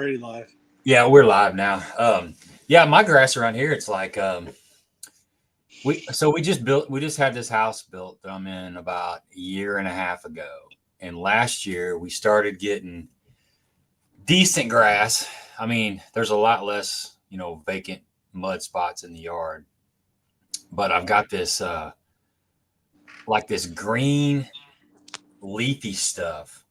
already live. Yeah, we're live now. Yeah, my grass around here, it's like we just had this house built that I'm in about a year and a half ago. And last year we started getting decent grass. I mean, there's a lot less, vacant mud spots in the yard. But I've got this like this green leafy stuff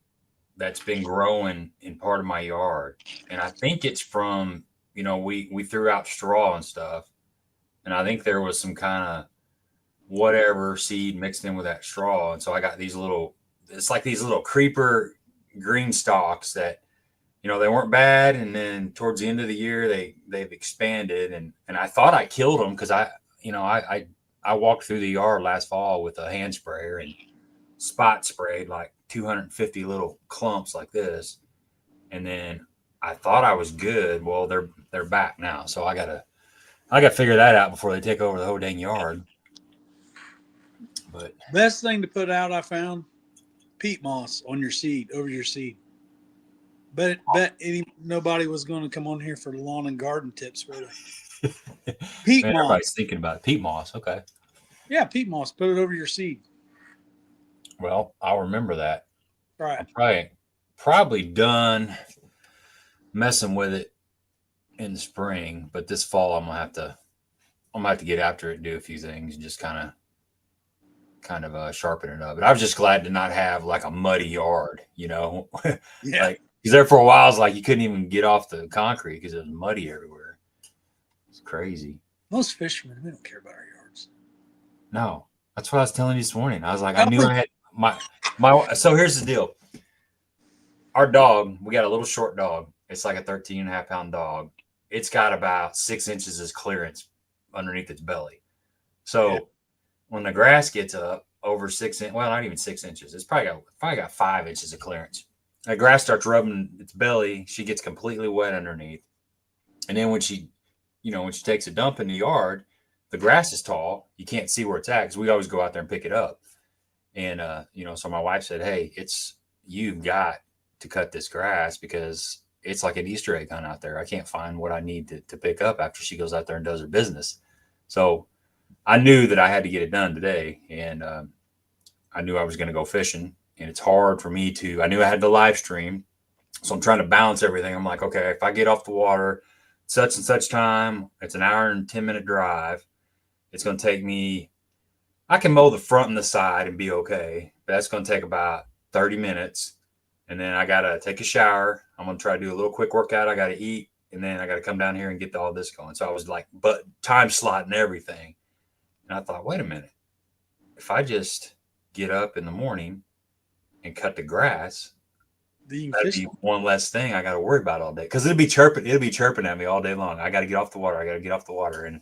that's been growing in part of my yard. And I think it's from, we threw out straw and stuff. And I think there was some kind of whatever seed mixed in with that straw. And so I got it's like these little creeper green stalks that, they weren't bad. And then towards the end of the year, they've expanded. And I thought I killed them because I walked through the yard last fall with a hand sprayer and spot sprayed like 250 little clumps like this. And then I thought I was good. Well, they're back now. So I gotta figure that out before they take over the whole dang yard. But best thing to put out, I found peat moss on your seed, over your seed. Bet nobody was going to come on here for lawn and garden tips for the peat moss. Everybody's thinking about it. Peat moss. Okay. Yeah, peat moss. Put it over your seed. Well, I'll remember that. Right. I'm probably done messing with it in the spring, but this fall I'm gonna have to get after it and do a few things and just kind of sharpen it up. But I was just glad to not have like a muddy yard, Yeah. Like because there for a while it's like you couldn't even get off the concrete because it was muddy everywhere. It's crazy. Most fishermen, we don't care about our yards. No, that's what I was telling you this morning. I was like, I knew I had my. So here's the deal. Our dog, we got a little short dog. It's like a 13.5-pound dog. It's got about 6 inches of clearance underneath its belly. So when the grass gets up over 6 inches, well, not even 6 inches, it's probably got 5 inches of clearance. The grass starts rubbing its belly. She gets completely wet underneath. And then when she takes a dump in the yard, the grass is tall. You can't see where it's at because we always go out there and pick it up. And, so my wife said, hey, you've got to cut this grass because it's like an Easter egg hunt out there. I can't find what I need to pick up after she goes out there and does her business. So I knew that I had to get it done today. And I knew I was going to go fishing. And it's hard for me I knew I had to live stream. So I'm trying to balance everything. I'm like, okay, if I get off the water such and such time, it's an hour and 10-minute drive. It's going to take me, I can mow the front and the side and be okay. But that's going to take about 30 minutes. And then I got to take a shower. I'm going to try to do a little quick workout. I got to eat. And then I got to come down here and get all this going. So I was like, but time slotting everything. And I thought, wait a minute. If I just get up in the morning and cut the grass, that'd be one less thing I got to worry about all day. Because it'll be chirping at me all day long. I got to get off the water. And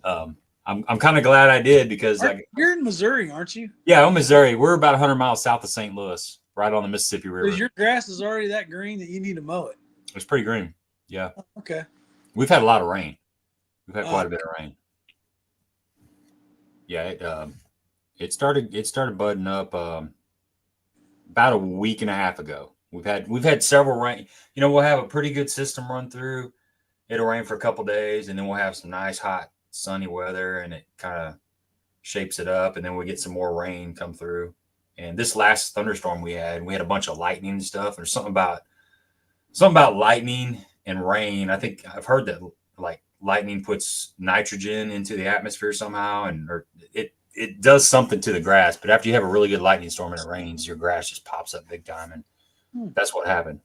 I'm kind of glad I did because you're in Missouri, aren't you? Yeah, I'm in Missouri. We're about 100 miles south of St. Louis, right on the Mississippi River. Because your grass is already that green that you need to mow it. It's pretty green. Yeah. Okay. We've had a lot of rain. We've had quite a bit of rain. Yeah, it started budding up about a week and a half ago. We've had several rain. We'll have a pretty good system run through. It'll rain for a couple days, and then we'll have some nice hot sunny weather, and it kind of shapes it up, and then we get some more rain come through. And this last thunderstorm we had a bunch of lightning and stuff. There's something about lightning and rain. I think I've heard that like lightning puts nitrogen into the atmosphere somehow, or it does something to the grass. But after you have a really good lightning storm and it rains, your grass just pops up big time, and that's what happened.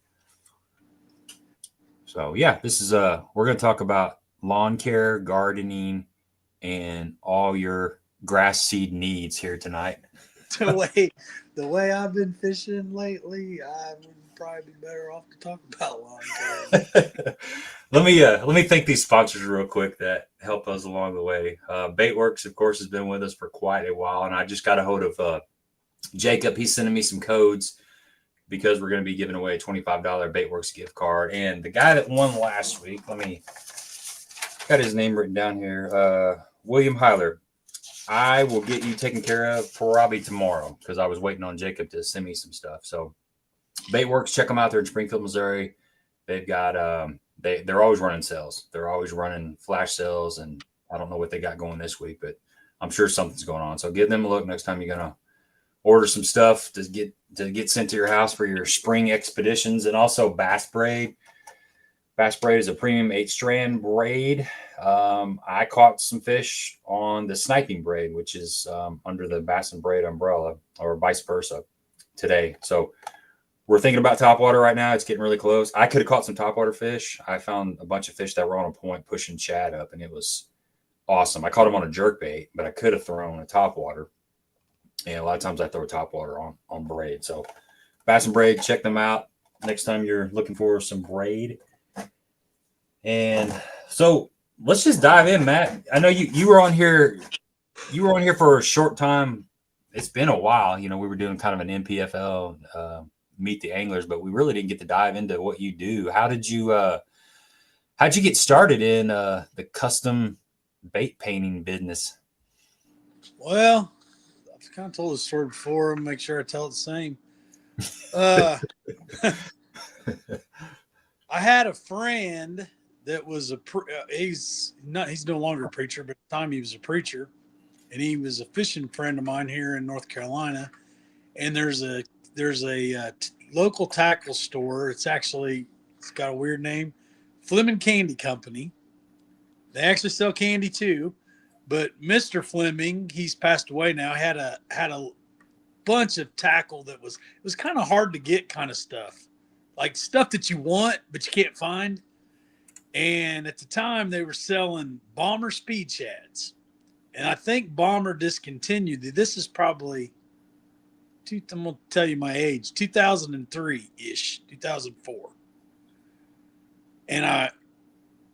So yeah, this is we're going to talk about lawn care, gardening, and all your grass seed needs here tonight. The way I've been fishing lately, I would probably be better off to talk about lawn care. Let me thank these sponsors real quick that help us along the way. Baitworks, of course, has been with us for quite a while, and I just got a hold of Jacob. He's sending me some codes because we're going to be giving away a $25 Baitworks gift card. And the guy that won last week, got his name written down here, William Heiler. I will get you taken care of probably tomorrow because I was waiting on Jacob to send me some stuff. So Baitworks, check them out there in Springfield, Missouri. They've got they're always running sales. They're always running flash sales, and I don't know what they got going this week, but I'm sure something's going on. So give them a look next time you're gonna order some stuff to get sent to your house for your spring expeditions. And also Bass Braid. Bass Braid is a premium 8-strand braid. I caught some fish on the sniping braid, which is under the Bass and Braid umbrella, or vice versa, today. So we're thinking about topwater right now. It's getting really close. I could have caught some topwater fish. I found a bunch of fish that were on a point pushing shad up, and it was awesome. I caught them on a jerk bait, but I could have thrown a topwater. And a lot of times I throw topwater on braid. So Bass and Braid, check them out next time you're looking for some braid. And so let's just dive in, Matt. I know you were on here. You were on here for a short time. It's been a while. You know, we were doing kind of an NPFL meet the anglers, but we really didn't get to dive into what you do. How'd you get started in the custom bait painting business? Well, I've kind of told the story before and make sure I tell it the same. I had a friend that was he's no longer a preacher, but at the time he was a preacher, and he was a fishing friend of mine here in North Carolina. And there's a local tackle store. It's got a weird name, Fleming Candy Company. They actually sell candy too, but Mr. Fleming, he's passed away now, had a bunch of tackle that was kind of hard to get kind of stuff, like stuff that you want but you can't find. And at the time they were selling Bomber speed shads, and I think Bomber discontinued. This is probably I'm gonna tell you my age, 2003-ish, 2004. And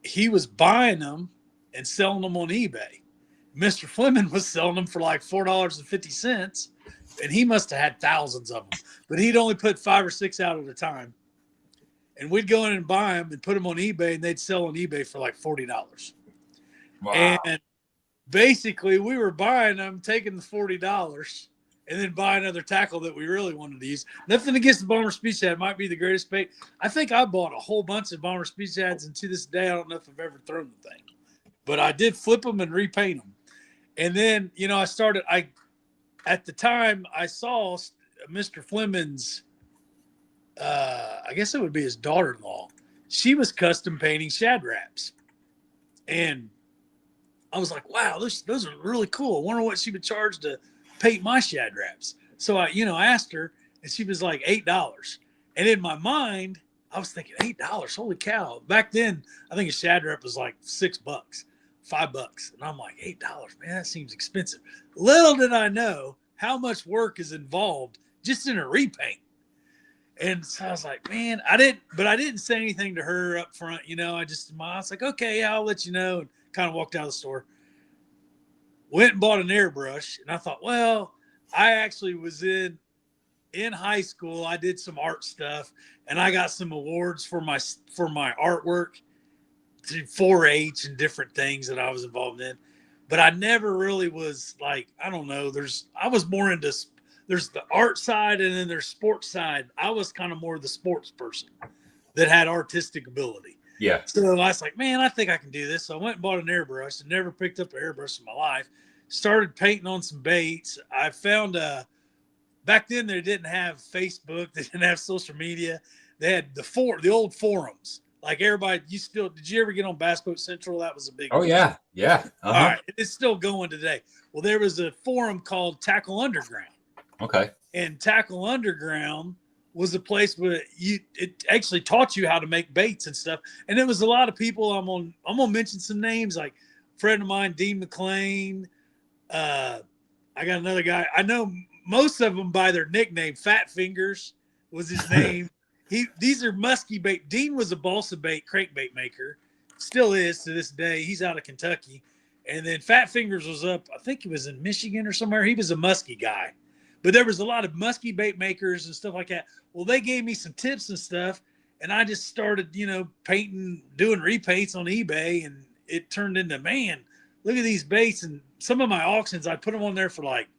he was buying them and selling them on eBay. Mr. Fleming was selling them for like $4.50, and he must have had thousands of them, but he'd only put 5 or 6 out at a time. And we'd go in and buy them and put them on eBay, and they'd sell on eBay for like $40. Wow. And basically we were buying them, taking the $40, and then buying other tackle that we really wanted to use. Nothing against the Bomber speed shad. It might be the greatest bait. I think I bought a whole bunch of Bomber speed shads, and to this day I don't know if I've ever thrown the thing. But I did flip them and repaint them. And then, you know, at the time I saw Mr. Fleming's, I guess it would be his daughter-in-law. She was custom painting shad wraps. And I was like, wow, those are really cool. I wonder what she would charge to paint my shad wraps. So I asked her, and she was like $8. And in my mind, I was thinking $8, holy cow. Back then, I think a shad wrap was like $6, $5. And I'm like, $8, man, that seems expensive. Little did I know how much work is involved just in a repaint. And so I was like, man, I didn't say anything to her up front. You know, I was like, okay, yeah, I'll let you know. And kind of walked out of the store. Went and bought an airbrush. And I thought, well, I actually was in high school. I did some art stuff, and I got some awards for my artwork through 4-H and different things that I was involved in. But I never really was like, I don't know. I was more into, there's the art side and then there's sports side. I was kind of more the sports person that had artistic ability. Yeah. So I was like, man, I think I can do this. So I went and bought an airbrush and never picked up an airbrush in my life. Started painting on some baits. I found back then they didn't have Facebook. They didn't have social media. They had the old forums. Like everybody, did you ever get on Bass Boat Central? That was a big. Oh, yeah. Yeah. All right. It's still going today. Well, there was a forum called Tackle Underground. Okay. And Tackle Underground was a place where it actually taught you how to make baits and stuff. And there was a lot of people. I'm gonna mention some names, like a friend of mine, Dean McLean. I got another guy. I know most of them by their nickname. Fat Fingers was his name. These are musky bait. Dean was a balsa bait crankbait maker, still is to this day. He's out of Kentucky. And then Fat Fingers was up, I think he was in Michigan or somewhere. He was a musky guy. But there was a lot of musky bait makers and stuff like that. Well, they gave me some tips and stuff, and I just started, painting, doing repaints on eBay, and it turned into, man, look at these baits. And some of my auctions, I put them on there for like,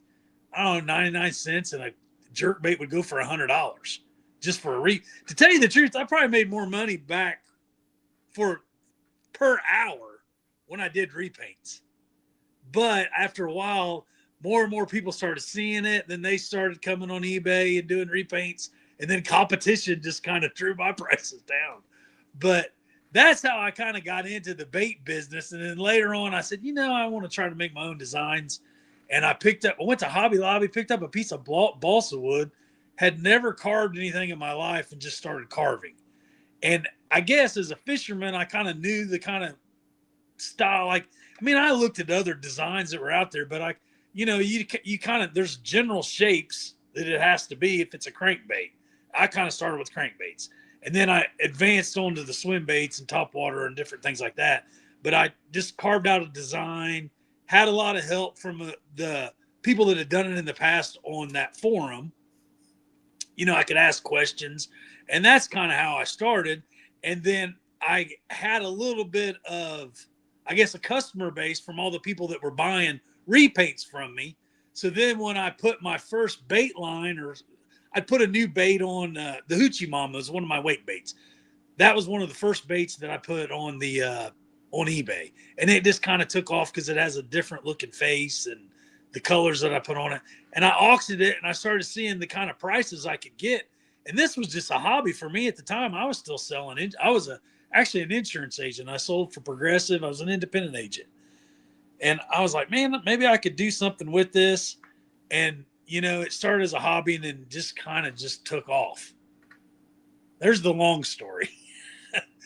I don't know, 99 cents, and a jerk bait would go for $100. just for to tell you the truth, I probably made more money back per hour when I did repaints. But after a while, more and more people started seeing it. Then they started coming on eBay and doing repaints. And then competition just kind of drew my prices down. But that's how I kind of got into the bait business. And then later on, I said, I want to try to make my own designs. And I went to Hobby Lobby, picked up a piece of balsa wood, had never carved anything in my life, and just started carving. And I guess as a fisherman, I kind of knew the kind of style. I looked at other designs that were out there, but you kind of, there's general shapes that it has to be if it's a crankbait. I kind of started with crankbaits, and then I advanced onto the swim baits and topwater and different things like that. But I just carved out a design, had a lot of help from the people that had done it in the past on that forum. I could ask questions, and that's kind of how I started. And then I had a little bit of, I guess, a customer base from all the people that were buying repaints from me. So then when I put my first bait line, or I put a new bait on the Hoochie Mama, was one of my weight baits. That was one of the first baits that I put on the on eBay, and it just kind of took off because it has a different looking face and the colors that I put on it. And I auctioned it, and I started seeing the kind of prices I could get. And this was just a hobby for me at the time. I was still selling. I was actually an insurance agent. I sold for Progressive. I was an independent agent. And I was like, man, maybe I could do something with this. And, it started as a hobby and then just kind of just took off. There's the long story.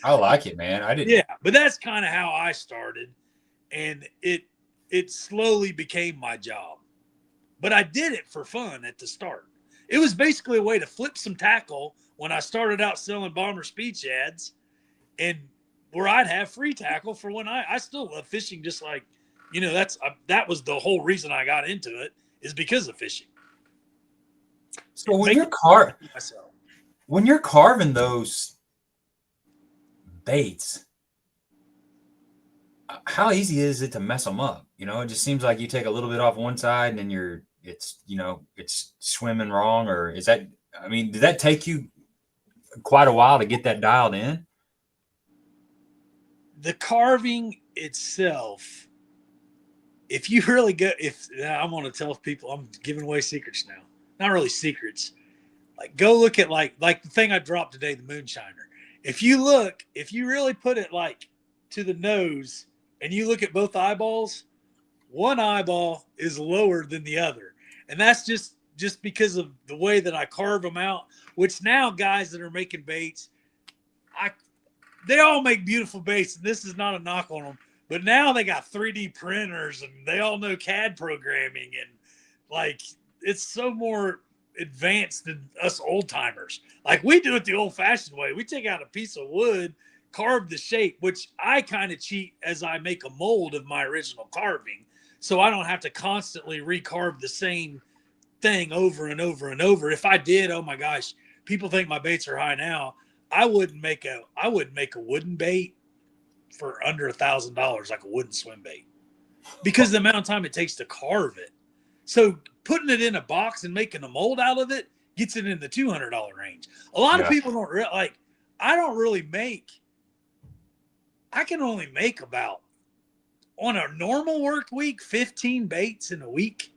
I like it, man. I didn't. Yeah, but that's kind of how I started. And it slowly became my job. But I did it for fun at the start. It was basically a way to flip some tackle when I started out selling bomber speed shads, and where I'd have free tackle for when I still love fishing. Just like, that was the whole reason I got into it, is because of fishing. So when you're carving those baits, how easy is it to mess them up? It just seems like you take a little bit off one side and then it's swimming wrong. Or did that take you quite a while to get that dialed in? The carving itself, if you really go, I'm going to tell people, I'm giving away secrets now. Not really secrets. Like, go look at like the thing I dropped today, the moonshiner. If you really put it like to the nose and you look at both eyeballs, one eyeball is lower than the other. And that's just because of the way that I carve them out, which now guys that are making baits, they all make beautiful baits. And this is not a knock on them, but now they got 3D printers and they all know CAD programming, and like, it's so more advanced than us old timers. Like, we do it the old fashioned way. We take out a piece of wood, carve the shape, which I kind of cheat as I make a mold of my original carving. So I don't have to constantly recarve the same thing over and over and over. If I did, oh my gosh, people think my baits are high now. I wouldn't make a wooden bait for under $1,000, like a wooden swim bait, because the amount of time it takes to carve it. So putting it in a box and making a mold out of it gets it in the $200 range. A lot of people don't I can only make about, on a normal work week, 15 baits in a week,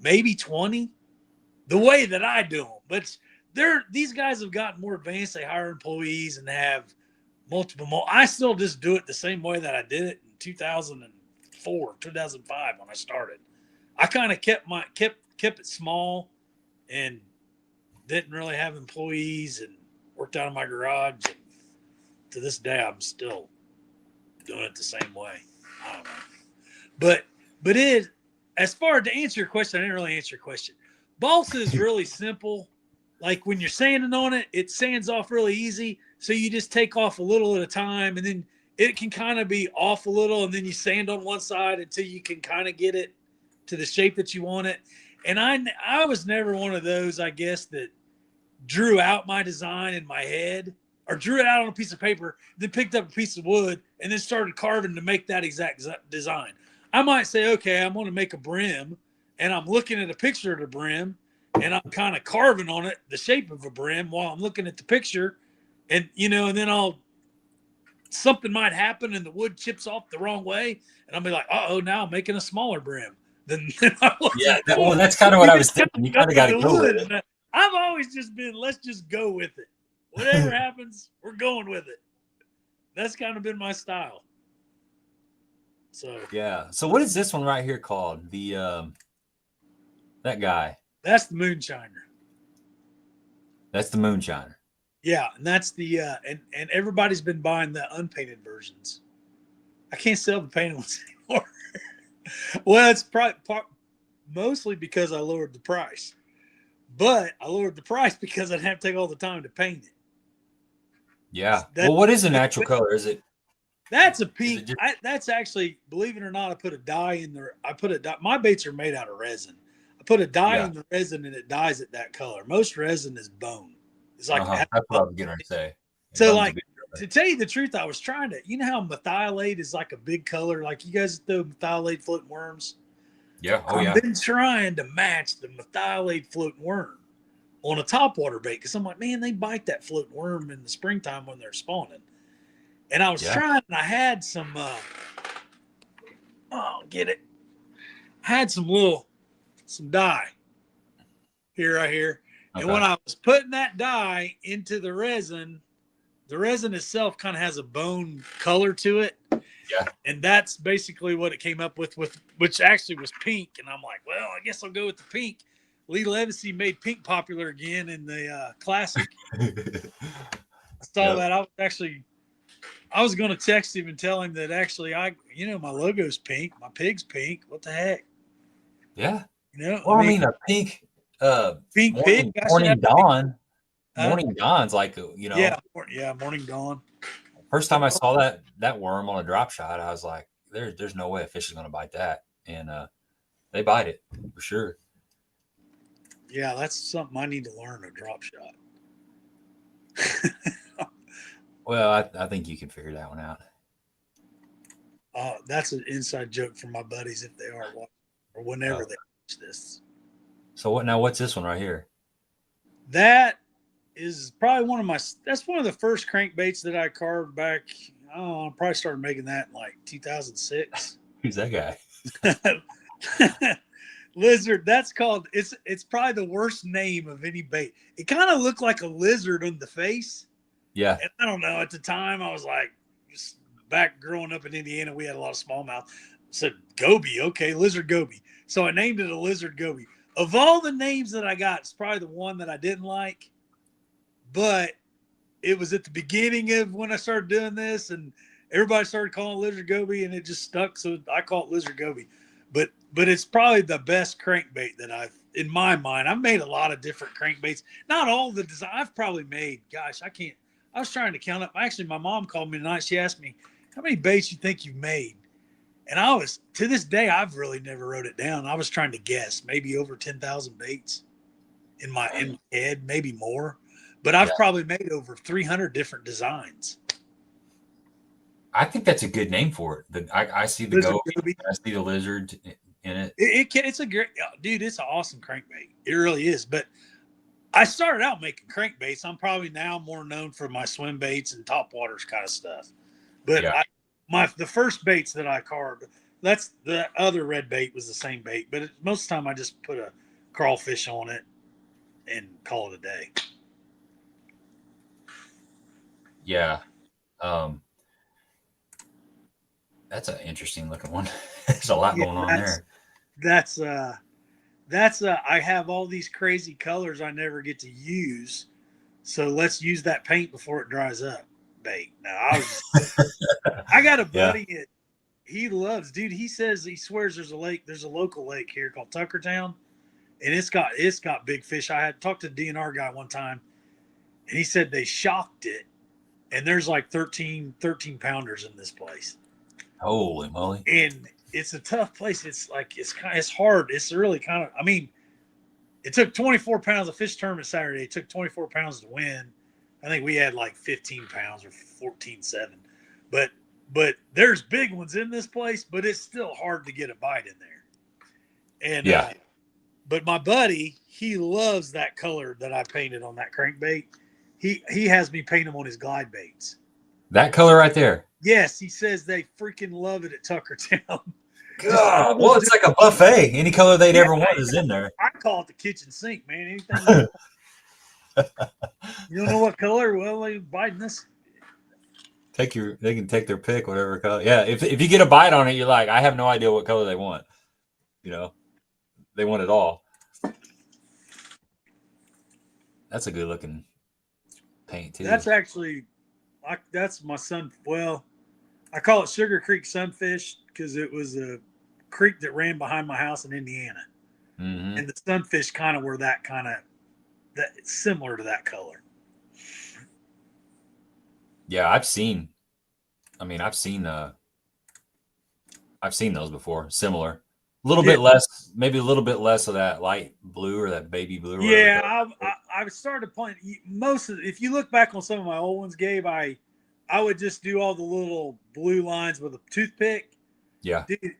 maybe 20, the way that I do them. But these guys have gotten more advanced. They hire employees and have multiple. I still just do it the same way that I did it in 2004, 2005 when I started. I kind of kept it small and didn't really have employees, and worked out of my garage. And to this day, I'm still doing it the same way. I don't know. But as far to answer your question, I didn't really answer your question. Balsa is really simple. Like, when you're sanding on it, it sands off really easy. So you just take off a little at a time, and then it can kind of be off a little, and then you sand on one side until you can kind of get it to the shape that you want it. And I was never one of those, I guess, that drew out my design in my head, or drew it out on a piece of paper, then picked up a piece of wood and then started carving to make that exact design. I might say, okay, I'm going to make a brim, and I'm looking at a picture of the brim, and I'm kind of carving on it the shape of a brim while I'm looking at the picture, and and then something might happen and the wood chips off the wrong way, and I'll be like, oh, now I'm making a smaller brim than I was. Yeah, that's kind of what I was thinking. You kind of got to go with it. I've always just been, let's just go with it. Whatever happens, we're going with it. That's kind of been my style. So yeah. So what is this one right here called? The that guy. That's the Moonshiner. That's the Moonshiner. Yeah, and that's the and everybody's been buying the unpainted versions. I can't sell the painted ones anymore. Well, it's mostly because I lowered the price. But I lowered the price because I'd have to take all the time to paint it. Yeah. Well, what is the natural color? Is it? That's a pink. That's actually, believe it or not, I put a dye in there. My baits are made out of resin. I put a dye in the resin and it dyes it that color. Most resin is bone. It's like that's what I was going to say. So, like, to tell you the truth, I was trying to. You know how methylate is like a big color? Like you guys throw methylate floating worms. Yeah. Oh, I've been trying to match the methylate floating worm on a topwater bait because I'm like, man, they bite that floating worm in the springtime when they're spawning. And I was trying, and I had some, get it. I had some dye right here. Okay. And when I was putting that dye into the resin itself kind of has a bone color to it. Yeah. And that's basically what it came up with which actually was pink. And I'm like, well, I guess I'll go with the pink. Lee Levacy made pink popular again in the classic. I saw that. I was going to text him and tell him that actually my logo's pink. My pig's pink. What the heck? Yeah. Well, I mean a pink pink morning, pig. Morning dawn. Morning dawn's like, Yeah, morning dawn. First time I saw that worm on a drop shot, I was like, there's no way a fish is going to bite that. And they bite it for sure. Yeah, that's something I need to learn, a drop shot. Well, I think you can figure that one out. That's an inside joke for my buddies if they are watching or whenever they watch this. So what's this one right here? That is probably that's one of the first crankbaits that I carved back. I probably started making that in like 2006. Who's that guy? Lizard. That's called, it's probably the worst name of any bait. It kind of looked like a lizard on the face. Yeah. And I don't know, at the time I was like, just back growing up in Indiana, we had a lot of smallmouth. I said goby, okay, lizard goby. So I named it a lizard goby. Of all the names that I got, it's probably the one that I didn't like. But it was at the beginning of when I started doing this, and everybody started calling it lizard goby, and it just stuck. So I call it lizard goby. But it's probably the best crankbait that in my mind. I've made a lot of different crankbaits. Not all the design. I've probably made, gosh, I was trying to count up. Actually, my mom called me tonight. She asked me, how many baits you think you've made? And to this day, I've really never wrote it down. I was trying to guess, maybe over 10,000 baits in my head, maybe more. But I've probably made over 300 different designs. I think that's a good name for it. I see the goby. I see the lizard in it. It's a great, dude. It's an awesome crankbait. It really is. But I started out making crankbaits. I'm probably now more known for my swim baits and top waters kind of stuff. But the first baits that I carved, that's the other red bait was the same bait. But most of the time I just put a crawfish on it and call it a day. Yeah. That's an interesting looking one. There's a lot going on there. I have all these crazy colors I never get to use. So let's use that paint before it dries up bait. Now I got a buddy he loves, dude. He swears there's a local lake here called Tuckertown, and it's got big fish. I had talked to the DNR guy one time, and he said they shocked it, and there's like 13 pounders in this place. Holy moly. And it's a tough place. It's hard. It's really kind of, it took 24 pounds of fish tournament Saturday. It took 24 pounds to win. I think we had like 15 pounds or 14.7. But there's big ones in this place, but it's still hard to get a bite in there. And But my buddy, he loves that color that I painted on that crankbait. He has me paint them on his glide baits. That color right there. Yes, he says they freaking love it at Tuckertown. God, well, it's like a buffet. Any color they'd ever want is in there. I call it the kitchen sink, man. Anything you don't know what color? Well, they biting this. They can take their pick, whatever color. Yeah, if you get a bite on it, you're like, I have no idea what color they want. You know, they want it all. That's a good looking paint too. That's actually, that's my son. Well, I call it Sugar Creek Sunfish because it was a creek that ran behind my house in Indiana, and the sunfish kind of were that similar to that color. Yeah, I've seen those before. Similar, a little bit less, maybe a little bit less of that light blue or that baby blue. Yeah, I started playing if you look back on some of my old ones, Gabe, I would just do all the little blue lines with a toothpick. Yeah. Dude,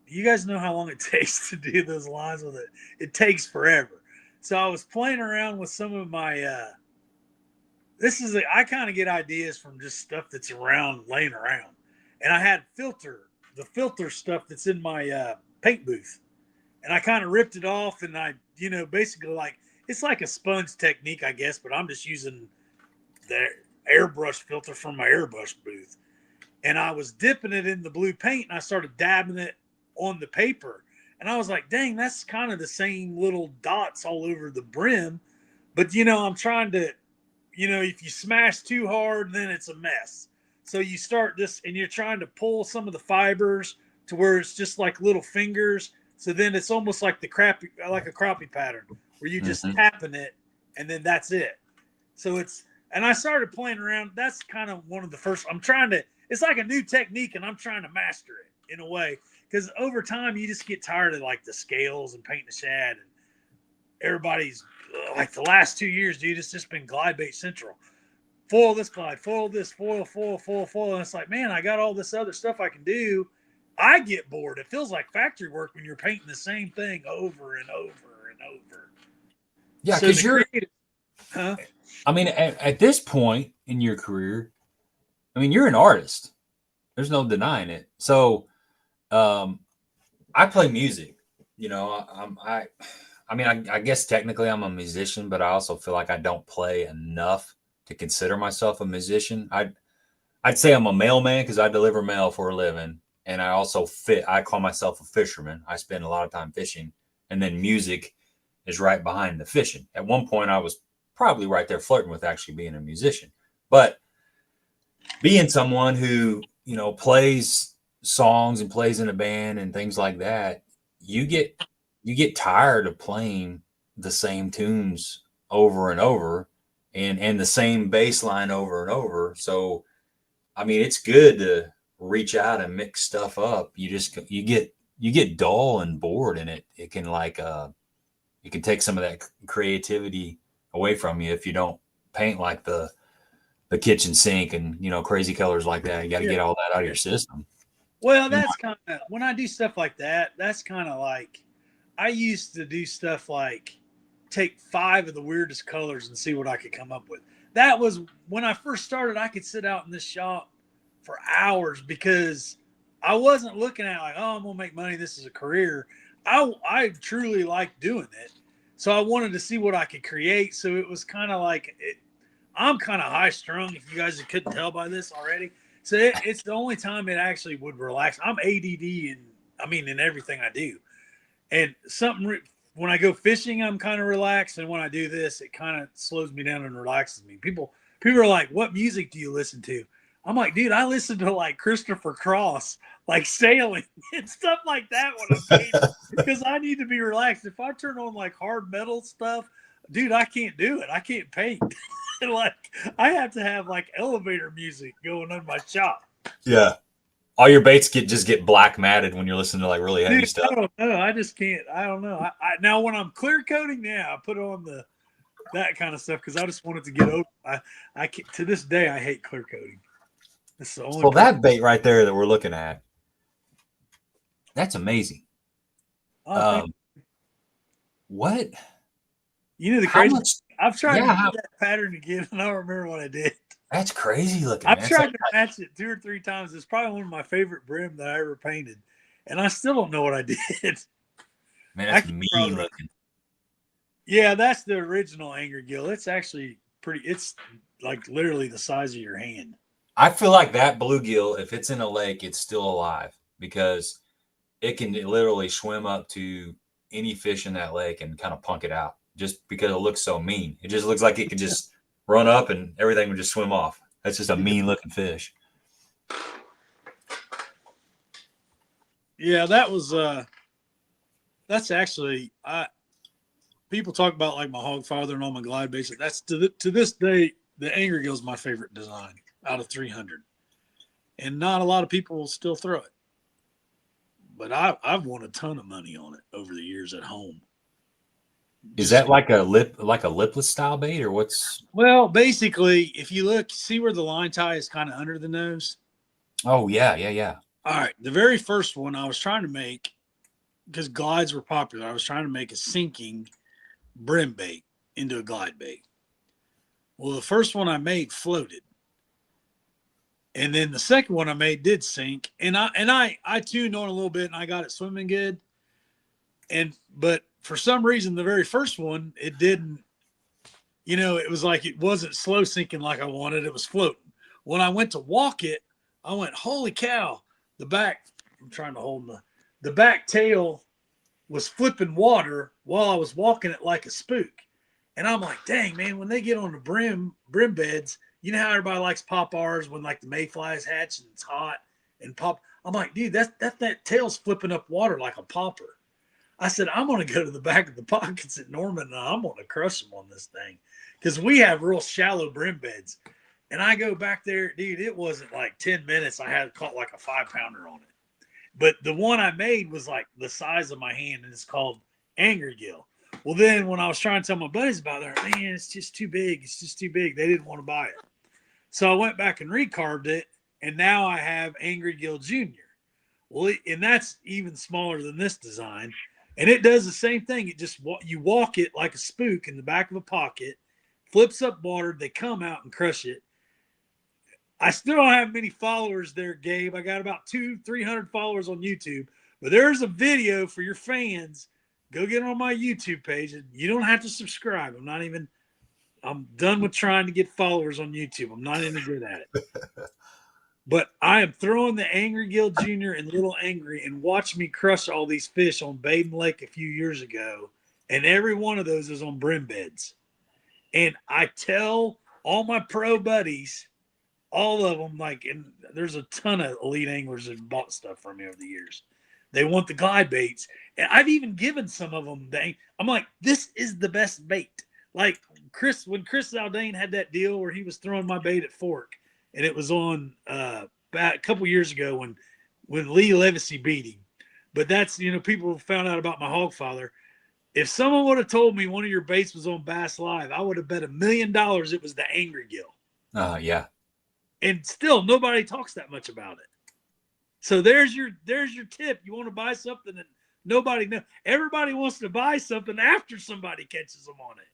you guys know how long it takes to do those lines with it. It takes forever. So I was playing around with some of my I kind of get ideas from just stuff that's laying around. And I had the filter stuff that's in my paint booth. And I kind of ripped it off and I, basically it's like a sponge technique, I guess, but I'm just using the airbrush filter from my airbrush booth. And I was dipping it in the blue paint and I started dabbing it on the paper. And I was like, dang, that's kind of the same little dots all over the brim. But, I'm trying to, if you smash too hard, then it's a mess. So you start this and you're trying to pull some of the fibers to where it's just like little fingers. So then it's almost like a crappie pattern where you just tapping it and then that's it. So and I started playing around. That's kind of one of the first, it's like a new technique and I'm trying to master it in a way. Because over time, you just get tired of the scales and painting the shad. And everybody's the last 2 years, dude, it's just been glide bait central. Foil this glide, foil this, foil. And it's like, man, I got all this other stuff I can do. I get bored. It feels like factory work when you're painting the same thing over and over and over. Yeah, because I mean, at this point in your career, I mean, you're an artist. There's no denying it. So, I play music, I guess technically I'm a musician, but I also feel like I don't play enough to consider myself a musician. I'd say I'm a mailman because I deliver mail for a living. And I also I call myself a fisherman. I spend a lot of time fishing, and then music is right behind the fishing. At one point I was probably right there flirting with actually being a musician, but being someone who, plays songs and plays in a band and things like that, you get tired of playing the same tunes over and over and the same bass line over and over. So, I mean, it's good to reach out and mix stuff up. You get dull and bored, and it can it can take some of that creativity away from you if you don't paint like the kitchen sink and, crazy colors like that. You got to get all that out of your system. Well, that's kind of, when I do stuff like that, that's kind of like, I used to do stuff like take 5 of the weirdest colors and see what I could come up with. That was when I first started. I could sit out in this shop for hours because I wasn't looking at I'm going to make money. This is a career. I truly like doing it. So I wanted to see what I could create. So it was kind of like, I'm kind of high strung, if you guys couldn't tell by this already. So it's the only time it actually would relax. I'm ADD in everything I do. And when I go fishing, I'm kind of relaxed. And when I do this, it kind of slows me down and relaxes me. People are like, what music do you listen to? I'm like, dude, I listen to Christopher Cross, sailing and stuff like that when I'm painting because I need to be relaxed. If I turn on hard metal stuff, dude, I can't do it. I can't paint. I have to have elevator music going on my shop. Yeah. All your baits just get black matted when you're listening to really heavy stuff. I don't know. I just can't. I don't know. Now when I'm clear coating, I put on that kind of stuff because I just want it to get over. I can't, to this day I hate clear coating. That's the only. Well, that bait right there that we're looking at, that's amazing. What? You know the How crazy. much? I've tried Yeah, to do that pattern again, and I don't remember what I did. that's crazy looking, I've man. tried to match it 2 or 3 times. It's probably one of my favorite brim that I ever painted, and I still don't know what I did. Man, I that's could mean probably, looking. yeah, that's the original Angry Gill. It's actually pretty. It's like literally the size of your hand. I feel like that bluegill, if it's in a lake, it's still alive because it can literally swim up to any fish in that lake and kind of punk it out just because it looks so mean. It just looks like it could just run up and everything would just swim off. That's just a mean looking fish. Yeah, that was that's actually people talk about like my hog father and all my glide baits. That's to this day the Angry Gill is my favorite design out of 300, and not a lot of people will still throw it. But I've won a ton of money on it over the years at home. Is that like a lipless style bait or what's? Well, basically, if you look, see where the line tie is kind of under the nose. Oh yeah. All right, the very first one I was trying to make, because glides were popular, I was trying to make a sinking brim bait into a glide bait. Well, the first one I made floated, and then the second one I made did sink, and I tuned on a little bit and I got it swimming good, but for some reason the very first one it didn't. You know, it was like it wasn't slow sinking like I wanted. It was floating. When I went to walk it, I went, holy cow! The back. I'm trying to hold the back tail was flipping water while I was walking it like a spook. And I'm like, dang, man, when they get on the brim beds, you know how everybody likes pop R's when like the mayflies hatch and it's hot and pop. I'm like, dude, that tail's flipping up water like a popper. I said, I'm going to go to the back of the pockets at Norman and I'm going to crush them on this thing. Because we have real shallow brim beds. And I go back there, dude, it wasn't like 10 minutes. I had caught like a 5-pounder on it. But the one I made was like the size of my hand, and it's called Angry Gill. Well, then when I was trying to tell my buddies about it, man, it's just too big. It's just too big. They didn't want to buy it. So I went back and recarved it, and now I have Angry Gill Jr. Well, and that's even smaller than this design. And it does the same thing. It just, you walk it like a spook in the back of a pocket, flips up water, they come out and crush it. I still don't have many followers there, Gabe. I got about 200-300 followers on YouTube, but there's a video for your fans. Go get on my YouTube page, and you don't have to subscribe. I'm done with trying to get followers on YouTube. I'm not any good at it. But I am throwing the Angry Gill Jr. and Little Angry, and watch me crush all these fish on Baden Lake a few years ago, and every one of those is on brim beds. And I tell all my pro buddies, all of them, like, and there's a ton of elite anglers that bought stuff from me over the years. They want the glide baits. And I've even given some of them, I'm like, this is the best bait. Like when Chris Zaldane had that deal where he was throwing my bait at Fork, and it was on about a couple years ago when Lee Levacy beat him. But that's, people found out about my hog father. If someone would have told me one of your baits was on Bass Live, I would have bet $1 million it was the Angry Gill. Yeah. And still, nobody talks that much about it. So there's your tip. You want to buy something and nobody knows. Everybody wants to buy something after somebody catches them on it.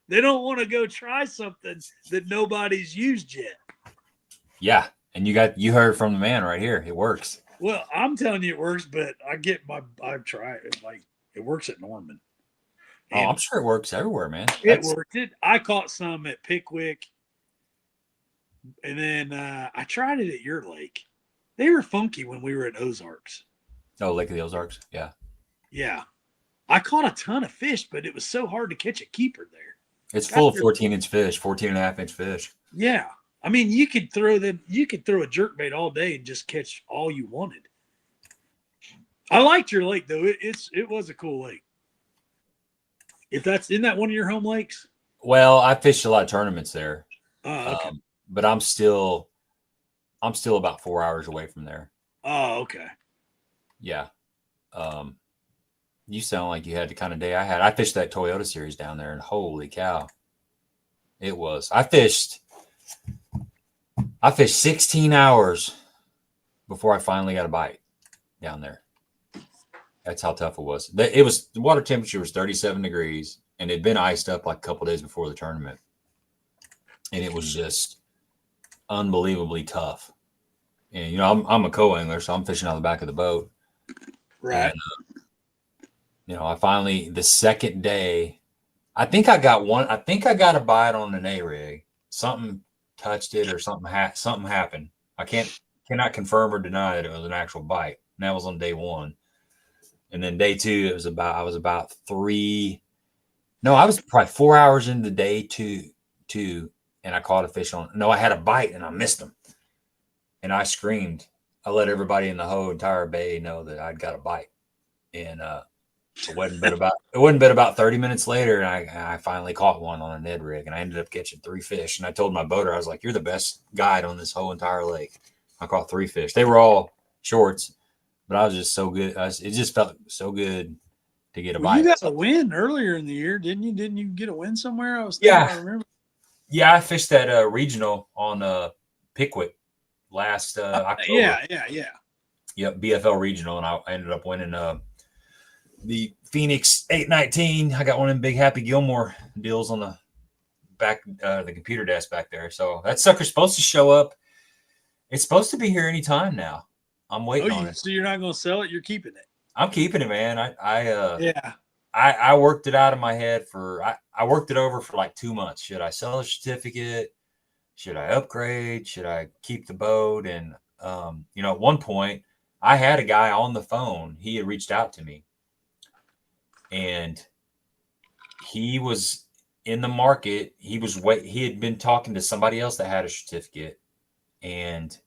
They don't want to go try something that nobody's used yet. Yeah, and you heard from the man right here. It works. Well, I'm telling you it works, but I've tried it. Like, it works at Norman. And I'm sure it works everywhere, man. It worked. I caught some at Pickwick. And then I tried it at your lake. They were funky when we were at Ozarks. Oh, Lake of the Ozarks? Yeah. Yeah. I caught a ton of fish, but it was so hard to catch a keeper there. It's full of 14-inch fish, 14.5-inch fish. Yeah. I mean, you could throw a jerkbait all day and just catch all you wanted. I liked your lake, though. It was a cool lake. Isn't that one of your home lakes? Well, I fished a lot of tournaments there. Oh, okay. But I'm still about 4 hours away from there. Oh, okay. Yeah. You sound like you had the kind of day I had. I fished that Toyota series down there, and holy cow. It was. I fished 16 hours before I finally got a bite down there. That's how tough it was. The water temperature was 37 degrees, and it'd been iced up like a couple days before the tournament, and it was just unbelievably tough. And you know, I'm a co-angler, so I'm fishing out the back of the boat. Right. And, you know, I finally, the second day, I think I got a bite on an A rig. Something touched it or something happened. I cannot confirm or deny that it was an actual bite. And that was on day one. And then day two, I was about 3. No, I was probably 4 hours into day two, and I caught a fish on. No, I had a bite and I missed him. And I screamed. I let everybody in the whole entire bay know that I'd got a bite. And it wasn't but about 30 minutes later, and I finally caught one on a Ned rig, and I ended up catching 3 fish. And I told my boater, I was like, "You're the best guide on this whole entire lake." I caught 3 fish. They were all shorts, but I was just so good. It just felt so good to get a bite. You got a win earlier in the year, didn't you? Didn't you get a win somewhere? I remember. Yeah, I fished that regional on Pickwick last October. Yeah. Yep, BFL regional, and I ended up winning the Phoenix 819. I got one of them big Happy Gilmore deals on the back, the computer desk back there. So that sucker's supposed to show up. It's supposed to be here anytime now. I'm waiting on it. So you're not going to sell it? You're keeping it? I'm keeping it, man. I worked it out of my head I worked it over for like 2 months. Should I sell a certificate? Should I upgrade? Should I keep the boat? And, you know, at one point I had a guy on the phone. He had reached out to me, and he was in the market. He had been talking to somebody else that had a certificate, and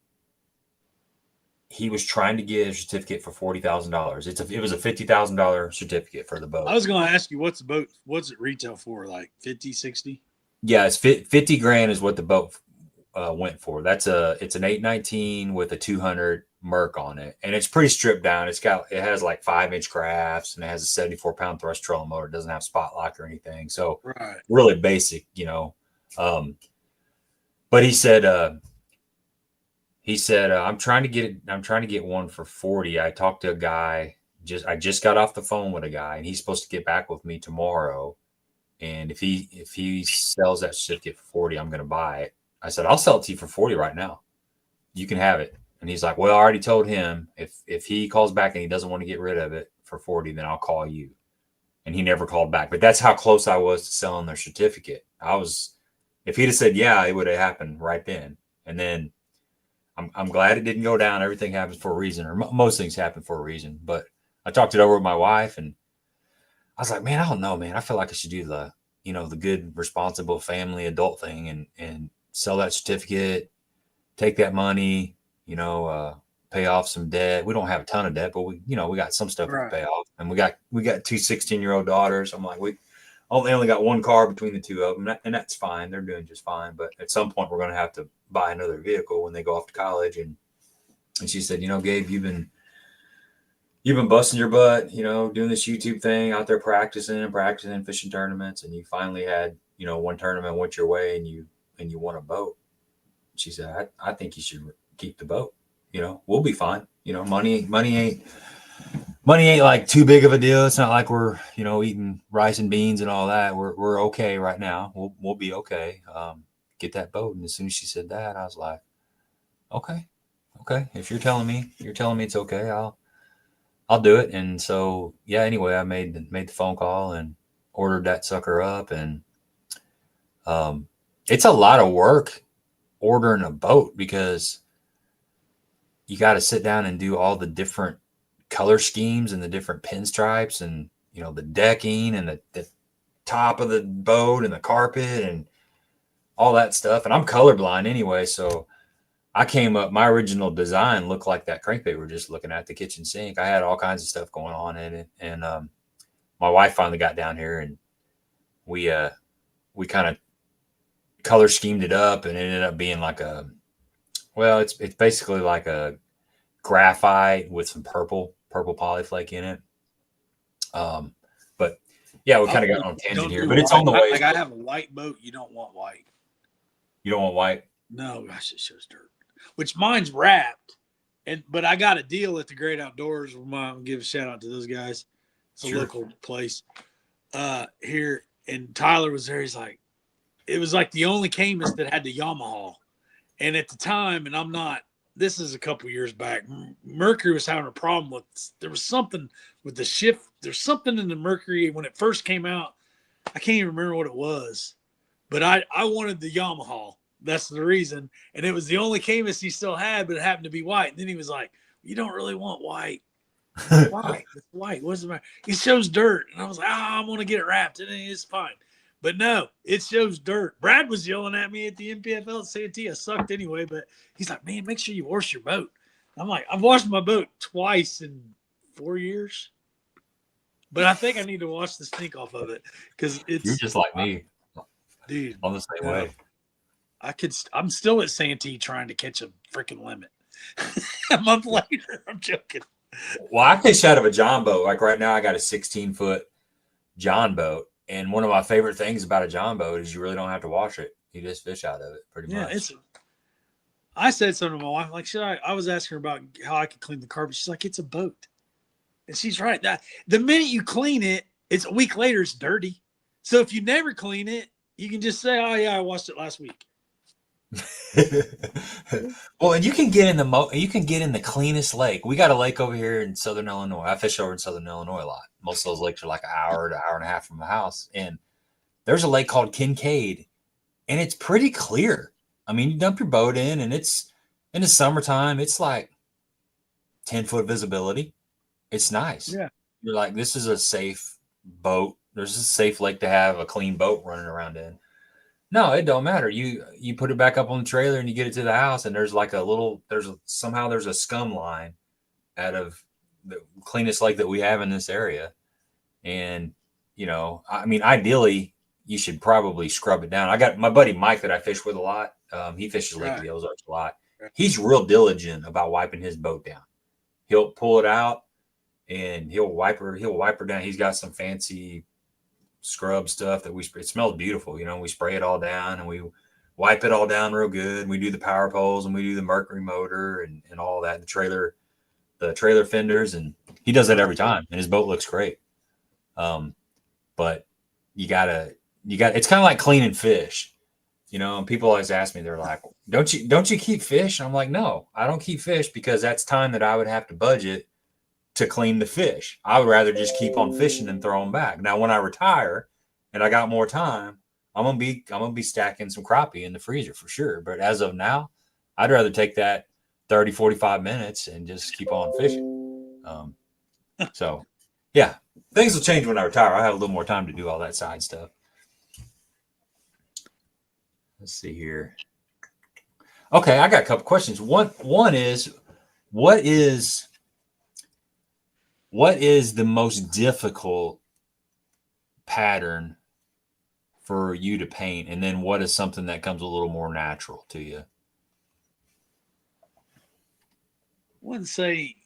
he was trying to get a certificate for $40,000. It was a $50,000 certificate for the boat. I was going to ask you, what's it retail for? Like 50, 60? Yeah, it's 50 grand is what the boat went for. It's an 819 with a 200 Merc on it, and it's pretty stripped down. It has like 5-inch crafts, and it has a 74-pound thrust trolling motor. It doesn't have spot lock or anything, so really basic, you know. But he said I'm trying to get one for 40. I talked to a guy. I just got off the phone with a guy, and he's supposed to get back with me tomorrow. And if he sells that certificate for 40, I'm going to buy it. I said, I'll sell it to you for 40 right now. You can have it. And he's like, well, I already told him if he calls back and he doesn't want to get rid of it for 40, then I'll call you. And he never called back. But that's how close I was to selling their certificate. If he'd have said, yeah, it would have happened right then. And then I'm glad it didn't go down. Everything happens for a reason, or most things happen for a reason. But I talked it over with my wife, and I was like, man, I don't know, man. I feel like I should do the good, responsible family adult thing and sell that certificate, take that money, pay off some debt. We don't have a ton of debt, but we got some stuff to pay off. And we got 2 16-year-old daughters. I'm like, we only got 1 car between the 2 of them, and that's fine. They're doing just fine. But at some point, we're going to have to buy another vehicle when they go off to college. And she said, Gabe, you've been busting your butt, doing this YouTube thing, out there practicing fishing tournaments, and you finally had, one tournament went your way, and you won a boat. She said, I think you should keep the boat. We'll be fine. Money ain't like too big of a deal. It's not like we're, eating rice and beans and all that. We're okay right now. We'll be okay. Get that boat. And as soon as she said that, I was like, okay. If you're telling me it's okay, I'll do it. And so, yeah, anyway, I made the phone call and ordered that sucker up. And it's a lot of work ordering a boat, because you got to sit down and do all the different color schemes and the different pinstripes and, the decking and the top of the boat and the carpet and all that stuff. And I'm colorblind anyway. So I came up, my original design looked like that crankbait we were just looking at, the kitchen sink. I had all kinds of stuff going on in it. And my wife finally got down here, and we kind of color schemed it up, and it ended up being like it's basically like a graphite with some purple polyflake in it. But yeah, we kind of got on a tangent here, but it's on the way. Like, I have a white boat. You don't want white. You don't want white? No, gosh, it shows dirt. Which mine's wrapped, but I got a deal at the Great Outdoors. I'll give a shout out to those guys. It's a local place here, and Tyler was there. He's like, it was like the only Camus that had the Yamaha, and at the time, and I'm not. This is a couple years back. Mercury was having a problem with. There was something with the shift. There's something in the Mercury when it first came out. I can't even remember what it was, but I wanted the Yamaha. That's the reason. And it was the only Camus he still had, but it happened to be white. And then he was like, you don't really want white. Why? It's white. What's the matter? It shows dirt. And I was like, I'm going to get it wrapped. And it's fine. But no, it shows dirt. Brad was yelling at me at the NPFL at Santee. I sucked anyway, but he's like, man, make sure you wash your boat. I'm like, I've washed my boat twice in 4 years. But I think I need to wash the stink off of it because it's. You're just like me, dude. On the same way. I'm still at Santee trying to catch a freaking limit. A month later, I'm joking. Well, I fish out of a John boat. Like right now, I got a 16-foot John boat. And one of my favorite things about a John boat is you really don't have to wash it. You just fish out of it pretty much. I said something to my wife, like, I was asking her about how I could clean the carpet. She's like, it's a boat. And she's right. The minute you clean it, it's a week later, it's dirty. So if you never clean it, you can just say, oh, yeah, I washed it last week. Well, and you can get in the cleanest lake. We got a lake over here in Southern Illinois. I fish over in Southern Illinois a lot. Most of those lakes are like an hour to hour and a half from my house. And there's a lake called Kincaid, and it's pretty clear. I mean, you dump your boat in, and it's in the summertime. It's like 10-foot visibility. It's nice. Yeah, you're like, this is a safe boat. There's a safe lake to have a clean boat running around in. No, it don't matter. You put it back up on the trailer and you get it to the house, and there's like somehow there's a scum line out of the cleanest lake that we have in this area. And, I mean, ideally you should probably scrub it down. I got my buddy Mike that I fish with a lot. He fishes Lake of the Ozarks a lot. He's real diligent about wiping his boat down. He'll pull it out and he'll wipe her down. He's got some fancy scrub stuff that it smells beautiful. We spray it all down and we wipe it all down real good. We do the power poles and we do the Mercury motor and all that, the trailer fenders, and he does that every time and his boat looks great. But you gotta it's kind of like cleaning fish, and people always ask me, they're like, don't you keep fish? And I'm like, no, I don't keep fish because that's time that I would have to budget to clean the fish. I would rather just keep on fishing and throw them back. Now, when I retire and I got more time, I'm gonna be stacking some crappie in the freezer for sure. But as of now, I'd rather take that 30, 45 minutes and just keep on fishing. So yeah, things will change when I retire. I have a little more time to do all that side stuff. Let's see here. Okay, I got a couple questions. One is, what is the most difficult pattern for you to paint? And then what is something that comes a little more natural to you? I wouldn't say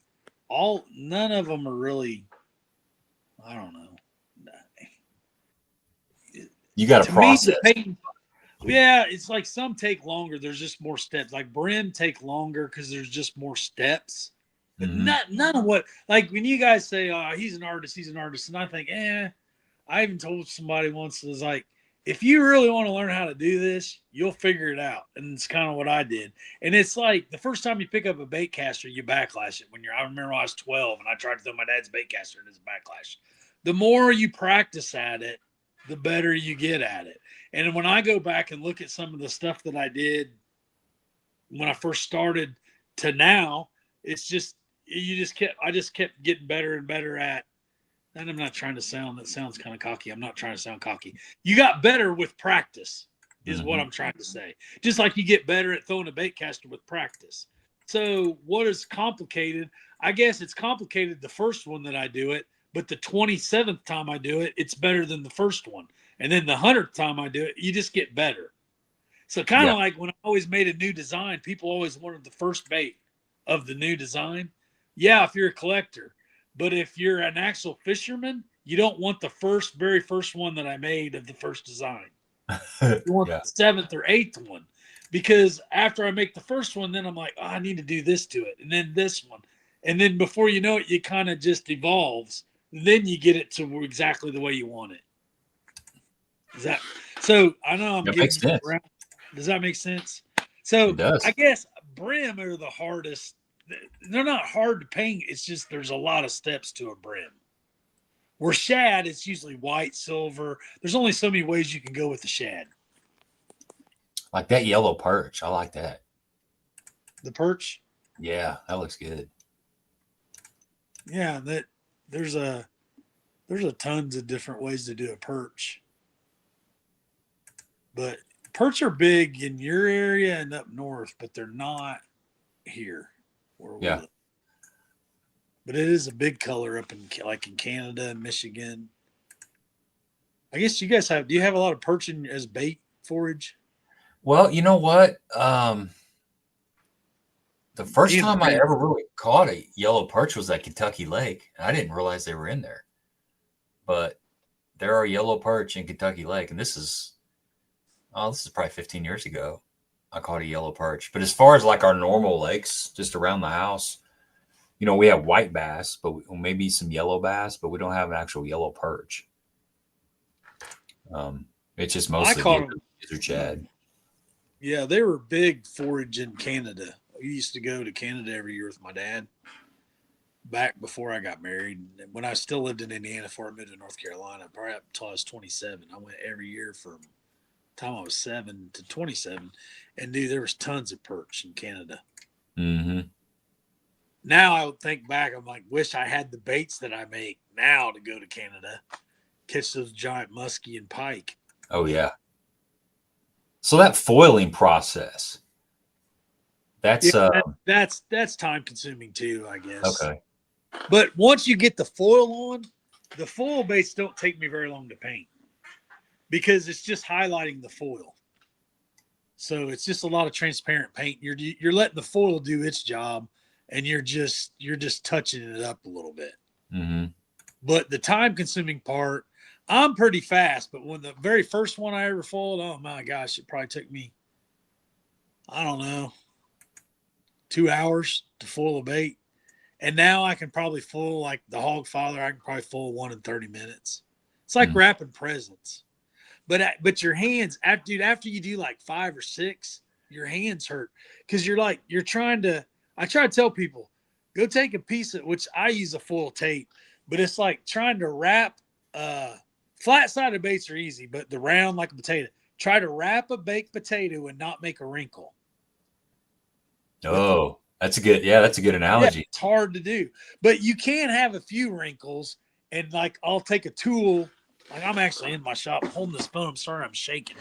none of them are really, I don't know. You got to process. Yeah, it's like some take longer. There's just more steps. Like Brim take longer because there's just more steps. But none of what, like when you guys say, oh, he's an artist, and I think, I even told somebody once, it was like, if you really want to learn how to do this, you'll figure it out. And it's kind of what I did. And it's like the first time you pick up a bait caster, you backlash it. I remember when I was 12 and I tried to throw my dad's bait caster and it's a backlash. The more you practice at it, the better you get at it. And when I go back and look at some of the stuff that I did when I first started to now, it's just, I just kept getting better and better at, and I'm not trying to that sounds kind of cocky. I'm not trying to sound cocky. You got better with practice is what I'm trying to say. Just like you get better at throwing a bait caster with practice. So what is complicated? I guess it's complicated the first one that I do it, but the 27th time I do it, it's better than the first one. And then the 100th time I do it, you just get better. So kind of like when I always made a new design, people always wanted the first bait of the new design. Yeah, if you're a collector. But if you're an actual fisherman, you don't want the very first one that I made of the first design. You want the 7th or 8th one. because after I make the first one, then I'm like, oh, I need to do this to it, and then this one, and then before you know it, you kind of just evolves. Then you get it to exactly the way you want it. Is that so? I know I'm That getting makes sense. around. Does that make sense? So It does. I guess brim are the hardest. They're not hard to paint. It's just there's a lot of steps to a brim. Where shad, it's usually white, silver. There's only so many ways you can go with the shad. Like that yellow perch. I like that. The perch? Yeah, that looks good. Yeah, that there's a tons of different ways to do a perch. But perch are big in your area and up north, but they're not here where we live. But it is a big color up in like in Canada and Michigan. I guess you guys have. Do you have a lot of perch in as bait forage? Well, you know what? The first time I ever really caught a yellow perch was at Kentucky Lake. I didn't realize they were in there. But there are yellow perch in Kentucky Lake, and this is probably 15 years ago. I caught a yellow perch. But as far as like our normal lakes just around the house, you know, we have white bass, but maybe some yellow bass, but we don't have an actual yellow perch. It's just mostly gizzard shad. Yeah, they were big forage in Canada. We used to go to Canada every year with my dad back before I got married. When I still lived in Indiana before I moved to North Carolina, probably up until I was 27. I went every year from the time I was 7 to 27. And dude, there was tons of perch in Canada. Mm-hmm. Now I would think back, I'm like, wish I had the baits that I make now to go to Canada, catch those giant muskie and pike. Oh, yeah. So that foiling process, that's time consuming too, I guess. Okay. But once you get the foil on, the foil baits don't take me very long to paint because it's just highlighting the foil. So it's just a lot of transparent paint. You're letting the foil do its job, and you're just touching it up a little bit. Mm-hmm. But the time consuming part, I'm pretty fast. But when the very first one I ever foiled, oh my gosh, it probably took me, I don't know, 2 hours to foil a bait. And now I can probably foil like the Hog Father. I can probably foil one in 30 minutes. It's like wrapping presents. But your hands, after you do like 5 or 6, your hands hurt because you're trying to. I try to tell people, go take a piece of, which I use a foil tape, but it's like trying to wrap. Flat-sided baits are easy, but the round like a potato. Try to wrap a baked potato and not make a wrinkle. Oh, that's a good analogy. Yeah, it's hard to do, but you can have a few wrinkles. And like, I'll take a tool. Like I'm actually in my shop holding this phone. I'm sorry, I'm shaking.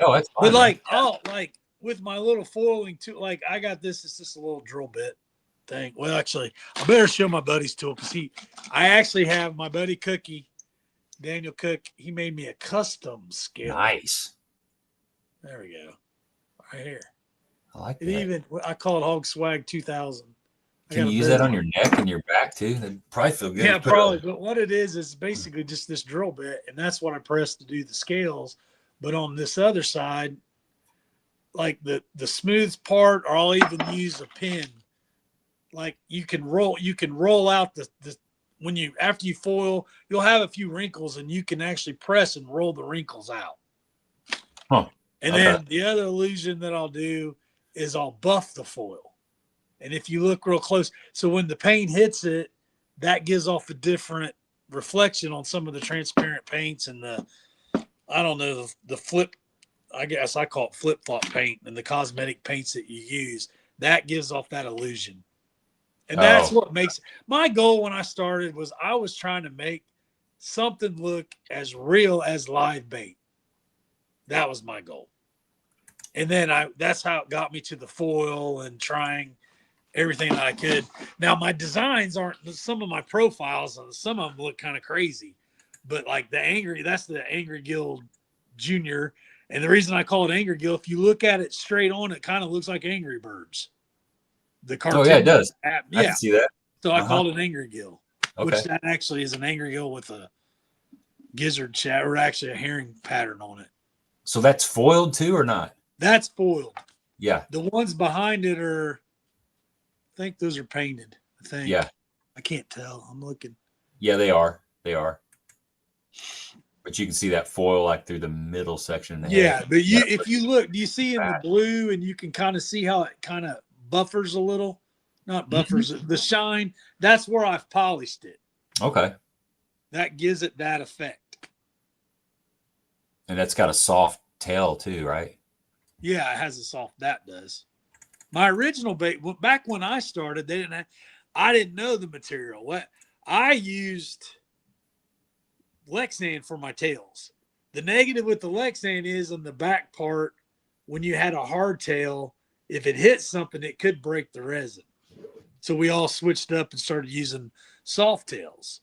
Oh, that's fine. But like, like with my little foiling tool, like I got this. It's just a little drill bit thing. Well, actually, I better show my buddy's tool because I actually have my buddy Cookie, Daniel Cook. He made me a custom scale. Nice. There we go. Right here. I like that. I call it Hog Swag 2000. Can you use that on your neck and your back too? That'd probably feel good. Yeah, probably. But what it is basically just this drill bit, and that's what I press to do the scales. But on this other side, like the smooth part, or I'll even use a pin. Like you can roll out the after you foil, you'll have a few wrinkles, and you can actually press and roll the wrinkles out. Huh. And then the other illusion that I'll do is I'll buff the foil. And if you look real close, so when the paint hits it, that gives off a different reflection on some of the transparent paints and the flip, I guess I call it flip-flop paint, and the cosmetic paints that you use, that gives off that illusion. And that's what makes my goal when I started was I was trying to make something look as real as live bait. That was my goal. And then that's how it got me to the foil and trying everything that I could. Now my designs aren't some of my profiles, and some of them look kind of crazy, but like that's the Angry Gill Junior. And the reason I call it Angry Gill, if you look at it straight on, it kind of looks like Angry Birds. The cartoon. Oh yeah, it does. Yeah. I can see that. So I called it Angry Gill, which that actually is an Angry Gill with a gizzard shad, or actually a herring pattern on it. So that's foiled too, or not? That's foiled. Yeah. The ones behind it are, I think those are painted. I think. Yeah. I can't tell. I'm looking. Yeah, they are. They are. But you can see that foil like through the middle section of the head. Yeah, but if you look, do you see in the blue and you can kind of see how it kind of buffers a little? Not buffers, the shine. That's where I've polished it. Okay. That gives it that effect. And that's got a soft tail too, right? Yeah, it has a soft, that does. My original bait, back when I started, I didn't know the material. What I used Lexan for my tails. The negative with the Lexan is on the back part, when you had a hard tail, if it hit something, it could break the resin. So we all switched up and started using soft tails.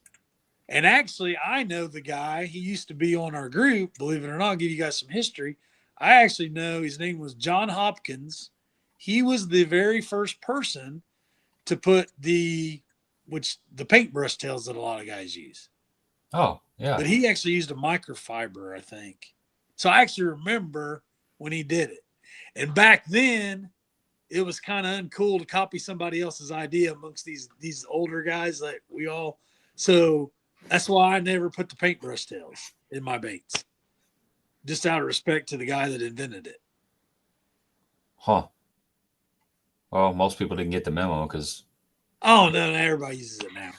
And actually, I know the guy. He used to be on our group. Believe it or not, I'll give you guys some history. I actually know his name was John Hopkins. He was the very first person to put the paintbrush tails that a lot of guys use. Oh, yeah. But he actually used a microfiber, I think. So I actually remember when he did it. And back then, it was kind of uncool to copy somebody else's idea amongst these older guys that we all. So that's why I never put the paintbrush tails in my baits. Just out of respect to the guy that invented it. Huh. Well, most people didn't get the memo because. Oh, no, everybody uses it now.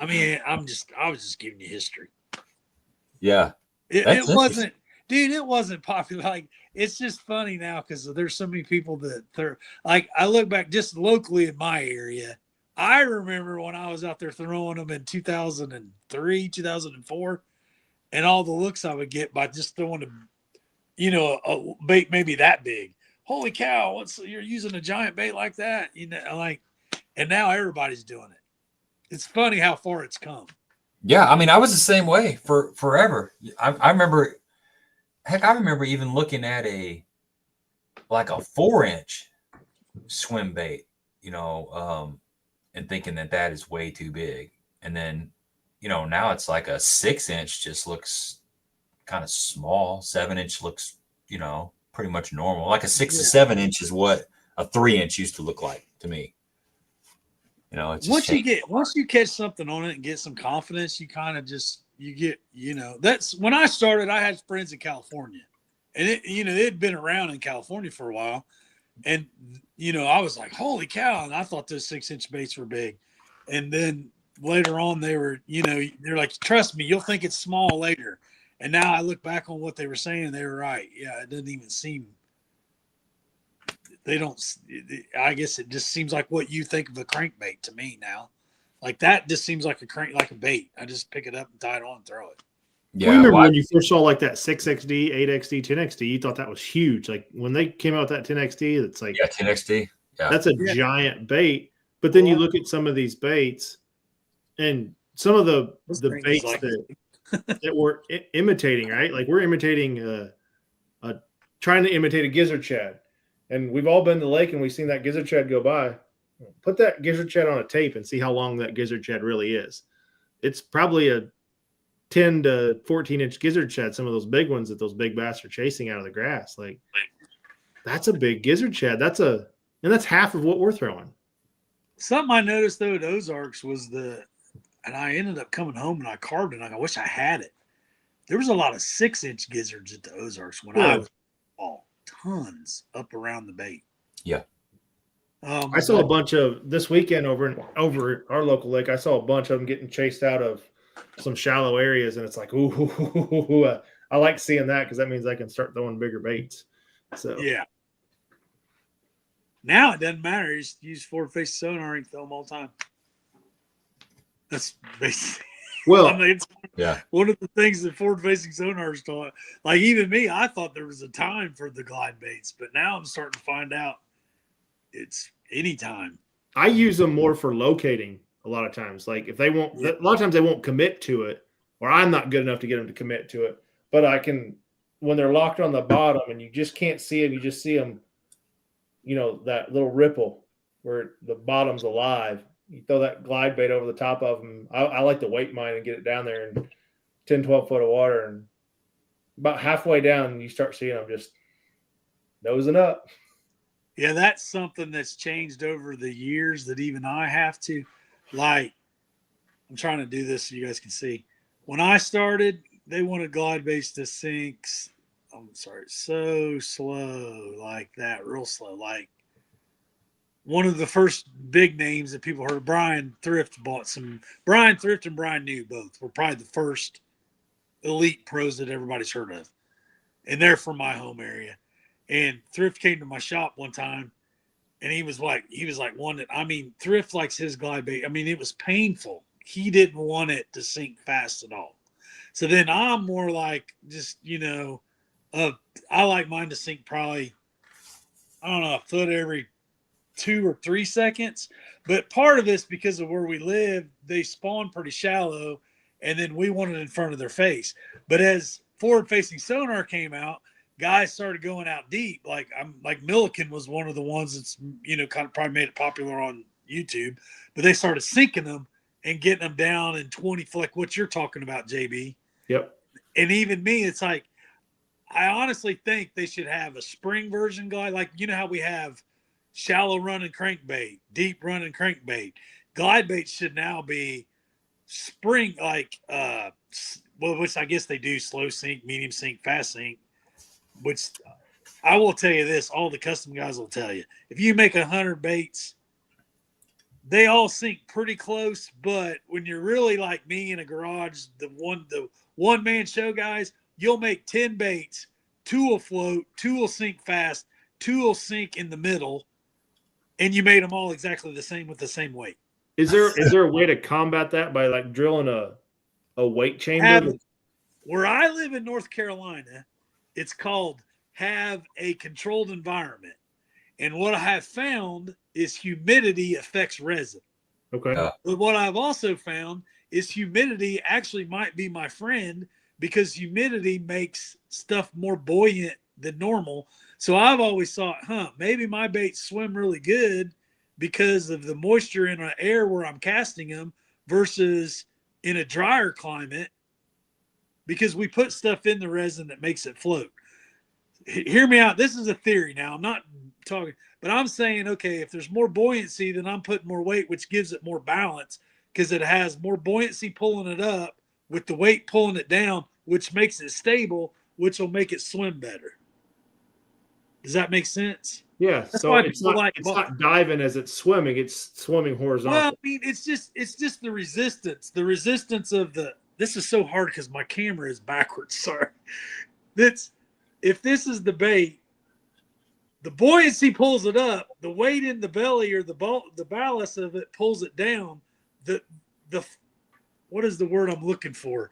I mean, I was just giving you history. Yeah. It wasn't, dude, it wasn't popular. Like, it's just funny now because there's so many people that they're like, I look back just locally in my area. I remember when I was out there throwing them in 2003, 2004, and all the looks I would get by just throwing a bait maybe that big. Holy cow, you're using a giant bait like that? And now everybody's doing it. It's funny how far it's come. Yeah, I mean, I was the same way for forever. I remember, heck, I remember even looking at a 4-inch swim bait, and thinking that is way too big. And then, now it's like a 6-inch just looks kind of small. 7-inch looks, pretty much normal. Like a 6 to 7 inch is what a 3-inch used to look like to me. It's once you catch something on it and get some confidence, you kind of that's when I started. I had friends in California, and they'd been around in California for a while, and I was like, holy cow! And I thought those 6-inch baits were big, and then later on they were, they're like, trust me, you'll think it's small later. And now I look back on what they were saying, they were right. Yeah, it doesn't even seem. I guess it just seems like what you think of a crankbait to me now. Like that just seems like a bait. I just pick it up and tie it on and throw it. Yeah, remember when you first saw like that 6XD, 8XD, 10XD, you thought that was huge. Like when they came out with that 10XD, it's like 10XD. Yeah. That's a giant bait. But then you look at some of these baits and some of the baits that we're imitating, right? Like we're imitating trying to imitate a gizzard shad. And we've all been to the lake and we've seen that gizzard shad go by. Put that gizzard shad on a tape and see how long that gizzard shad really is. It's probably a 10 to 14-inch gizzard shad, some of those big ones that those big bass are chasing out of the grass. Like, that's a big gizzard shad. And that's half of what we're throwing. Something I noticed, though, at Ozarks was and I ended up coming home and I carved it. And I wish I had it. There was a lot of 6-inch gizzards at the Ozarks when I was tons up around the bait. Yeah. I saw a bunch of this weekend over our local lake. I saw a bunch of them getting chased out of some shallow areas, and it's like, ooh, I like seeing that because that means I can start throwing bigger baits. So yeah. Now it doesn't matter. You just use forward-facing sonar and throw them all the time. That's basically. Well, I mean, it's one of the things that forward-facing sonars taught. Like even me, I thought there was a time for the glide baits, but now I'm starting to find out it's anytime. I use them more for locating a lot of times. Like if they won't, a lot of times they won't commit to it, or I'm not good enough to get them to commit to it. But I can, when they're locked on the bottom and you just can't see them, you just see them, that little ripple where the bottom's alive. You throw that glide bait over the top of them. I like to weight mine and get it down there in 10, 12 foot of water. And about halfway down, you start seeing them just nosing up. Yeah, that's something that's changed over the years that even I have to. Like, I'm trying to do this so you guys can see. When I started, they wanted glide baits to sink. I'm sorry, so slow, like that, real slow. Like one of the first big names that people heard, Brian Thrift bought some. Brian Thrift and Brian New both were probably the first elite pros that everybody's heard of, and they're from my home area. And Thrift came to my shop one time, and he was like one that, I mean, Thrift likes his glide bait. I mean, it was painful. He didn't want it to sink fast at all. So then I'm more like just, I like mine to sink probably, I don't know, a foot every 2 or 3 seconds. But part of this, because of where we live, they spawn pretty shallow, and then we want it in front of their face. But as forward-facing sonar came out, guys started going out deep. Like Milliken was one of the ones that's, kind of probably made it popular on YouTube. But they started sinking them and getting them down in 20, like what you're talking about, JB. Yep. And even me, it's like, I honestly think they should have a spring version glide. Like, how we have shallow running crankbait, deep running crankbait. Glide baits should now be spring, like, which I guess they do slow sink, medium sink, fast sink, which I will tell you this, all the custom guys will tell you. If you make 100 baits, they all sink pretty close, but when you're really like me in a garage, the one man show guys, you'll make 10 baits, 2 will float, 2 will sink fast, 2 will sink in the middle, and you made them all exactly the same with the same weight. Is there a way to combat that by like drilling a weight chamber? Where I live in North Carolina, it's called have a controlled environment. And what I have found is humidity affects resin. Okay. But what I've also found is humidity actually might be my friend, because humidity makes stuff more buoyant than normal. So I've always thought, maybe my baits swim really good because of the moisture in the air where I'm casting them versus in a drier climate, because we put stuff in the resin that makes it float. Hear me out. This is a theory now. I'm not talking, but I'm saying, okay, if there's more buoyancy, then I'm putting more weight, which gives it more balance because it has more buoyancy pulling it up with the weight pulling it down, which makes it stable, which will make it swim better. Does that make sense? Yeah. So it's not diving as it's swimming. It's swimming horizontal. Well, I mean, it's just the resistance. The resistance of this is so hard because my camera is backwards. Sorry. If this is the bait, the buoyancy pulls it up, the weight in the belly or the ballast of it pulls it down. The what is the word I'm looking for?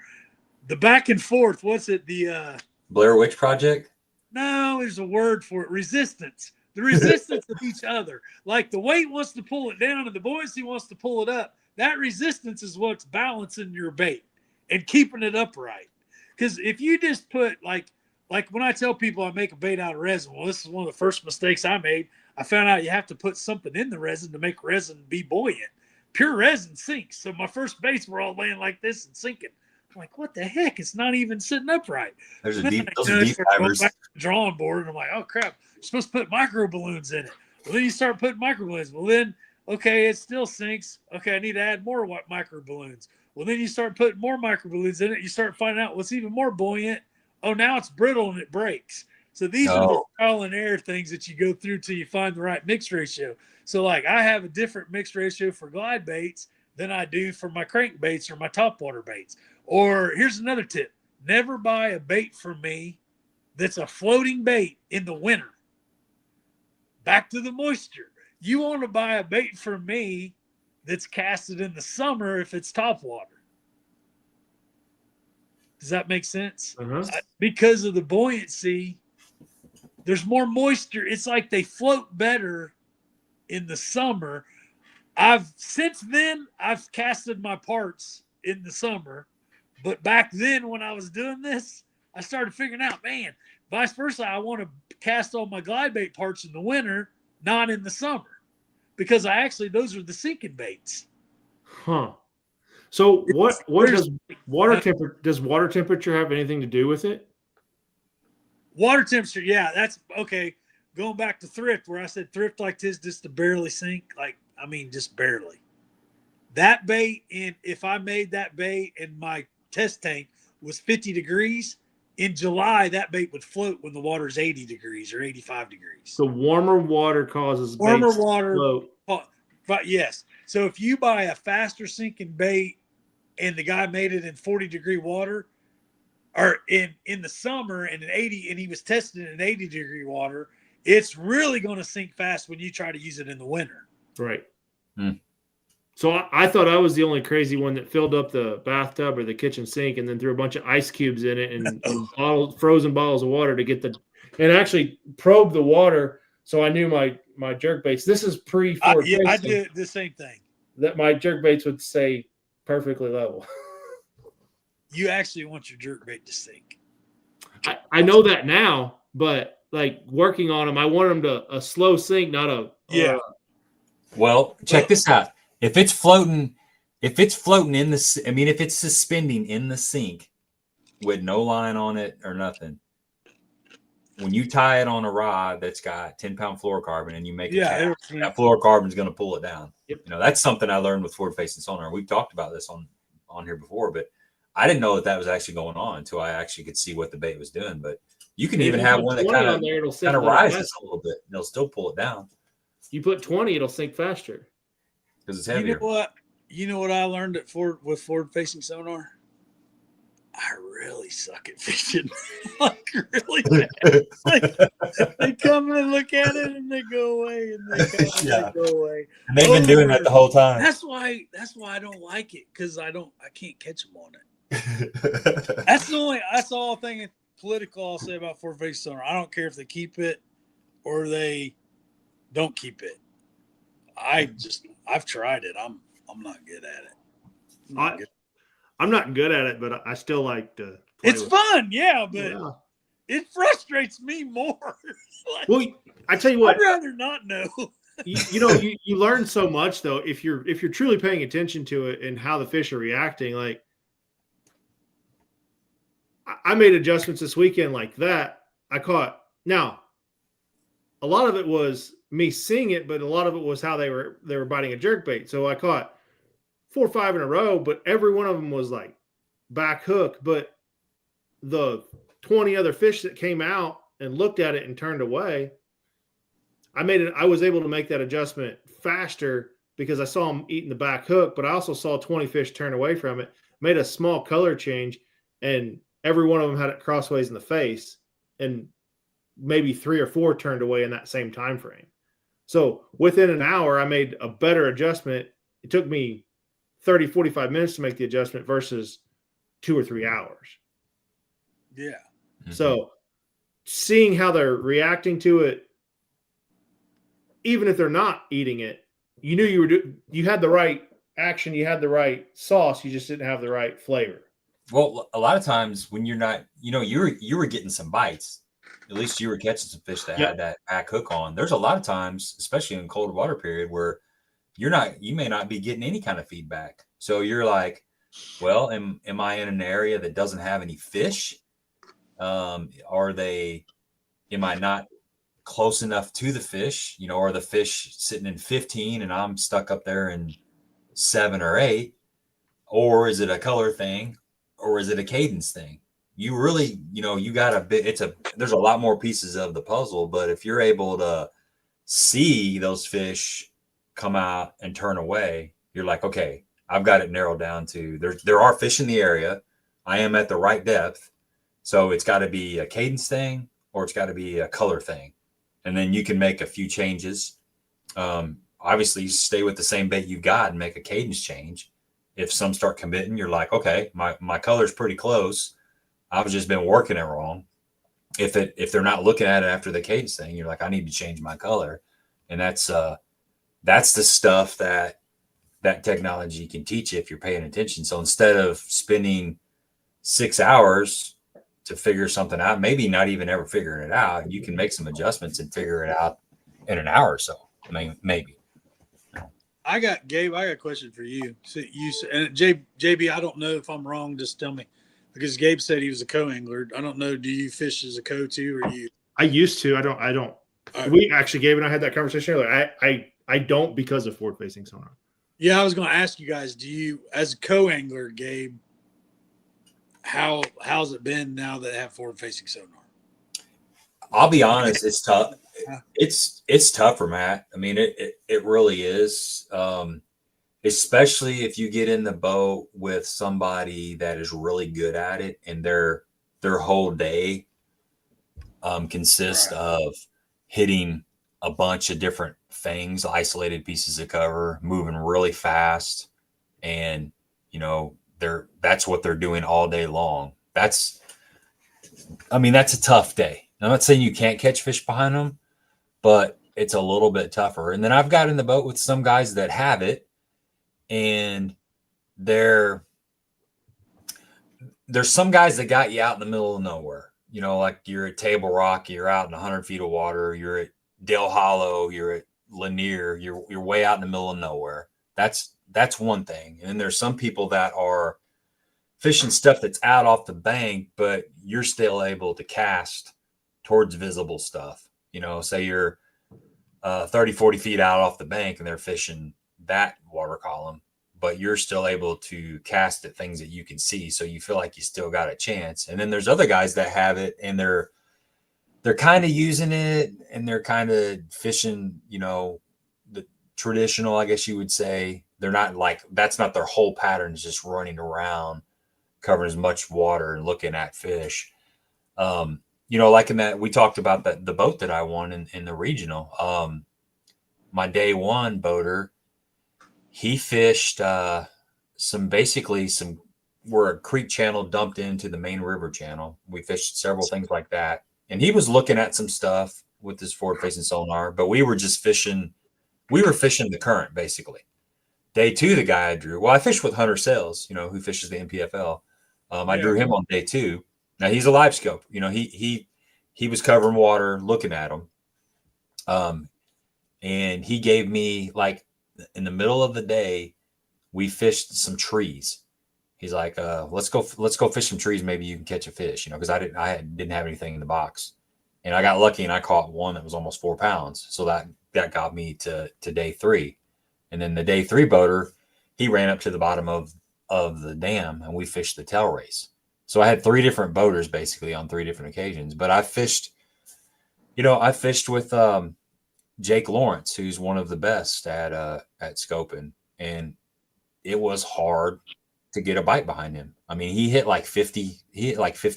The back and forth. What's it? The Blair Witch Project? No, there's a word for it. Resistance. The resistance of each other. Like the weight wants to pull it down and the buoyancy wants to pull it up. That resistance is what's balancing your bait and keeping it upright. Because if you just put like when I tell people I make a bait out of resin, well, this is one of the first mistakes I made. I found out you have to put something in the resin to make resin be buoyant. Pure resin sinks. So my first baits were all laying like this and sinking. I'm like, what the heck? It's not even sitting upright. Those are deep divers. Back to the drawing board, and I'm like, oh crap, you're supposed to put micro balloons in it. Well, then you start putting micro balloons. Well, then, okay, it still sinks. Okay, I need to add more micro balloons. Well, then you start putting more micro balloons in it. You start finding out what's even more buoyant. Oh, now it's brittle and it breaks. So these are the trial and error things that you go through till you find the right mix ratio. So like I have a different mix ratio for glide baits than I do for my crankbaits or my topwater baits. Or here's another tip. Never buy a bait from me that's a floating bait in the winter. Back to the moisture. You want to buy a bait from me that's casted in the summer if it's topwater. Does that make sense? Because of the buoyancy, there's more moisture. It's like they float better in the summer. Since then, I've casted my parts in the summer. But back then when I was doing this, I started figuring out, man, vice versa, I want to cast all my glide bait parts in the winter, not in the summer. Because those are the sinking baits. Huh. So what does water temperature have anything to do with it? Water temperature, yeah, that's okay. going back to thrift, where I said thrift like this just to barely sink, like, I mean, just barely. That bait, and if I made that bait and my test tank was 50 degrees, in July, that bait would float when the water's 80 degrees or 85 degrees. The warmer water causes warmer baits water to float. But yes. So if you buy a faster sinking bait and the guy made it in 40-degree water, or in the summer and in 80, and he was testing it in 80-degree water, it's really going to sink fast when you try to use it in the winter. Right. So I thought I was the only crazy one that filled up the bathtub or the kitchen sink and then threw a bunch of ice cubes in it and frozen bottles of water to get and actually probe the water. So I knew my jerk baits. This is pre-forward. Yeah, I did the same thing. That my jerk baits would stay perfectly level. You actually want your jerk bait to sink. I know that now, but like working on them, I want them to a slow sink, not a Well, check this out. If it's floating in the, I mean, if it's suspending in the sink with no line on it or nothing, when you tie it on a rod that's got 10-pound fluorocarbon and you make that fluorocarbon is going to pull it down. Yep. You know, that's something I learned with forward-facing sonar. We've talked about this on here before, but I didn't know that was actually going on until I actually could see what the bait was doing. But you can even have one that kind of rises a little bit. And it'll still pull it down. You put 20, it'll sink faster. Because it's heavier. You know what I learned with forward-facing sonar? I really suck at fishing. Like, really bad. Like, they come and look at it and they go away and they come and they go away. And they've been doing that the whole time. That's why I don't like it, because I can't catch them on it. That's the all thing political I'll say about forward-facing sonar. I don't care if they keep it or they don't keep it. I've tried it. I'm not good at it. I'm not good at it, but I still like to play it's fun, but it frustrates me more. Like, well, I tell you what, I'd rather not know. you learn so much though if you're truly paying attention to it and how the fish are reacting. Like I made adjustments this weekend like that. I caught now. A lot of it was me seeing it, but a lot of it was how they were biting a jerkbait. So I caught 4 or 5 in a row, but every one of them was like back hook. But the 20 other fish that came out and looked at it and turned away, I was able to make that adjustment faster because I saw them eating the back hook, but I also saw 20 fish turn away from it, made a small color change, and every one of them had it crossways in the face, and maybe 3 or 4 turned away in that same time frame. So within an hour, I made a better adjustment. It took me 30, 45 minutes to make the adjustment versus 2 or 3 hours. Yeah. Mm-hmm. So seeing how they're reacting to it, even if they're not eating it, you knew you had the right action, you had the right sauce, you just didn't have the right flavor. Well, a lot of times when you're not, you were getting some bites. At least you were catching some fish that had that back hook on. There's a lot of times, especially in cold water period, where you may not be getting any kind of feedback. So you're like, well, am I in an area that doesn't have any fish? Am I not close enough to the fish? Are the fish sitting in 15 and I'm stuck up there in 7 or 8? Or is it a color thing? Or is it a cadence thing? You really, you got there's a lot more pieces of the puzzle, but if you're able to see those fish come out and turn away, you're like, okay, I've got it narrowed down to there are fish in the area. I am at the right depth. So it's got to be a cadence thing or it's got to be a color thing. And then you can make a few changes. Obviously you stay with the same bait you got and make a cadence change. If some start committing, you're like, okay, my color's pretty close. I've just been working it wrong. If they're not looking at it after the cadence thing, you're like, I need to change my color. And that's the stuff that technology can teach you if you're paying attention. So instead of spending 6 hours to figure something out, maybe not even ever figuring it out, you can make some adjustments and figure it out in an hour or so. I mean, maybe. Gabe, I got a question for you. So and JB, I don't know if I'm wrong. Just tell me. Because Gabe said he was a co-angler. I don't know. Do you fish as a co too, or you? I used to. I don't. We actually, Gabe and I had that conversation earlier. I don't because of forward facing sonar. Yeah, I was going to ask you guys, do you, as a co-angler, Gabe, how's it been now that I have forward facing sonar? I'll be honest, it's tough. It's tougher, Matt. I mean, it really is. Especially if you get in the boat with somebody that is really good at it and their whole day consists of hitting a bunch of different things, isolated pieces of cover, moving really fast, and that's what they're doing all day long. That's a tough day. I'm not saying you can't catch fish behind them, but it's a little bit tougher. And then I've got in the boat with some guys that have it, and there's some guys that got you out in the middle of nowhere. Like you're at Table Rock, you're out in 100 feet of water, you're at Dale Hollow, you're at Lanier, you're way out in the middle of nowhere. That's one thing. And then there's some people that are fishing stuff that's out off the bank, but you're still able to cast towards visible stuff. Say you're 30, 40 feet out off the bank and they're fishing that water column, but you're still able to cast at things that you can see. So you feel like you still got a chance. And then there's other guys that have it and they're kind of using it and they're kind of fishing, the traditional, I guess you would say. They're not like, that's not their whole pattern, is just running around, covering as much water and looking at fish. Like in that, we talked about the boat that I won in the regional. My day one boater, he fished where a creek channel dumped into the main river channel. We fished several things like that. And he was looking at some stuff with his forward facing sonar, but we were just fishing. We were fishing the current basically. Day two, the guy I drew, well, I fished with Hunter Sales, who fishes the NPFL. I drew him on day two. Now he's a live scope. He was covering water, looking at them. And he gave me, like, in the middle of the day, we fished some trees. He's like, let's go fish some trees. Maybe you can catch a fish, because I didn't have anything in the box. And I got lucky and I caught one that was almost 4 pounds. So that got me to day three. And then the day three boater, he ran up to the bottom of the dam and we fished the tail race. So I had 3 different boaters basically on 3 different occasions. But I fished with Jake Lawrence, who's one of the best at scoping, and it was hard to get a bite behind him. I mean, he hit like 50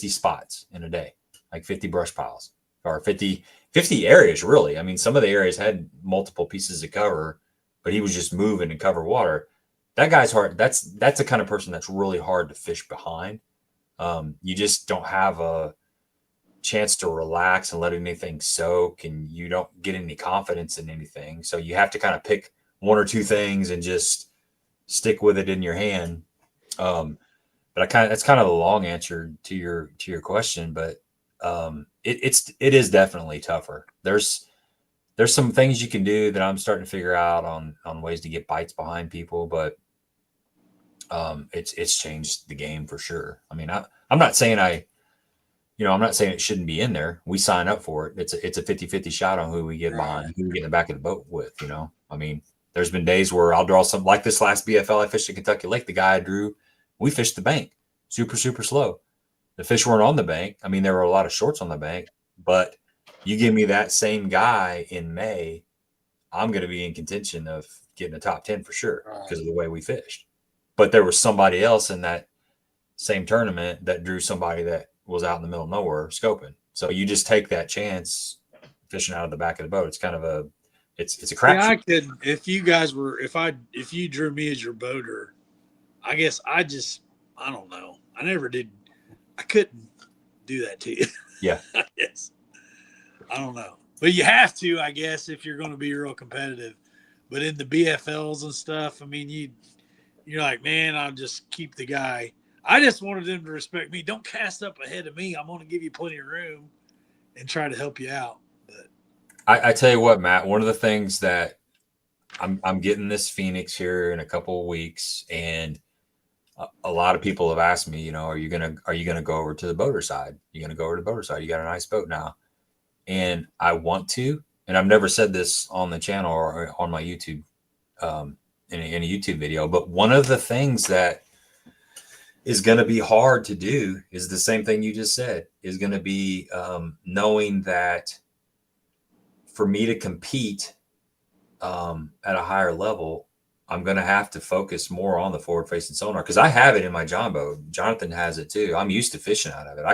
spots in a day, like 50 brush piles or 50 areas really. I mean, some of the areas had multiple pieces of cover, but he was just moving and cover water. That guy's hard. That's the kind of person that's really hard to fish behind. You just don't have a chance to relax and let anything soak, and you don't get any confidence in anything. So you have to kind of pick 1 or 2 things and just stick with it in your hand. But that's kind of the long answer to your question, but it is definitely tougher. There's some things you can do that I'm starting to figure out on ways to get bites behind people, but it's changed the game for sure. I mean, I'm not saying I'm not saying it shouldn't be in there. We sign up for it. It's a 50-50 shot on who we get behind, who we get in the back of the boat with, I mean, there's been days where I'll draw some, like this last BFL I fished in Kentucky Lake. The guy I drew, we fished the bank super, super slow. The fish weren't on the bank. I mean, there were a lot of shorts on the bank, but you give me that same guy in May, I'm going to be in contention of getting a top 10 for sure because of the way we fished. But there was somebody else in that same tournament that drew somebody that was out in the middle of nowhere scoping. So you just take that chance fishing out of the back of the boat. It's kind of it's a crap. Yeah, I could, if you drew me as your boater, I guess I don't know. I couldn't do that to you. Yeah. Yes. I don't know. But you have to, I guess, if you're going to be real competitive. But in the BFLs and stuff, I mean, you're like, man, I'll just keep the guy. I just wanted them to respect me. Don't cast up ahead of me. I'm going to give you plenty of room and try to help you out. But I tell you what, Matt, one of the things that I'm getting this Phoenix here in a couple of weeks, and a lot of people have asked me, are you gonna go over to the boater side? You got a nice boat now, and I want to, and I've never said this on the channel or on my YouTube, in a YouTube video, but one of the things that is going to be hard to do is the same thing you just said, is going to be knowing that for me to compete at a higher level, I'm going to have to focus more on the forward facing sonar, because I have it in my John boat. Jonathan has it too. I'm used to fishing out of it.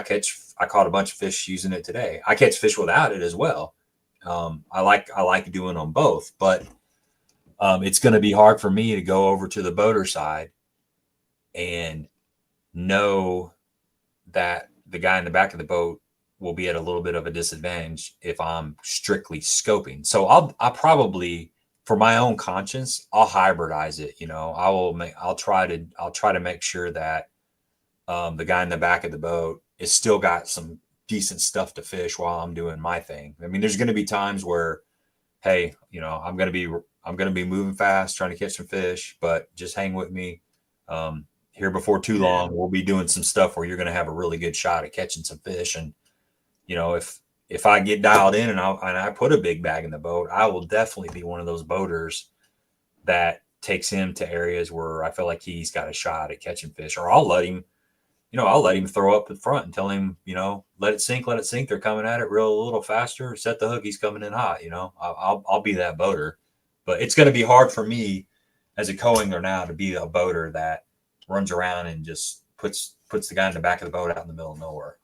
I caught a bunch of fish using it today. I catch fish without it as well. I like doing them both, but it's going to be hard for me to go over to the boater side and know that the guy in the back of the boat will be at a little bit of a disadvantage if I'm strictly scoping. So I'll probably, for my own conscience, I'll hybridize it. You know, I'll try to make sure that the guy in the back of the boat is still got some decent stuff to fish while I'm doing my thing. I mean, there's going to be times where, hey, you know, I'm going to be moving fast, trying to catch some fish, but just hang with me. Here before too long, we'll be doing some stuff where you're going to have a really good shot at catching some fish. And, you know, if I get dialed in and I put a big bag in the boat, I will definitely be one of those boaters that takes him to areas where I feel like he's got a shot at catching fish, or I'll let him throw up in front and tell him, you know, let it sink. They're coming at it a little faster. Set the hook. He's coming in hot. You know, I'll be that boater, but it's going to be hard for me as a co-angler now to be a boater that runs around and just puts the guy in the back of the boat out in the middle of nowhere.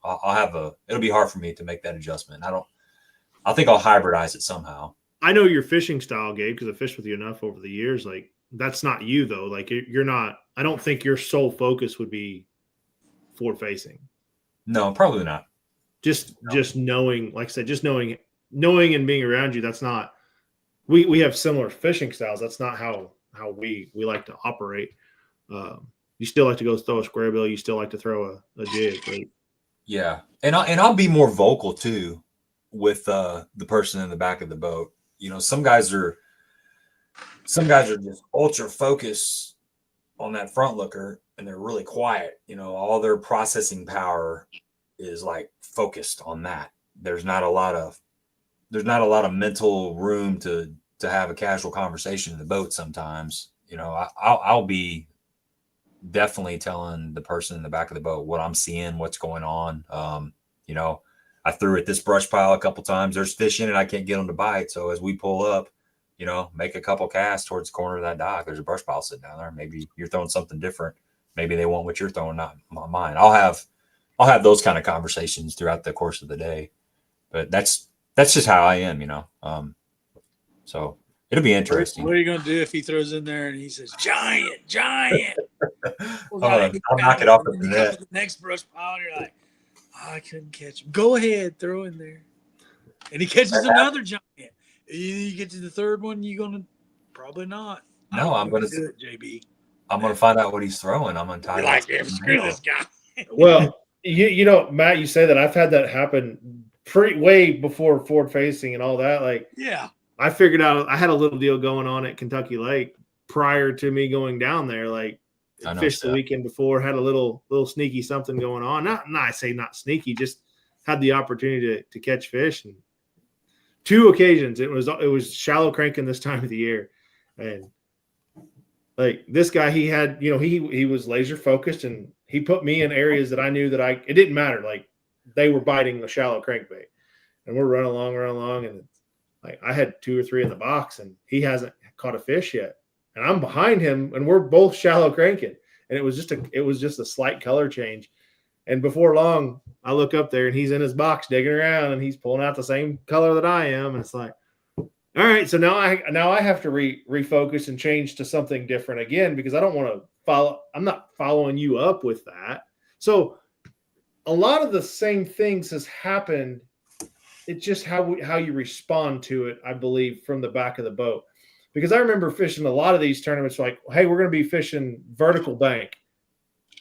It'll be hard for me to make that adjustment. I think I'll hybridize it somehow. I know your fishing style, Gabe, because I fished with you enough over the years. Like, that's not you though. Like, you're not, I don't think your sole focus would be forward facing. No, probably not. Just knowing, like I said, just knowing and being around you. That's not, we have similar fishing styles. That's not how we like to operate. You still like to go throw a square bill. You still like to throw a jig, right? Yeah. And I'll be more vocal too with the person in the back of the boat. You know, some guys are just ultra focused on that front looker and they're really quiet. You know, all their processing power is like focused on that. There's not a lot of mental room to have a casual conversation in the boat sometimes. You know, I'll be definitely telling the person in the back of the boat what I'm seeing, what's going on. You know, I threw at this brush pile a couple times. There's fish in it. I can't get them to bite. So as we pull up, you know, make a couple casts towards the corner of that dock. There's a brush pile sitting down there. Maybe you're throwing something different. Maybe they want what you're throwing, not mine. I'll have those kind of conversations throughout the course of the day. But that's just how I am, you know. So it'll be interesting. What are you going to do if he throws in there and he says, giant? I'll knock it off at the net. The next brush pile, and you're like, I couldn't catch him. Go ahead, throw in there. And he catches another giant. You get to the third one, you're going to probably not. No, I'm going to do it, JB. I'm going to find out what he's throwing. I'm entitled. Like, screw this guy. Well, you know, Matt, you say that. I've had that happen way before forward facing and all that. Like, yeah. I figured out I had a little deal going on at Kentucky Lake prior to me going down there. Like, fished the weekend before, had a little sneaky something going on. I say not sneaky, just had the opportunity to catch fish. And 2 occasions it was shallow cranking this time of the year, and like this guy, he had, you know, he was laser focused and he put me in areas that I knew that it didn't matter. Like, they were biting the shallow crankbait, and we're running along, and like I had 2 or 3 in the box, and he hasn't caught a fish yet, and I'm behind him, and we're both shallow cranking, and it was just a slight color change, and before long, I look up there, and he's in his box digging around, and he's pulling out the same color that I am, and it's like, all right, so now I have to refocus and change to something different again, because I don't want to follow. I'm not following you up with that. So a lot of the same things has happened. It's just how you respond to it, I believe, from the back of the boat. Because I remember fishing a lot of these tournaments like, hey, we're going to be fishing vertical bank.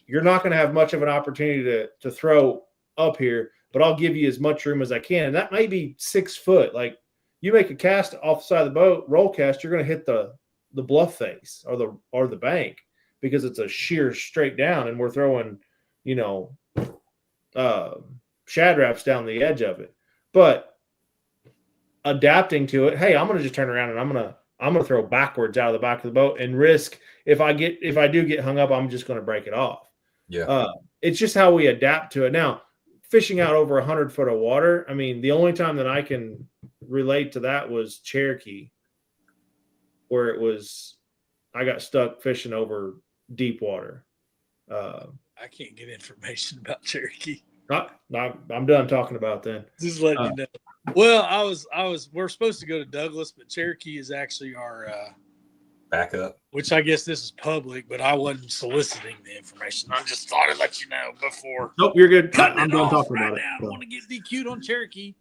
You're not going to have much of an opportunity to throw up here, but I'll give you as much room as I can. And that may be 6 foot. Like, you make a cast off the side of the boat, roll cast, you're going to hit the bluff face or the bank, because it's a sheer straight down, and we're throwing, you know, shad wraps down the edge of it. But adapting to it. Hey, I'm going to just turn around and I'm going to throw backwards out of the back of the boat and risk if I do get hung up, I'm just going to break it off. Yeah. It's just how we adapt to it. Now, fishing out over 100 foot of water. I mean, the only time that I can relate to that was Cherokee, where I got stuck fishing over deep water. I can't get information about Cherokee. I'm done talking about that. Just letting you know. Well, we're supposed to go to Douglas, but Cherokee is actually our backup. Which I guess this is public, but I wasn't soliciting the information. I just thought I'd let you know before. Nope, you're good. I'm done talking about it. I want to get DQ'd on Cherokee.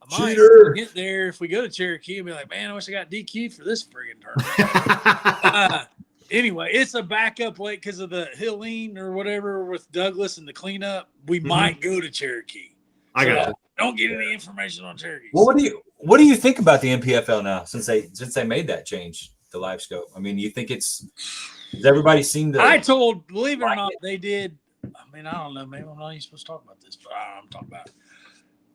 I might Cheater. get there if we go to Cherokee and be like, man, I wish I got DQ'd for this friggin' tournament. Anyway, it's a backup lake because of the Helene or whatever with Douglas and the cleanup. We might go to Cherokee. I got it. Don't get any information on Cherokee. Well, what do you think about the NPFL now since they made that change, the live scope? I mean, you think does everybody seem to? Believe it or not, they did. I mean, I don't know. Maybe I'm not even supposed to talk about this, but I'm talking about it.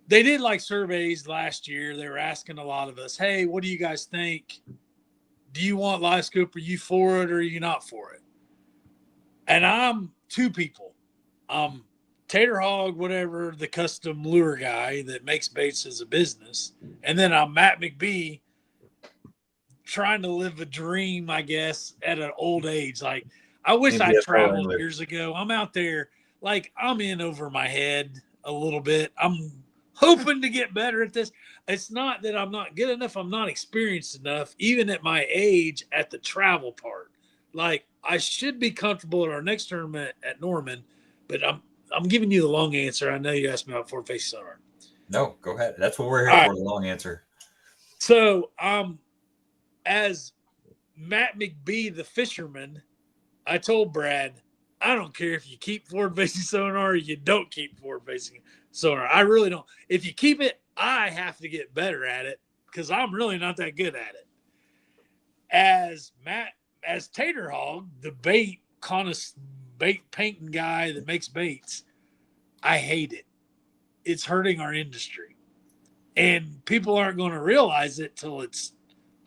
They did like surveys last year. They were asking a lot of us, hey, what do you guys think? Do you want live scope? Are you for it or are you not for it? And I'm two people. Tater Hog, whatever, the custom lure guy that makes baits as a business. And then I'm Matt McBee, trying to live a dream, I guess, at an old age. Like, I wish I traveled years ago. I'm out there, like, I'm in over my head a little bit. I'm hoping to get better at this. It's not that I'm not good enough. I'm not experienced enough, even at my age, at the travel part. Like, I should be comfortable at our next tournament at Norman, but I'm giving you the long answer. I know you asked me about forward-facing sonar. No, go ahead. That's what we're here for, the long answer. So, as Matt McBee, the fisherman, I told Brad, I don't care if you keep forward-facing sonar or you don't keep forward-facing sonar. I really don't. If you keep it, I have to get better at it because I'm really not that good at it. As Tater Hog, the bait painting guy that makes baits, I hate it. It's hurting our industry. And people aren't going to realize it till it's,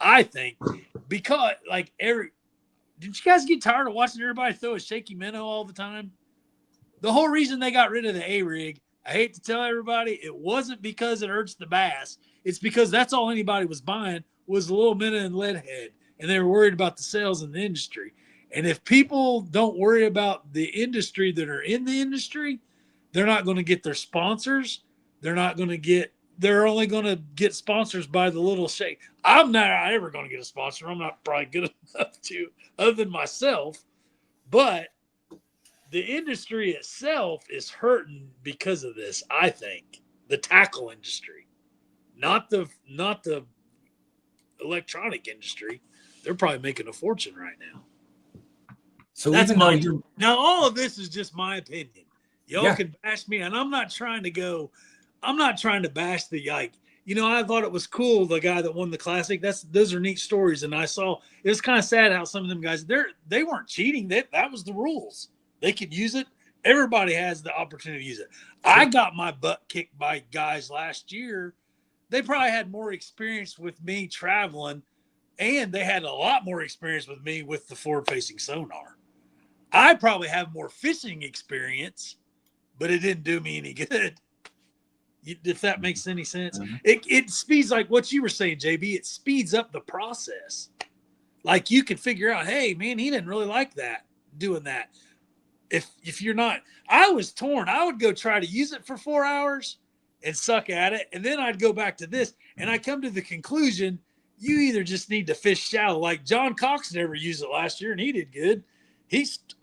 I think, because like didn't you guys get tired of watching everybody throw a shaky minnow all the time? The whole reason they got rid of the A-rig, I hate to tell everybody, it wasn't because it hurts the bass. It's because that's all anybody was buying was a little minnow and lead head. And they were worried about the sales in the industry. And if people don't worry about the industry that are in the industry, they're not going to get their sponsors. They're only going to get sponsors by the little shake. I'm not ever going to get a sponsor. I'm not probably good enough to, other than myself. But the industry itself is hurting because of this, I think. The tackle industry. Not the electronic industry. They're probably making a fortune right now. So that's even though now all of this is just my opinion. Y'all can bash me, and I'm not trying to bash the I thought it was cool, the guy that won the classic. Those are neat stories. And I saw it was kind of sad how some of them guys they weren't cheating. That was the rules. They could use it. Everybody has the opportunity to use it. I got my butt kicked by guys last year. They probably had more experience with me traveling, and they had a lot more experience with me with the forward-facing sonar. I probably have more fishing experience, but it didn't do me any good. If that makes any sense. Mm-hmm. It speeds, like what you were saying, JB, it speeds up the process. Like you can figure out, hey, man, he didn't really like that, doing that. If you're not, I was torn. I would go try to use it for 4 hours and suck at it. And then I'd go back to this. And I come to the conclusion, you either just need to fish shallow. Like John Cox never used it last year and he did good.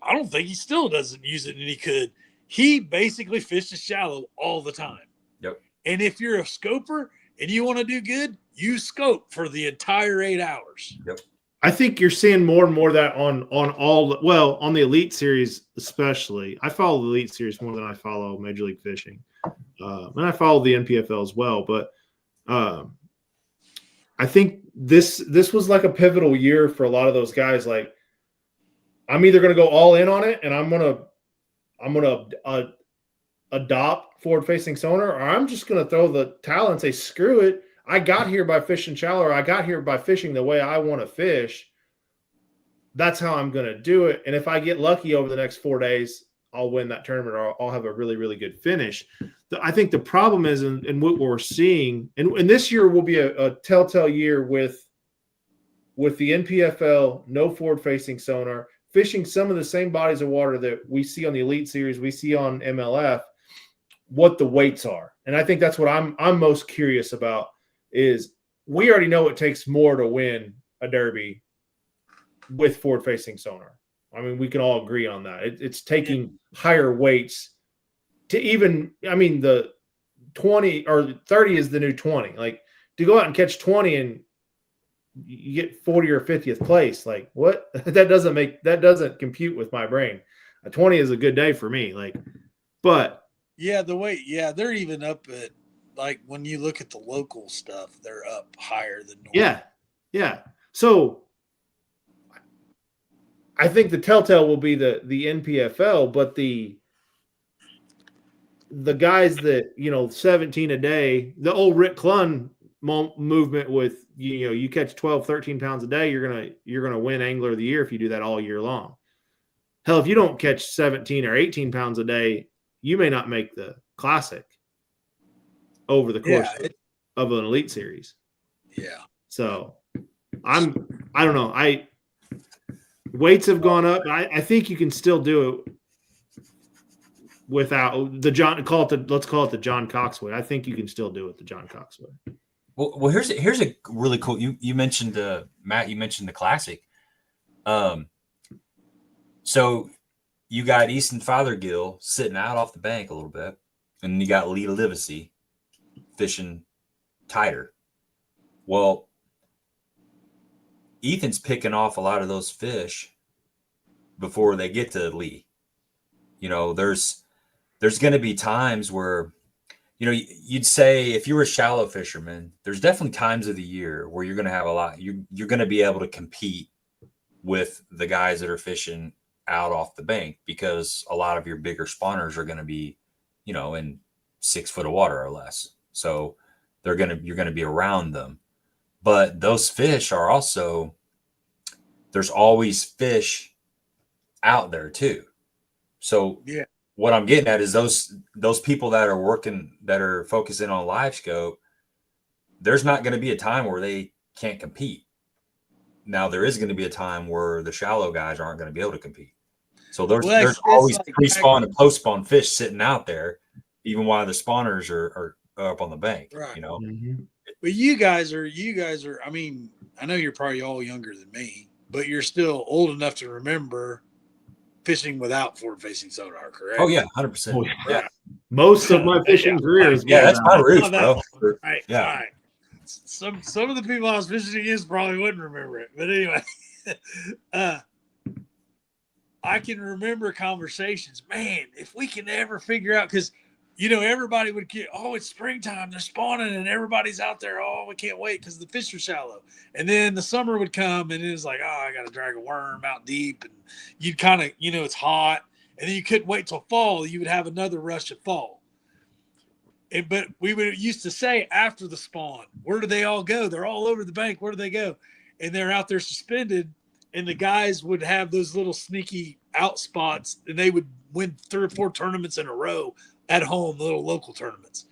I don't think he still doesn't use it and he could. He basically fishes shallow all the time. Yep. And if you're a scoper and you want to do good, you scope for the entire 8 hours. Yep. I think you're seeing more and more of that on the Elite Series especially. I follow the Elite Series more than I follow Major League Fishing. And I follow the NPFL as well. But I think this was like a pivotal year for a lot of those guys. Like, I'm either going to go all in on it and I'm going to adopt forward-facing sonar, or I'm just going to throw the towel and say, screw it. I got here by fishing shallow, or I got here by fishing the way I want to fish. That's how I'm going to do it. And if I get lucky over the next 4 days, I'll win that tournament, or I'll have a really, really good finish. I think the problem is in what we're seeing, and this year will be a telltale year with the NPFL, no forward-facing sonar, fishing some of the same bodies of water that we see on the Elite Series, we see on MLF, what the weights are. And I think that's what I'm most curious about is we already know it takes more to win a derby with forward-facing sonar. I mean, we can all agree on that. It's taking higher weights to even, I mean, the 20 or 30 is the new 20. Like, to go out and catch 20 and you get 40 or 50th place, like, what? that doesn't compute with my brain. A 20 is a good day for me. Like, but yeah, they're even up at, like, when you look at the local stuff, they're up higher than normal. Yeah. So I think the telltale will be the NPFL, but the guys that, 17 a day, the old Rick Clunn movement with, you catch 12, 13 pounds a day, you're going to win Angler of the Year if you do that all year long. Hell, if you don't catch 17 or 18 pounds a day, you may not make the Classic over the course of an Elite Series. Yeah. So I don't know. Weights have gone up. I think you can still do it without the let's call it the John Cox way. I think you can still do it the John Cox way. Well, here's a really cool. You mentioned Matt. You mentioned the Classic. So you got Easton Fothergill sitting out off the bank a little bit, and you got Lee Livesey fishing tighter. Well, Ethan's picking off a lot of those fish before they get to Lee. There's going to be times where, you'd say if you were a shallow fisherman, there's definitely times of the year where you're going to have a lot. You're going to be able to compete with the guys that are fishing out off the bank because a lot of your bigger spawners are going to be, in 6 foot of water or less. So you're going to be around them. But those fish are also, there's always fish out there too. So what I'm getting at is those people that are working, that are focusing on live scope, there's not going to be a time where they can't compete. Now there is going to be a time where the shallow guys aren't going to be able to compete. So there's always like pre-spawn and post-spawn fish sitting out there, even while the spawners are up on the bank, right. Mm-hmm. But you guys are, I mean, I know you're probably all younger than me, but you're still old enough to remember fishing without forward-facing sonar, correct? Oh, yeah, 100%. Oh, yeah. Most of my fishing career is that's my roots, bro. Right, yeah. All right. Some of the people I was fishing against probably wouldn't remember it. But anyway, I can remember conversations. Man, if we can ever figure out, because everybody would get, it's springtime, they're spawning, and everybody's out there. Oh, we can't wait because the fish are shallow. And then the summer would come, and it was like, I got to drag a worm out deep. And you'd kind of, it's hot. And then you couldn't wait till fall. You would have another rush at fall. But we used to say after the spawn, where do they all go? They're all over the bank. Where do they go? And they're out there suspended. And the guys would have those little sneaky out spots, and they would win 3 or 4 tournaments in a row at home, little local tournaments.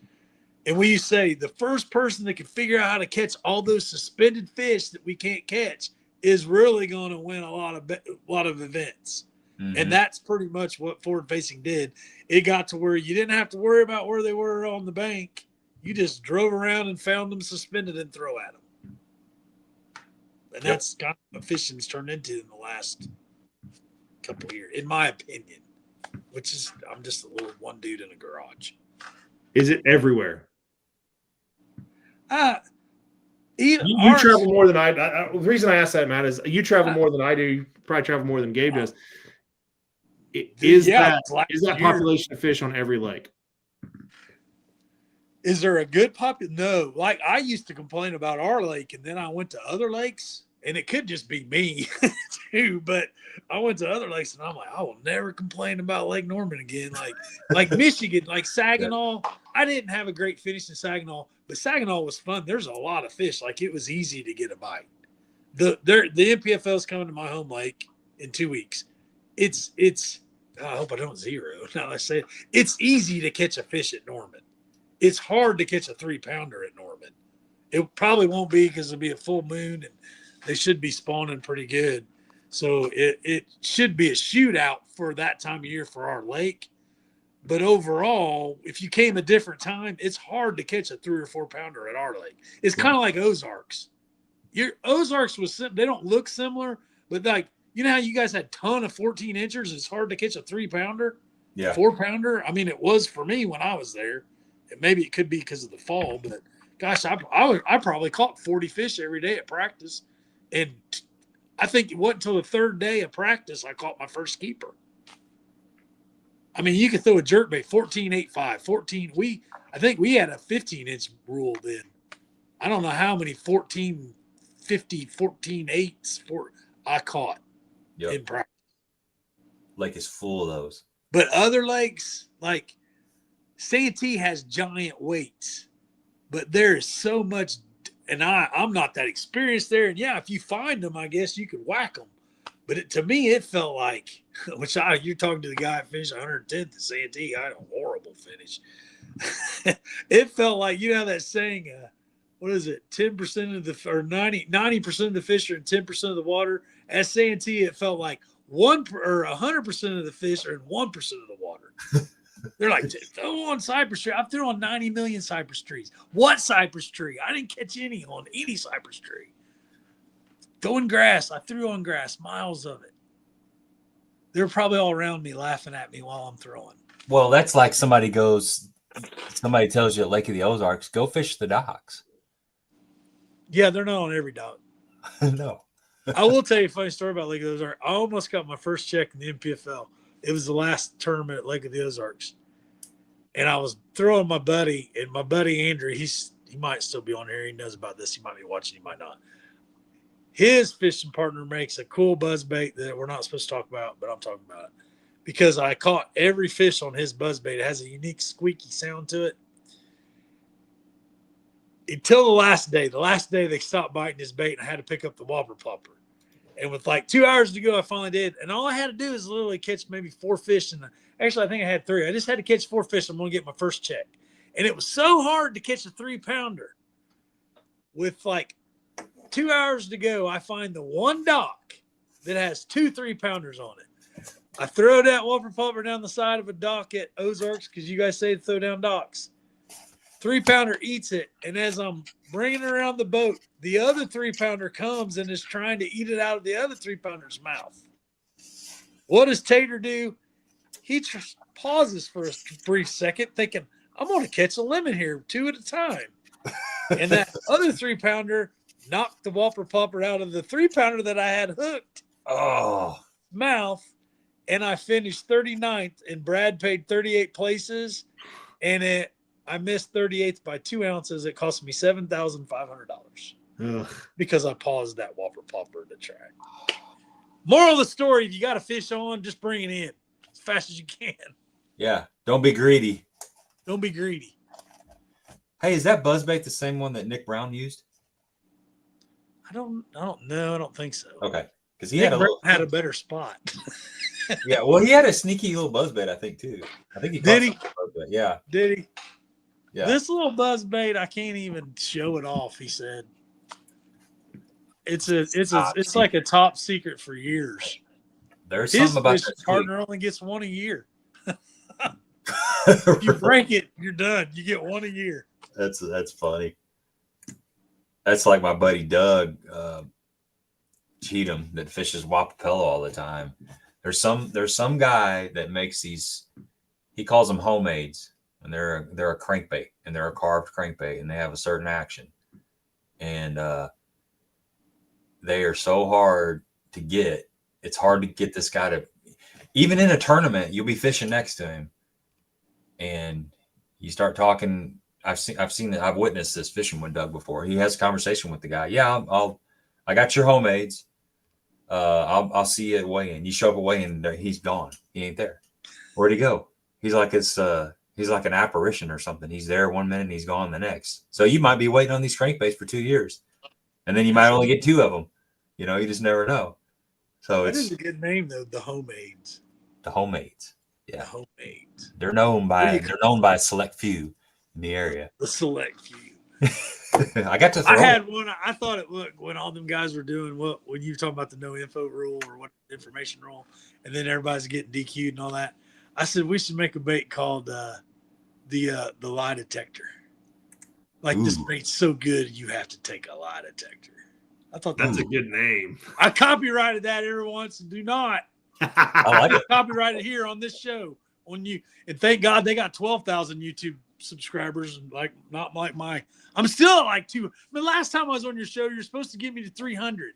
And we used to say the first person that can figure out how to catch all those suspended fish that we can't catch is really going to win a lot of events. Mm-hmm. And that's pretty much what forward facing did. It got to where you didn't have to worry about where they were on the bank. You just drove around and found them suspended and throw at them. And that's kind of what fishing's turned into in the last couple of years, in my opinion. Which is, I'm just a little one dude in a garage. Is it everywhere? You travel more than I. The reason I ask that, Matt, is you travel more than I do. You probably travel more than Gabe does. Is that population of fish on every lake? Is there a good population? No. Like, I used to complain about our lake, and then I went to other lakes, and it could just be me too. But I went to other lakes, and I'm like, I will never complain about Lake Norman again. Like Michigan, like Saginaw. I didn't have a great finish in Saginaw, but Saginaw was fun. There's a lot of fish. Like, it was easy to get a bite. The NPFL is coming to my home lake in 2 weeks. It's. I hope I don't zero. Now I say it's easy to catch a fish at Norman. It's hard to catch a 3-pounder at Norman. It probably won't be because it'll be a full moon and they should be spawning pretty good. So it should be a shootout for that time of year for our lake. But overall, if you came a different time, it's hard to catch a 3 or 4-pounder at our lake. It's kind of like Ozarks. Your Ozarks they don't look similar, but like, you know how you guys had a ton of 14 inchers? It's hard to catch a 3-pounder, 4-pounder. I mean, it was for me when I was there. And maybe it could be because of the fall, but gosh, I probably caught 40 fish every day at practice. And I think it wasn't until the 3rd day of practice I caught my first keeper. I mean, you could throw a jerkbait, 14.85, 14. I think we had a 15-inch rule then. I don't know how many 14, 50, 14.8s I caught in practice. Lake is full of those. But other lakes, like Santee has giant weights, but there is so much, and I'm not that experienced there. And yeah, if you find them, I guess you could whack them. But to me, it felt like, you're talking to the guy that finished 110th at Santee. I had a horrible finish. It felt like, you know that saying, what is it? 10% of the, or 90% of the fish are in 10% of the water. At Santee, it felt like 100% of the fish are in 1% of the water. They're like, throw on cypress tree. I've thrown on 90 million cypress trees. What cypress tree? I didn't catch any on any cypress tree. Throwing grass. I threw on grass, miles of it. They're probably all around me laughing at me while I'm throwing. Well, that's like somebody tells you at Lake of the Ozarks, go fish the docks. Yeah, they're not on every dock. No. I will tell you a funny story about Lake of the Ozarks. I almost got my first check in the NPFL. It was the last tournament at Lake of the Ozarks. And I was throwing my buddy, and my buddy Andrew, he might still be on here. He knows about this. He might be watching. He might not. His fishing partner makes a cool buzz bait that we're not supposed to talk about, but I'm talking about it. Because I caught every fish on his buzz bait. It has a unique squeaky sound to it. Until the last day they stopped biting his bait, and I had to pick up the whopper plopper. And with like 2 hours to go, I finally did. And all I had to do is literally catch maybe 4 fish. Actually, I think I had 3. I just had to catch 4 fish. I'm going to get my first check. And it was so hard to catch a 3-pounder. With like 2 hours to go, I find the one dock that has 2 3-pounders on it. I throw that whopper plopper down the side of a dock at Ozarks because you guys say to throw down docks. 3-pounder eats it, and as I'm bringing it around the boat, the other 3-pounder comes and is trying to eat it out of the other 3-pounder's mouth. What does Tater do? He pauses for a brief second, thinking, I'm going to catch a lemon here, 2 at a time. And that other 3-pounder knocked the whopper plopper out of the 3-pounder that I had hooked mouth, and I finished 39th, and Brad paid 38 places, and I missed 38th by 2 ounces. It cost me $7,500 because I paused that whopper plopper to track. Moral of the story, if you got a fish on, just bring it in as fast as you can. Yeah. Don't be greedy. Don't be greedy. Hey, is that buzzbait the same one that Nick Brown used? I don't know. I don't think so. Okay. Because he had a better spot. Yeah. Well, he had a sneaky little buzzbait, I think, too. I think he did. He? Yeah. Did he? Yeah. This little buzz bait, I can't even show it off. He said, "It's like a top secret for years." There's something about his partner only gets 1 a year. If you break it, you're done. You get 1 a year. That's funny. That's like my buddy Doug Cheatham that fishes Wapapello all the time. There's some guy that makes these. He calls them homemades. And they're a crankbait, and they're a carved crankbait, and they have a certain action. And they are so hard to get. It's hard to get this guy to, even in a tournament, you'll be fishing next to him, and you start talking. I've witnessed this fishing with Doug before. He has a conversation with the guy. Yeah, I got your homemades. I'll see you at weigh-in. You show up at weigh-in, he's gone. He ain't there. Where'd he go? He's like an apparition or something. He's there one minute and he's gone the next. So you might be waiting on these crankbaits for 2 years, and then you might only get 2 of them. You know, you just never know. So that is a good name though. The homemades. The homemades. Yeah. The homemades. They're known by a select few in the area. The select few. I got to. I had one. I thought it looked when all them guys were doing when you were talking about the no info rule or what information rule, and then everybody's getting DQ'd and all that. I said we should make a bait called the lie detector. Like this bait's so good you have to take a lie detector. I thought that's a good name. I copyrighted that every once and do not. I like it. Copyrighted here on this show on you. And thank God they got 12,000 YouTube subscribers. Not like I'm still at like 2. But last time I was on your show, you're supposed to get me to 300.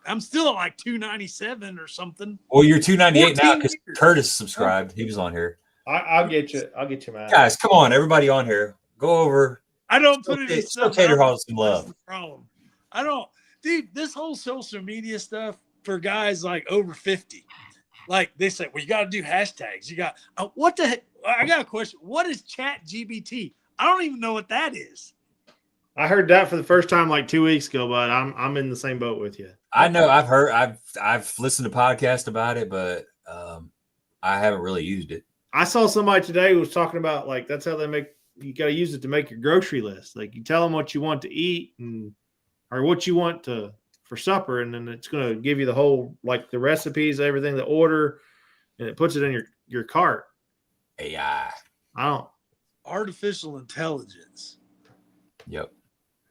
I'm still at like 297 or something. Well, you're 298 now because Curtis subscribed. He was on here. I'll get you. I'll get you, man. Guys, come on, everybody on here, go over. I don't put it in stuff. Tater Hog some love. That's the problem. I don't, dude. This whole social media stuff for guys like over 50, like they say, well, you got to do hashtags. You got what the heck? I got a question. What is Chat GBT? I don't even know what that is. I heard that for the first time like 2 weeks ago, but I'm in the same boat with you. I know I've listened to podcasts about it, but I haven't really used it. I saw somebody today who was talking about like that's how you got to use it to make your grocery list. Like you tell them what you want to eat or what you want for supper, and then it's going to give you the whole like the recipes, everything, the order, and it puts it in your cart. AI. Artificial intelligence. Yep.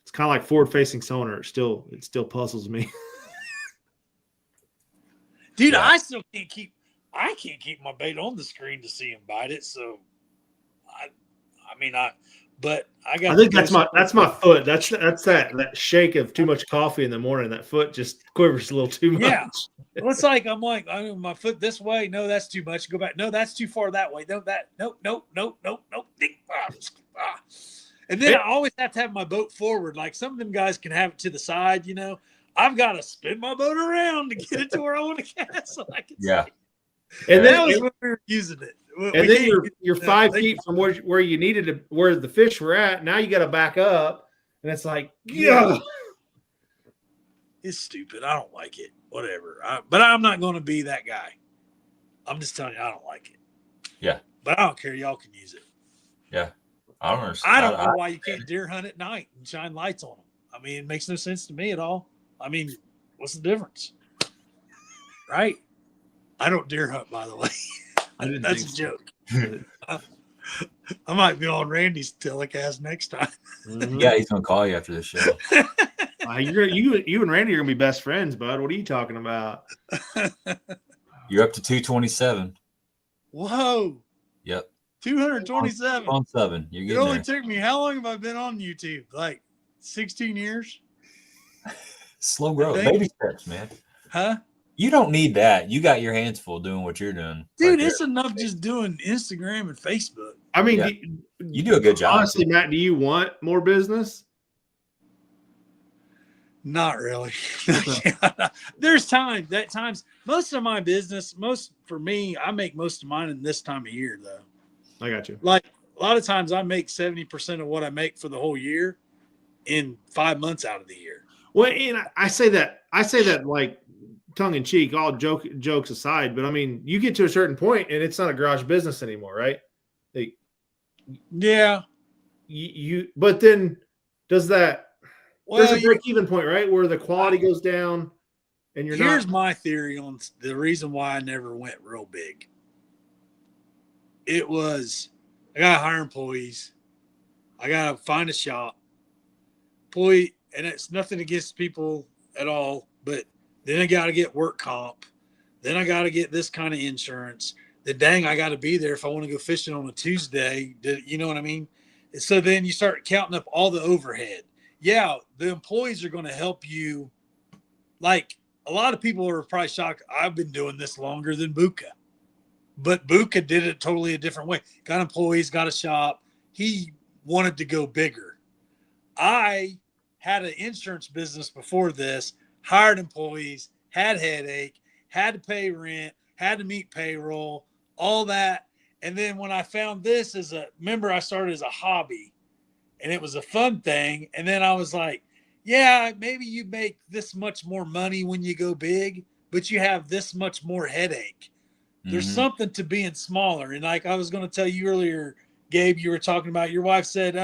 It's kind of like forward-facing sonar. It still puzzles me. Dude, yeah. I can't keep my bait on the screen to see him bite it. So, I think that's my foot. That's that shake of too much coffee in the morning. That foot just quivers a little too much. Yeah. Well, it's like I'm my foot this way. No, that's too much. Go back. No, that's too far that way. No. And then I always have to have my boat forward. Like some of them guys can have it to the side. You know, I've got to spin my boat around to get it to where I want to cast. So I can see. And that was when we were using it. And then you're 5 feet from where you needed to, where the fish were at. Now you got to back up, and it's like, yeah, it's stupid. I don't like it. Whatever. But I'm not going to be that guy. I'm just telling you, I don't like it. Yeah. But I don't care. Y'all can use it. Yeah. I don't understand. I don't know why you can't deer hunt at night and shine lights on them. I mean, it makes no sense to me at all. I mean, what's the difference? Right? I don't deer hunt, by the way. That's a joke. I might be on Randy's telecast next time. Mm-hmm. Yeah, he's gonna call you after this show. You and Randy are gonna be best friends, bud. What are you talking about? You're up to 227. Whoa. Yep. 227. On 7. You're getting it only there. took me. How long have I been on YouTube? Like 16 years. Slow growth, baby steps, man. Huh? You don't need that. You got your hands full doing what you're doing. Dude, it's enough just doing Instagram and Facebook. I mean, you do a good job. Honestly, Matt, do you want more business? Not really. There's times. Most of my business, for me, I make most of mine in this time of year, though. I got you. Like a lot of times I make 70% of what I make for the whole year in 5 months out of the year. Well, and I say that like tongue in cheek, all jokes aside, but I mean, you get to a certain point and it's not a garage business anymore, right? Like, yeah. But then there's a break-even point, right? Where the quality goes down and Here's my theory on the reason why I never went real big. It was, I got to hire employees. I got to find a shop. And it's nothing against people at all, but then I got to get work comp. Then I got to get this kind of insurance. Then I got to be there if I want to go fishing on a Tuesday. You know what I mean? And so then you start counting up all the overhead. Yeah, the employees are going to help you. Like a lot of people are probably shocked. I've been doing this longer than Buka. But Buka did it totally a different way. Got employees, got a shop. He wanted to go bigger. I had an insurance business before this. hired employees, had headache, had to pay rent, had to meet payroll, all that. And then when I found this I started as a hobby and it was a fun thing. And then I was like, yeah, maybe you make this much more money when you go big, but you have this much more headache. There's something to being smaller. And like I was going to tell you earlier, Gabe, you were talking about your wife said,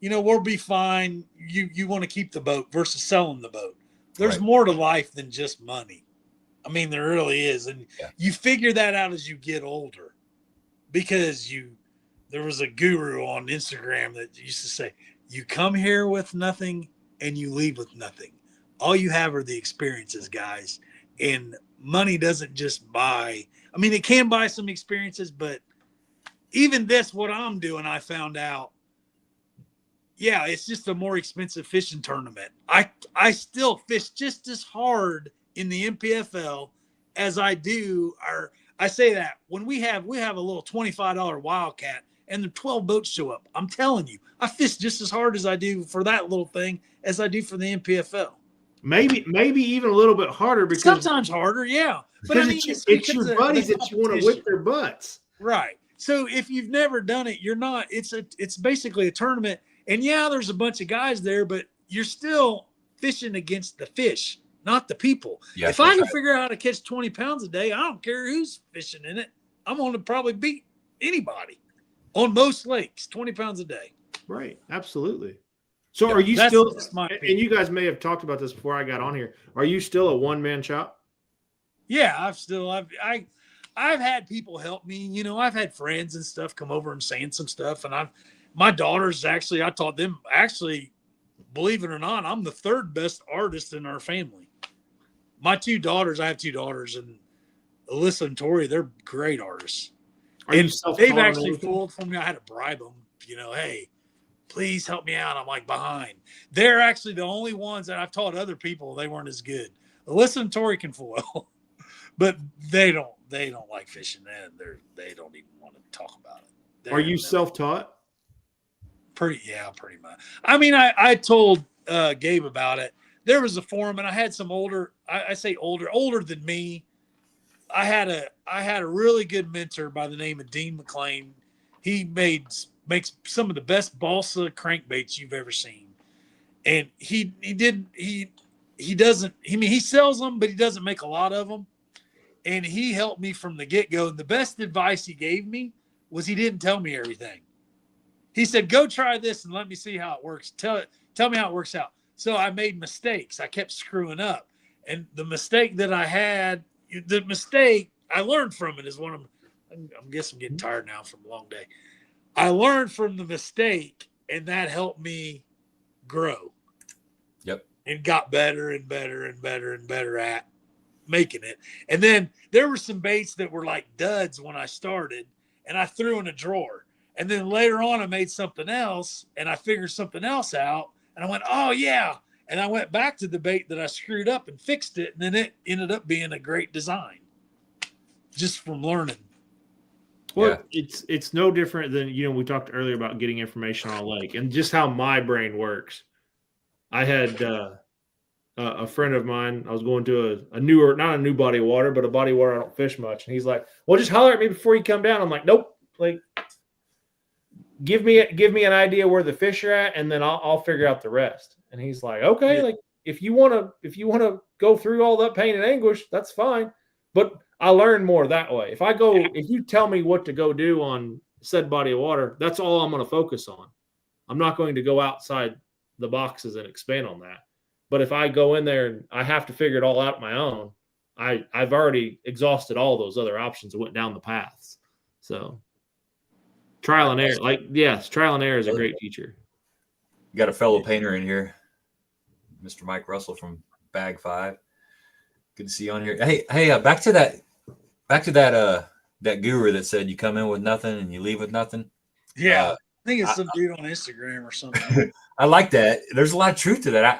we'll be fine. You want to keep the boat versus selling the boat. There's more to life than just money. I mean, there really is. And you figure that out as you get older because there was a guru on Instagram that used to say, you come here with nothing and you leave with nothing. All you have are the experiences, guys. And money doesn't just buy. I mean, it can buy some experiences, but even what I'm doing, I found out, it's just a more expensive fishing tournament. I still fish just as hard in the NPFL as I do. I say that when we have a little $25 Wildcat and the 12 boats show up, I'm telling you, I fish just as hard as I do for that little thing as I do for the NPFL. Maybe even a little bit harder because sometimes harder, yeah. But I mean, it's your buddies that you want to whip their butts, right? So if you've never done it, you're not. It's basically a tournament, and there's a bunch of guys there, but you're still fishing against the fish, not the people. Yeah, if I can figure out how to catch 20 pounds a day, I don't care who's fishing in it. I'm going to probably beat anybody on most lakes, 20 pounds a day. Right, absolutely. So are you still, and you guys may have talked about this before I got on here, are you still a one-man shop? Yeah, I've had people help me. I've had friends and stuff come over and saying some stuff. And my daughters I taught them, believe it or not, I'm the third best artist in our family. I have two daughters, and Alyssa and Tori, they're great artists. They've actually fooled for me. I had to bribe them, hey, please help me out. I'm like behind. They're actually the only ones that I've taught other people. They weren't as good. Alyssa and Tori can foil, but they don't like fishing. They don't even want to talk about it. Are you self-taught? Pretty much. I mean, I told Gabe about it. There was a forum, and I had some older than me. I had a really good mentor by the name of Dean McLean. He makes some of the best balsa crankbaits you've ever seen. And he sells them, but he doesn't make a lot of them. And he helped me from the get-go. And the best advice he gave me was he didn't tell me everything. He said, go try this and let me see how it works. Tell me how it works out. So I made mistakes. I kept screwing up. And the mistake that I had, I learned from it is one of them. I guess I'm getting tired now from a long day. I learned from the mistake, and that helped me grow. Yep. And got better and better and better and better at making it. And then there were some baits that were like duds when I started, and I threw in a drawer. And then later on, I made something else, and I figured something else out, and I went, oh, yeah. And I went back to the bait that I screwed up and fixed it, and then it ended up being a great design just from learning. Well, it's no different than, we talked earlier about getting information on a lake and just how my brain works. I had a friend of mine, I was going to not a new body of water, but a body of water I don't fish much. And he's like, well, just holler at me before you come down. I'm like, nope. Like, give me an idea where the fish are at, and then I'll figure out the rest. And he's like, okay, like if you want to go through all that pain and anguish, that's fine. But I learn more that way. If you tell me what to go do on said body of water, that's all I'm going to focus on. I'm not going to go outside the boxes and expand on that. But if I go in there and I have to figure it all out on my own, I've already exhausted all those other options and went down the paths. So trial and error, trial and error is a great teacher. You got a fellow painter in here, Mr. Mike Russell from Bag 5. Good to see you on here. Hey, back to that guru that said you come in with nothing and you leave with nothing. Yeah, I think it's some dude on Instagram or something. I like that. There's a lot of truth to that.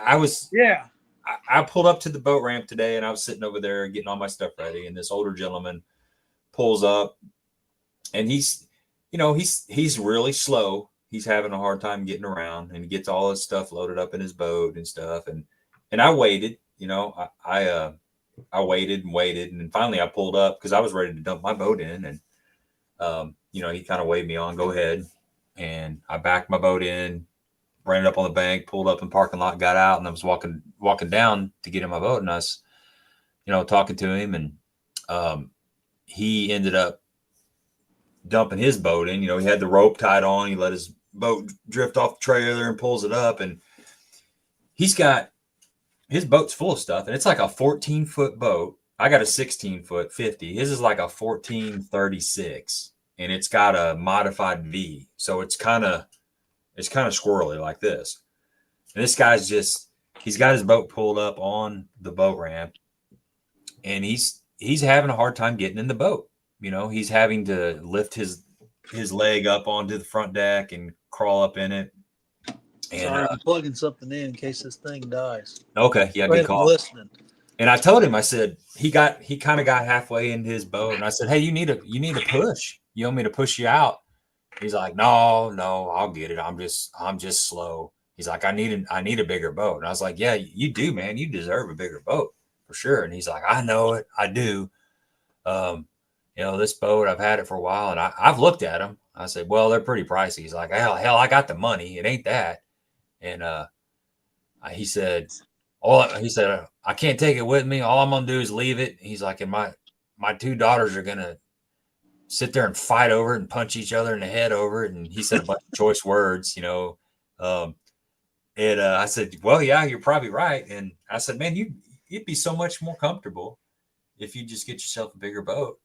I pulled up to the boat ramp today, and I was sitting over there getting all my stuff ready, and this older gentleman pulls up, and he's really slow. He's having a hard time getting around, and he gets all his stuff loaded up in his boat and stuff. And I waited, I waited and waited, and then finally I pulled up because I was ready to dump my boat in, and he kind of waved me on, go ahead, and I backed my boat in, ran it up on the bank, pulled up in the parking lot, got out, and I was walking down to get in my boat, and I was, talking to him, and he ended up dumping his boat in. He had the rope tied on. He let his boat drift off the trailer and pulls it up, and he's got his boat's full of stuff, and it's like a 14-foot boat. I got a 16-foot 50. His is like a 14-36, and it's got a modified V, so it's kind of squirrely like this. And this guy's he's got his boat pulled up on the boat ramp, and he's having a hard time getting in the boat. He's having to lift his leg up onto the front deck and crawl up in it. And, sorry, I'm plugging something in case this thing dies. Okay, yeah, good call. Listening. And I told him, I said, he kind of got halfway into his boat, and I said, hey, you need a push. You want me to push you out? He's like, no, I'll get it. I'm just slow. He's like, I need a bigger boat. And I was like, yeah, you do, man. You deserve a bigger boat for sure. And he's like, I know it. I do. This boat, I've had it for a while, and I've looked at them. I said, well, they're pretty pricey. He's like, hell, I got the money. It ain't that. And he said, I can't take it with me. All I'm gonna do is leave it. He's like, and my two daughters are gonna sit there and fight over it and punch each other in the head over it. And he said a bunch of choice words, And I said, well, yeah, you're probably right. And I said, man, you'd be so much more comfortable if you just get yourself a bigger boat.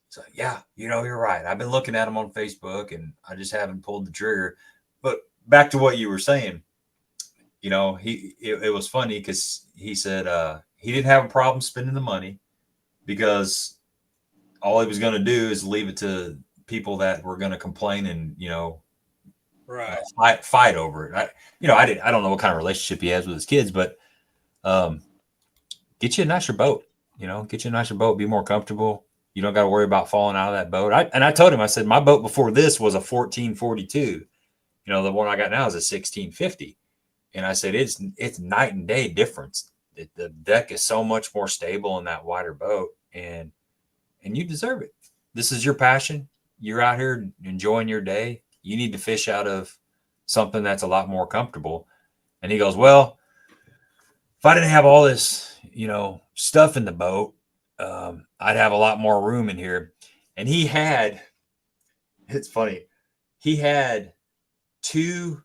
So yeah, you're right. I've been looking at them on Facebook, and I just haven't pulled the trigger. But back to what you were saying, it was funny because he said he didn't have a problem spending the money because all he was going to do is leave it to people that were going to complain and right, fight over it. I don't know what kind of relationship he has with his kids, but get you a nicer boat. Get you a nicer boat, be more comfortable. You don't got to worry about falling out of that boat. I told him, I said, my boat before this was a 1442. The one I got now is a 1650. And I said, it's night and day difference. The deck is so much more stable in that wider boat, and you deserve it. This is your passion. You're out here enjoying your day. You need to fish out of something that's a lot more comfortable. And he goes, well, if I didn't have all this, stuff in the boat, I'd have a lot more room in here. And it's funny. He had 2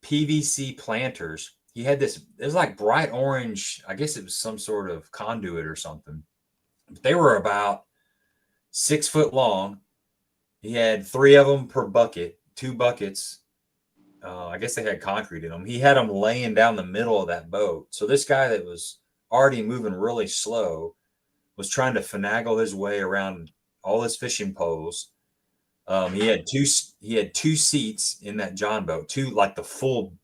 PVC planters. He had it was like bright orange. I guess it was some sort of conduit or something. But they were about 6 foot long. He had 3 of them per bucket, 2 buckets. I guess they had concrete in them. He had them laying down the middle of that boat. So this guy that was already moving really slow was trying to finagle his way around all his fishing poles. He had two seats in that John boat, 2 like the full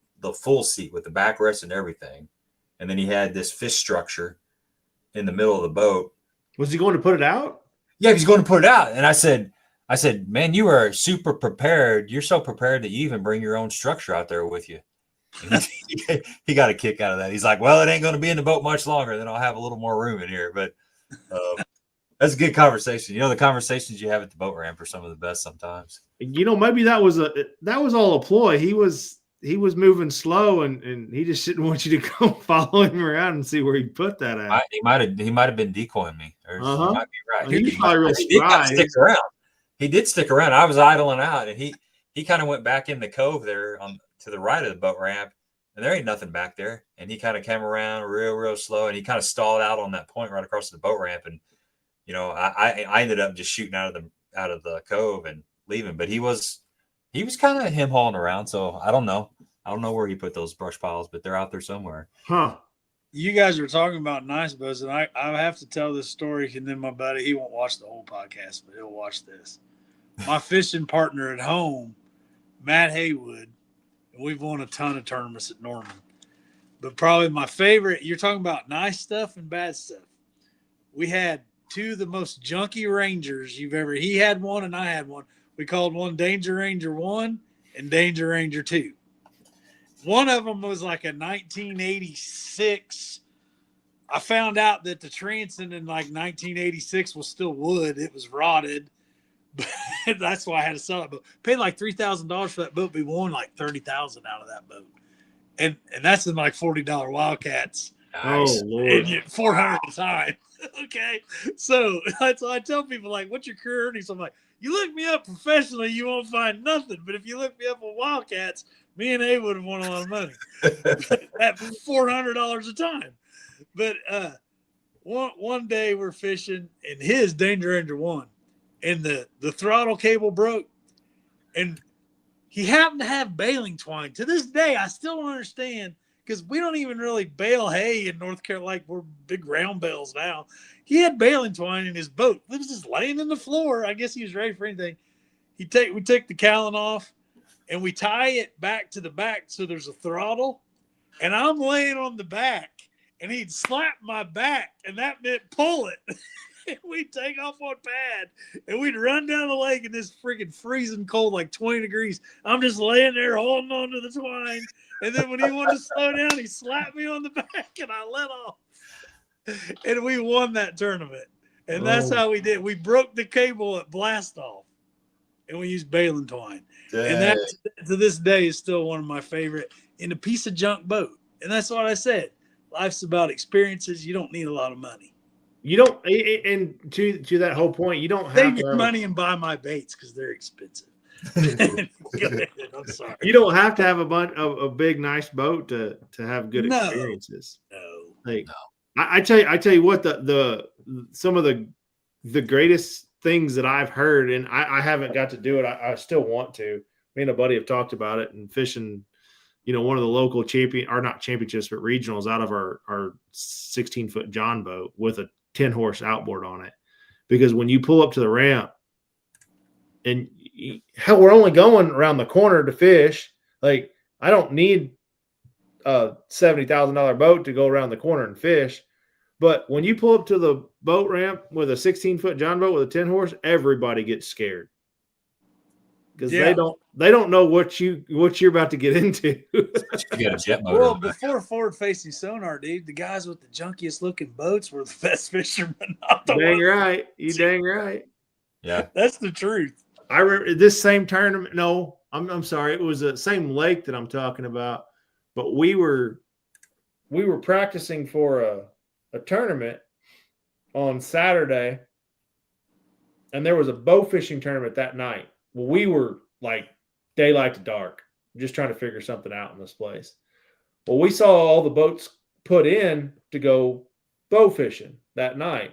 seat with the backrest and everything. And then he had this fish structure in the middle of the boat. Was he going to put it out? Yeah, he's going to put it out. And I said, man, you are super prepared. You're so prepared that you even bring your own structure out there with you. And he got a kick out of that. He's like, well, it ain't going to be in the boat much longer. Then I'll have a little more room in here. But that's a good conversation. The conversations you have at the boat ramp are some of the best sometimes. Maybe that was all a ploy. He was moving slow, and he just didn't want you to go follow him around and see where he put that at. He might have been decoying me. He might be right. He probably real he did stick around. He did stick around. I was idling out, and he kind of went back in the cove there to the right of the boat ramp, and there ain't nothing back there. And he kind of came around real slow, and he kind of stalled out on that point right across the boat ramp. And I ended up just shooting out of the cove and leaving. But he was kind of him hauling around. So I don't know where he put those brush piles, but they're out there somewhere. Huh. You guys were talking about nice boats, and I have to tell this story, and then my buddy, he won't watch the whole podcast, but he'll watch this. My fishing partner at home, Matt Haywood, and we've won a ton of tournaments at Norman. But probably my favorite, you're talking about nice stuff and bad stuff. We had 2 of the most junky Rangers you've ever. He had one and I had one. We called one Danger Ranger 1 and Danger Ranger 2. One of them was like a 1986 I found out that the transom in like 1986 was still wood. It was rotted. But that's why I had to sell that boat. Paid like $3,000 for that boat. We won like $30,000 out of that boat, and that's in like $40 Wildcats. Nice. Oh Lord, and 400 a time. Okay, so that's why I tell people, like, what's your career earnings? I'm like, you look me up professionally, you won't find nothing. But if you look me up on Wildcats, me and A would have won a lot of money at $400 a time. But one day we're fishing, and his Danger Ranger 1. And the throttle cable broke, and he happened to have baling twine. To this day, I still don't understand, because we don't even really bale hay in North Carolina. Like, we're big round bales now. He had baling twine in his boat. It was just laying in the floor. I guess he was ready for anything. We take the cowling off, and we tie it back to the back so there's a throttle, and I'm laying on the back, and he'd slap my back, and that meant pull it. And we'd take off on pad, and we'd run down the lake in this freaking freezing cold, like 20 degrees. I'm just laying there holding on to the twine. And then when he wanted to slow down, he slapped me on the back, and I let off. And we won that tournament. And that's how we did. We broke the cable at blast off, and we used baling twine. Dang. And that, to this day, is still one of my favorite in a piece of junk boat. And that's what I said. Life's about experiences. You don't need a lot of money. You don't, and to that whole point, you don't have save your money and buy my baits because they're expensive. I'm sorry. You don't have to have a big nice boat to have good experiences. No. Like, no. I tell you what, some of the greatest things that I've heard, and I haven't got to do it. I still want to. Me and a buddy have talked about it, and fishing, one of the local not championships, but regionals out of our 16-foot John boat with a 10-horse outboard on it. Because when you pull up to the ramp, and hell, we're only going around the corner to fish. Like, I don't need a $70,000 boat to go around the corner and fish. But when you pull up to the boat ramp with a 16-foot John boat with a 10-horse, everybody gets scared. Because they don't know what you're about to get into. You got a jet motor. Well, before forward-facing sonar, dude, the guys with the junkiest looking boats were the best fishermen. Not the dang right, you dang right. Yeah, that's the truth. I remember this same tournament. No, I'm sorry, it was the same lake that I'm talking about. But we were practicing for a tournament on Saturday, and there was a bow fishing tournament that night. Well, we were like daylight to dark, just trying to figure something out in this place. Well, we saw all the boats put in to go bow fishing that night.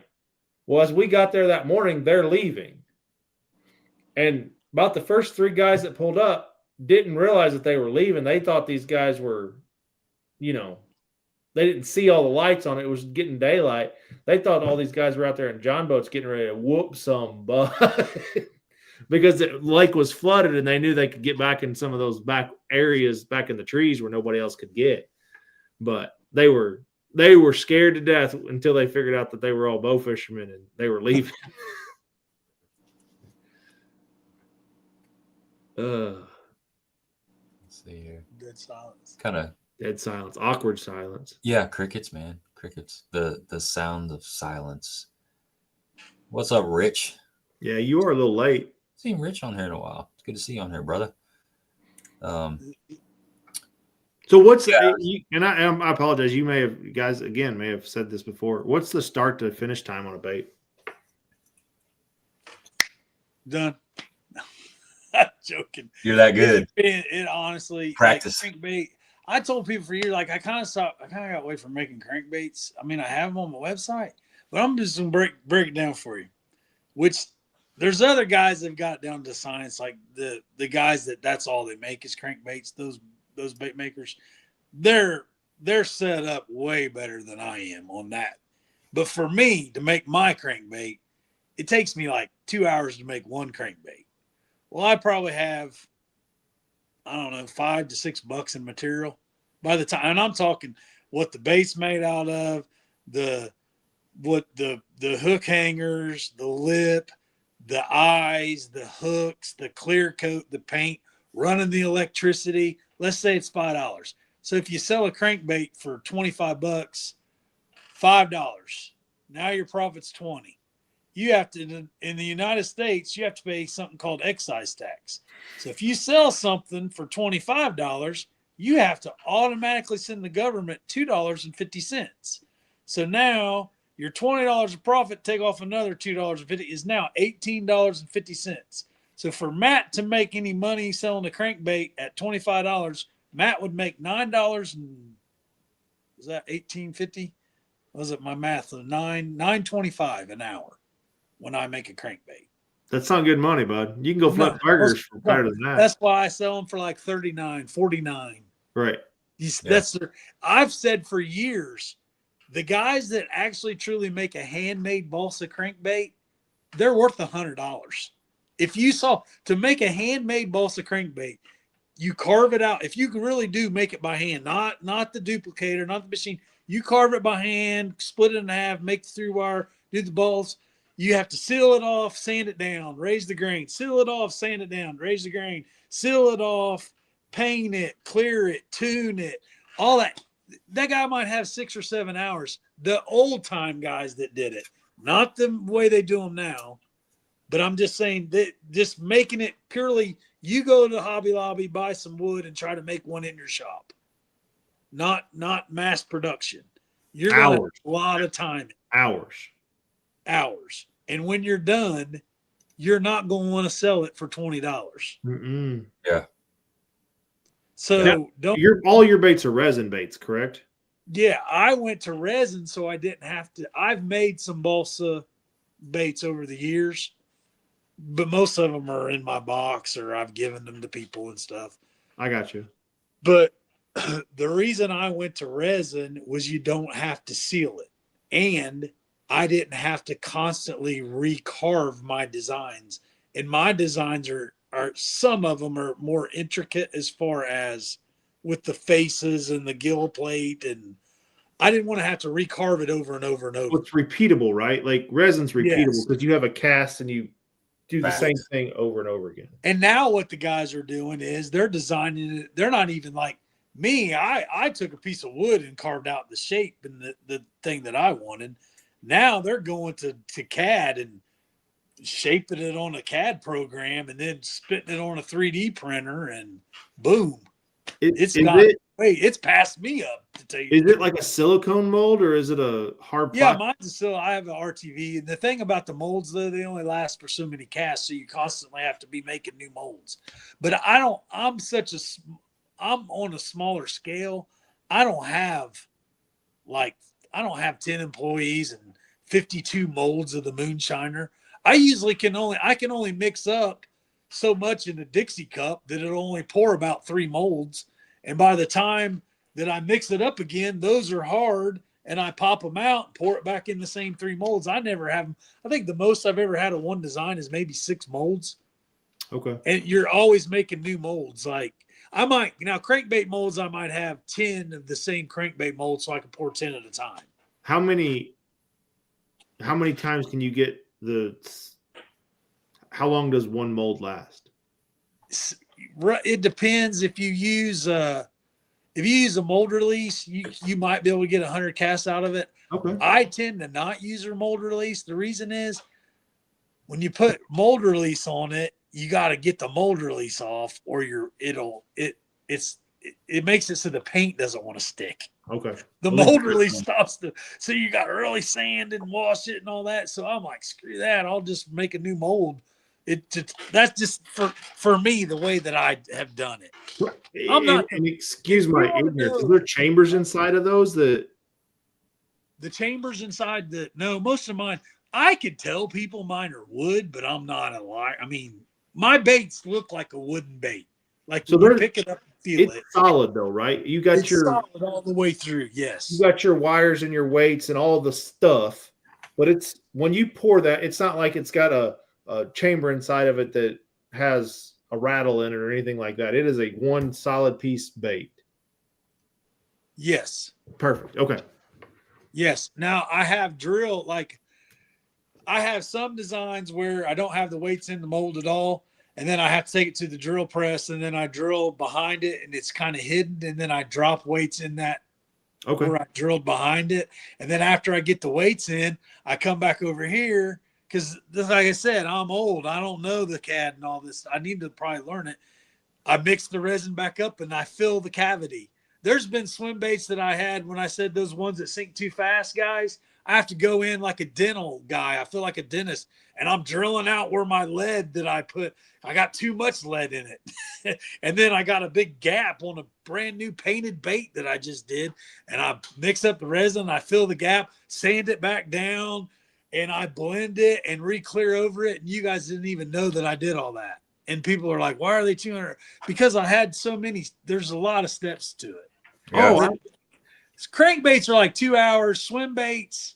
Well, as we got there that morning, they're leaving. And about the first 3 guys that pulled up didn't realize that they were leaving. They thought these guys were, they didn't see all the lights on it. It was getting daylight. They thought all these guys were out there in John boats getting ready to whoop some butt. Because the lake was flooded, and they knew they could get back in some of those back areas, back in the trees where nobody else could get. But they were scared to death until they figured out that they were all bow fishermen and they were leaving. Let's see here. Dead silence. Kind of dead silence. Awkward silence. Yeah, crickets, man. Crickets. The sound of silence. What's up, Rich? Yeah, you are a little late. Seen Rich on here in a while. It's good to see you on here, brother. So what's and I apologize. You guys may have said this before. What's the start to finish time on a bait? Done. I'm joking. You're that good. It honestly practice. Like crankbait. I told people for years, like I kind of got away from making crankbaits. I mean, I have them on my website, but I'm just gonna break it down for you. Which there's other guys that have got down to science, like the guys that's all they make is crankbaits. Those bait makers, they're set up way better than I am on that. But for me to make my crankbait, it takes me like 2 hours to make one crankbait. Well, I probably have, I don't know, $5 to $6 in material by the time, and I'm talking what the bait's made out of, the hook hangers, the lip, the eyes, the hooks, the clear coat, the paint, running the electricity. Let's say it's $5. So if you sell a crankbait for $25, $5. Now your profit's 20. You have to, in the United States, you have to pay something called excise tax. So if you sell something for $25, you have to automatically send the government $2.50. So now your $20 of profit, take off another $2.50, is now $18.50. So for Matt to make any money selling a crankbait at $25, Matt would make $9 and was that $18.50? Was it my math? $9.25 an hour when I make a crankbait. That's not good money, bud. You can go flip burgers for better than that. That's why I sell them for like $39, $49. Right. I've said for years, the guys that actually truly make a handmade balsa crankbait, they're worth $100. If you saw, to make a handmade balsa crankbait, you carve it out. If you can really do make it by hand, not the duplicator, not the machine, you carve it by hand, split it in half, make the 3-wire, do the balls. You have to seal it off, sand it down, raise the grain, seal it off, sand it down, raise the grain, seal it off, paint it, clear it, tune it, all that. That guy might have 6 or 7 hours. The old time guys that did it, not the way they do them now, but I'm just saying that just making it purely, you go to the Hobby Lobby, buy some wood and try to make one in your shop. Not mass production. You're going to have a lot of time. Hours. And when you're done, you're not going to want to sell it for $20. Mm-mm. Yeah. So now, all your baits are resin baits, correct? Yeah, I went to resin, so I didn't have to. I've made some balsa baits over the years, but most of them are in my box or I've given them to people and stuff. I got you. But the reason I went to resin was you don't have to seal it. And I didn't have to constantly recarve my designs. And my designs are some of them are more intricate as far as with the faces and the gill plate. And I didn't want to have to recarve it over and over and over. Well, it's repeatable, right? Like resin's repeatable because you have a cast and you do the same thing over and over again. And now what the guys are doing is they're designing it. They're not even like me. I took a piece of wood and carved out the shape and the thing that I wanted. Now they're going to CAD and shaping it on a CAD program and then spitting it on a 3D printer and boom. It's passed me up to tell you. Is it like a silicone mold or is it a hard plastic? Yeah, mine's I have an RTV. And the thing about the molds, though, they only last for so many casts, so you constantly have to be making new molds. But I'm on a smaller scale. I don't have 10 employees and 52 molds of the moonshiner. I usually can only mix up so much in a Dixie cup that it'll only pour about 3 molds. And by the time that I mix it up again, those are hard and I pop them out and pour it back in the same 3 molds. I never have them. I think the most I've ever had of one design is maybe 6 molds. Okay. And you're always making new molds. Like crankbait molds, I might have 10 of the same crankbait molds so I can pour 10 at a time. How many times can you get how long does one mold last? It depends. If you use a mold release, you might be able to get 100 casts out of it. Okay. I tend to not use a mold release. The reason is when you put mold release on it, you got to get the mold release off or it makes it so the paint doesn't want to stick. Okay. The mold release stops so you got to really sand and wash it and all that. So I'm like, screw that. I'll just make a new mold. That's just for me the way that I have done it. I'm not. And excuse my ignorance. Is there chambers inside of those the chambers inside no, most of mine, I could tell people mine are wood, but I'm not a liar. I mean, my baits look like a wooden bait. Like so you pick it up and feel it's solid though, right? It's solid all the way through. Yes. You got your wires and your weights and all the stuff, but it's when you pour that, it's not like it's got a chamber inside of it that has a rattle in it or anything like that. It is a one solid piece bait. Yes. Perfect. Okay. Yes. Now I have I have some designs where I don't have the weights in the mold at all. And then I have to take it to the drill press and then I drill behind it and it's kind of hidden. And then I drop weights in that Okay. where I drilled behind it. And then after I get the weights in, I come back over here because, like I said, I'm old. I don't know the CAD and all this. I need to probably learn it. I mix the resin back up and I fill the cavity. There's been swim baits that I had when I said those ones that sink too fast, guys. I have to go in like a dental guy. I feel like a dentist, and I'm drilling out where my lead that I put. I got too much lead in it. And then I got a big gap on a brand new painted bait that I just did. And I mix up the resin, I fill the gap, sand it back down, and I blend it and re-clear over it. And you guys didn't even know that I did all that. And people are like, why are they 200? Because I had so many, there's a lot of steps to it. Yeah. Oh, Crankbaits are like 2 hours, swim baits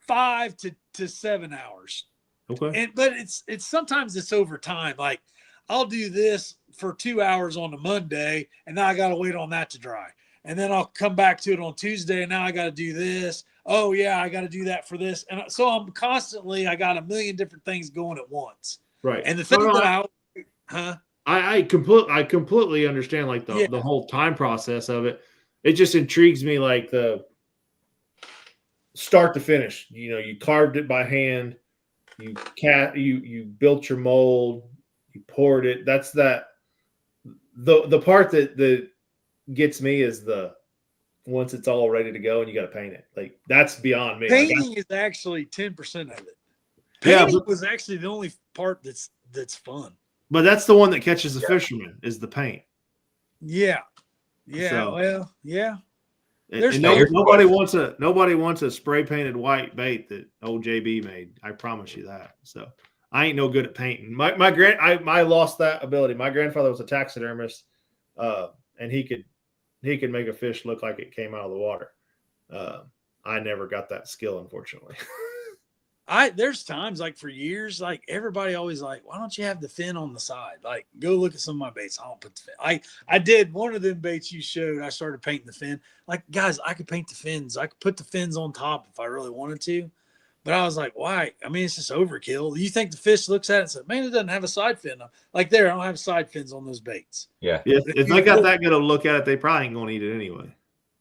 5 to 7 hours. okay. But it's sometimes it's over time. Like I'll do this for 2 hours on a Monday, and now I got to wait on that to dry. And then I'll come back to it on Tuesday, and now I got to do this. Oh yeah, I got to do that for this. And so I'm constantly, I got a million different things going at once. Right. And the thing I completely understand like the whole time process of it. It just intrigues me, like the start to finish. You know, you carved it by hand, you built your mold, you poured it. That's the part that gets me is the once it's all ready to go and you got to paint it. Like that's beyond me. painting is actually 10% of it. Painting Yeah, was actually the only part that's fun. but that's the one that catches the fisherman is the paint. Yeah. Yeah. So- Well, yeah. And There's nobody wants a spray painted white bait that old JB made. I promise you that. So I ain't no good at painting. I lost that ability. My grandfather was a taxidermist, and he could make a fish look like it came out of the water. I never got that skill, unfortunately. There's times like for years, like everybody always like, why don't you have the fin on the side? Like go look at some of my baits. I don't put the fin. I did one of them baits you showed. I started painting the fin. Like guys, I could paint the fins. I could put the fins on top if I really wanted to. But I was like, why? I mean, it's just overkill. You think the fish looks at it and says, man, it doesn't have a side fin. Like there, I don't have side fins on those baits. Yeah. If they got that good a look at it, they probably ain't gonna eat it anyway.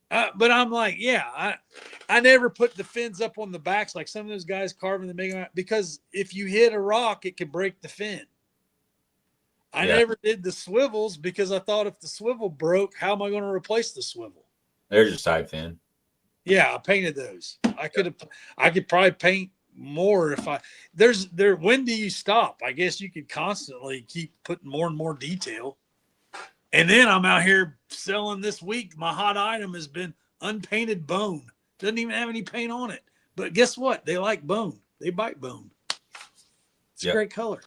But I'm like, yeah, I never put the fins up on the backs like some of those guys carving the mega, because if you hit a rock, it could break the fin. I never did the swivels because I thought if the swivel broke, how am I going to replace the swivel? There's your side fin. Yeah, I painted those. I could probably paint more if when do you stop? I guess you could constantly keep putting more and more detail. And then I'm out here selling this week. My hot item has been unpainted bone. Doesn't even have any paint on it. But guess what? They like bone. They bite bone. It's a great color.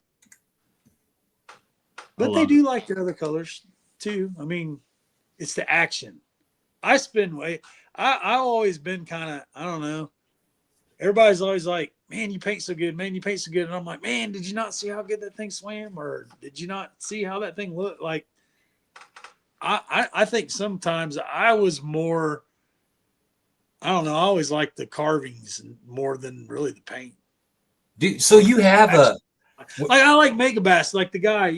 But they do like the other colors too. I mean, it's the action. I've always been kind of, I don't know. Everybody's always like, man, you paint so good. Man, you paint so good. And I'm like, man, did you not see how good that thing swam? Or did you not see how that thing looked? Like, I think sometimes I was more, I don't know, I always liked the carvings more than really the paint. Dude, so you have like I like Megabass, like the guy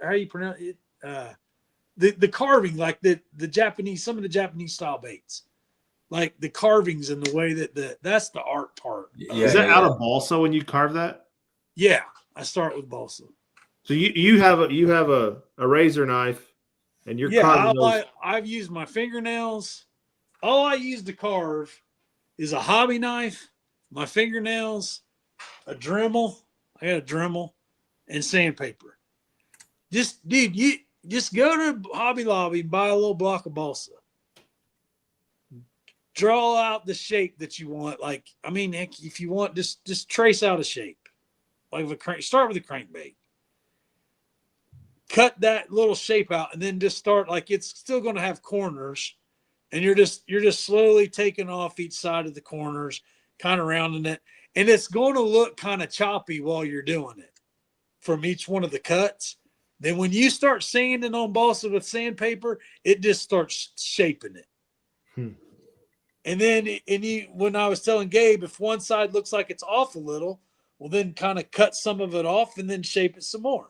how you pronounce it? The carving, like the Japanese, some of the Japanese style baits, like the carvings and the way that's the art part. Is that out of balsa when you carve that? Yeah, I start with balsa. So you have a razor knife. And you're carving I've used my fingernails. All I use to carve is a hobby knife, my fingernails, a Dremel. I got a Dremel and sandpaper. Dude, you just go to Hobby Lobby and buy a little block of balsa. Draw out the shape that you want. Like, I mean, if you want, just trace out a shape. Like start with a crankbait. Cut that little shape out and then just start, like it's still going to have corners, and you're just slowly taking off each side of the corners, kind of rounding it, and it's going to look kind of choppy while you're doing it from each one of the cuts. Then when you start sanding on balsa with sandpaper, it just starts shaping it. And then when I was telling Gabe, if one side looks like it's off a little, well then kind of cut some of it off and then shape it some more.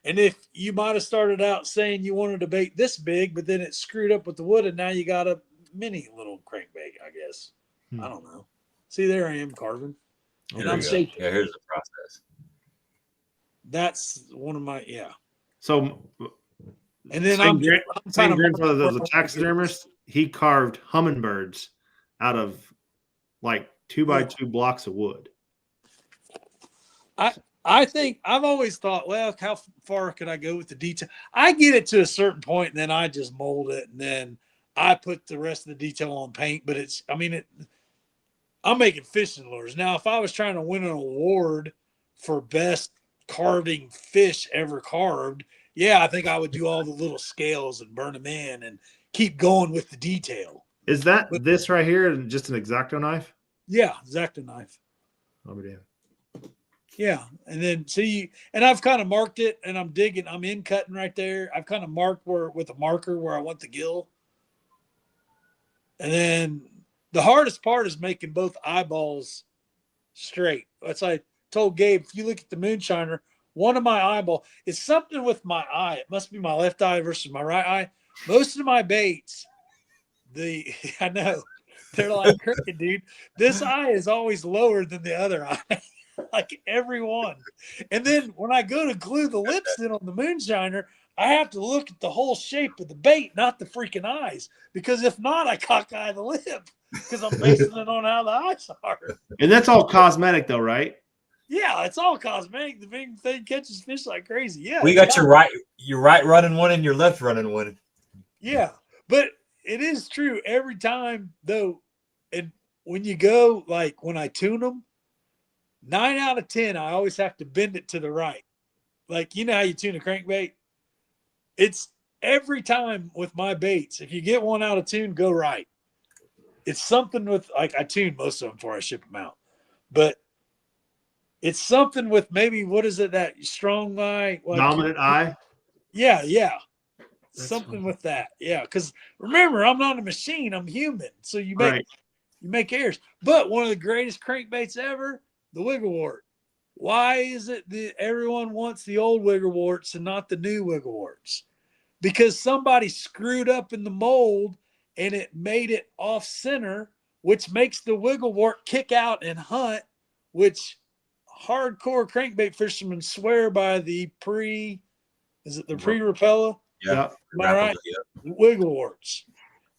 And if you might have started out saying you wanted a bait this big, but then it screwed up with the wood, and now you got to mini little crankbait, I guess. Hmm. I don't know. See, there I am carving, and Here I'm we go. shaking. Yeah, here's the process. That's one of my So, and then same, I'm same kind of grandfather that was a taxidermist. He carved hummingbirds out of like 2x2 blocks of wood. I think I've always thought, well, how far could I go with the detail? I get it to a certain point, and then I just mold it, and then I put the rest of the detail on paint. But I'm making fishing lures now. If I was trying to win an award for best carving fish ever carved, yeah, I think I would do all the little scales and burn them in and keep going with the detail. Is that this right here just an X-Acto knife? Yeah, X-Acto knife. Oh, damn. Yeah, and then and I've kind of marked it, and I'm digging. I'm in cutting right there. I've kind of marked with a marker where I want the gill, and then the hardest part is making both eyeballs straight. That's I told Gabe. If you look at the moonshiner, one of my eyeball is something with my eye. It must be my left eye versus my right eye. Most of my baits, I know they're like crooked, dude. This eye is always lower than the other eye. Like every one. And then when I go to glue the lips in on the moonshiner, I have to look at the whole shape of the bait, not the freaking eyes. Because if not, I cockeye the lip because I'm basing it on how the eyes are. And that's all cosmetic though, right? Yeah, it's all cosmetic. The big thing catches fish like crazy. Yeah. We got your right running one and your left running one. Yeah. But it is true every time though. And when you go, like when I tune them, 9 out of 10, I always have to bend it to the right. Like, you know how you tune a crankbait? It's every time with my baits. If you get one out of tune, go right. It's something with, like, I tune most of them before I ship them out. But it's something with maybe, what is it, that strong eye? Like, dominant eye? Yeah. That's something funny. with that. Yeah. Because remember, I'm not a machine. I'm human. So you make errors. But one of the greatest crankbaits ever, the wigglewort. Why is it that everyone wants the old wiggleworts and not the new wiggleworts? Because somebody screwed up in the mold and it made it off center, which makes the wigglewort kick out and hunt, which hardcore crankbait fishermen swear by the pre-Rapella? Yeah. Am I right? Wiggleworts.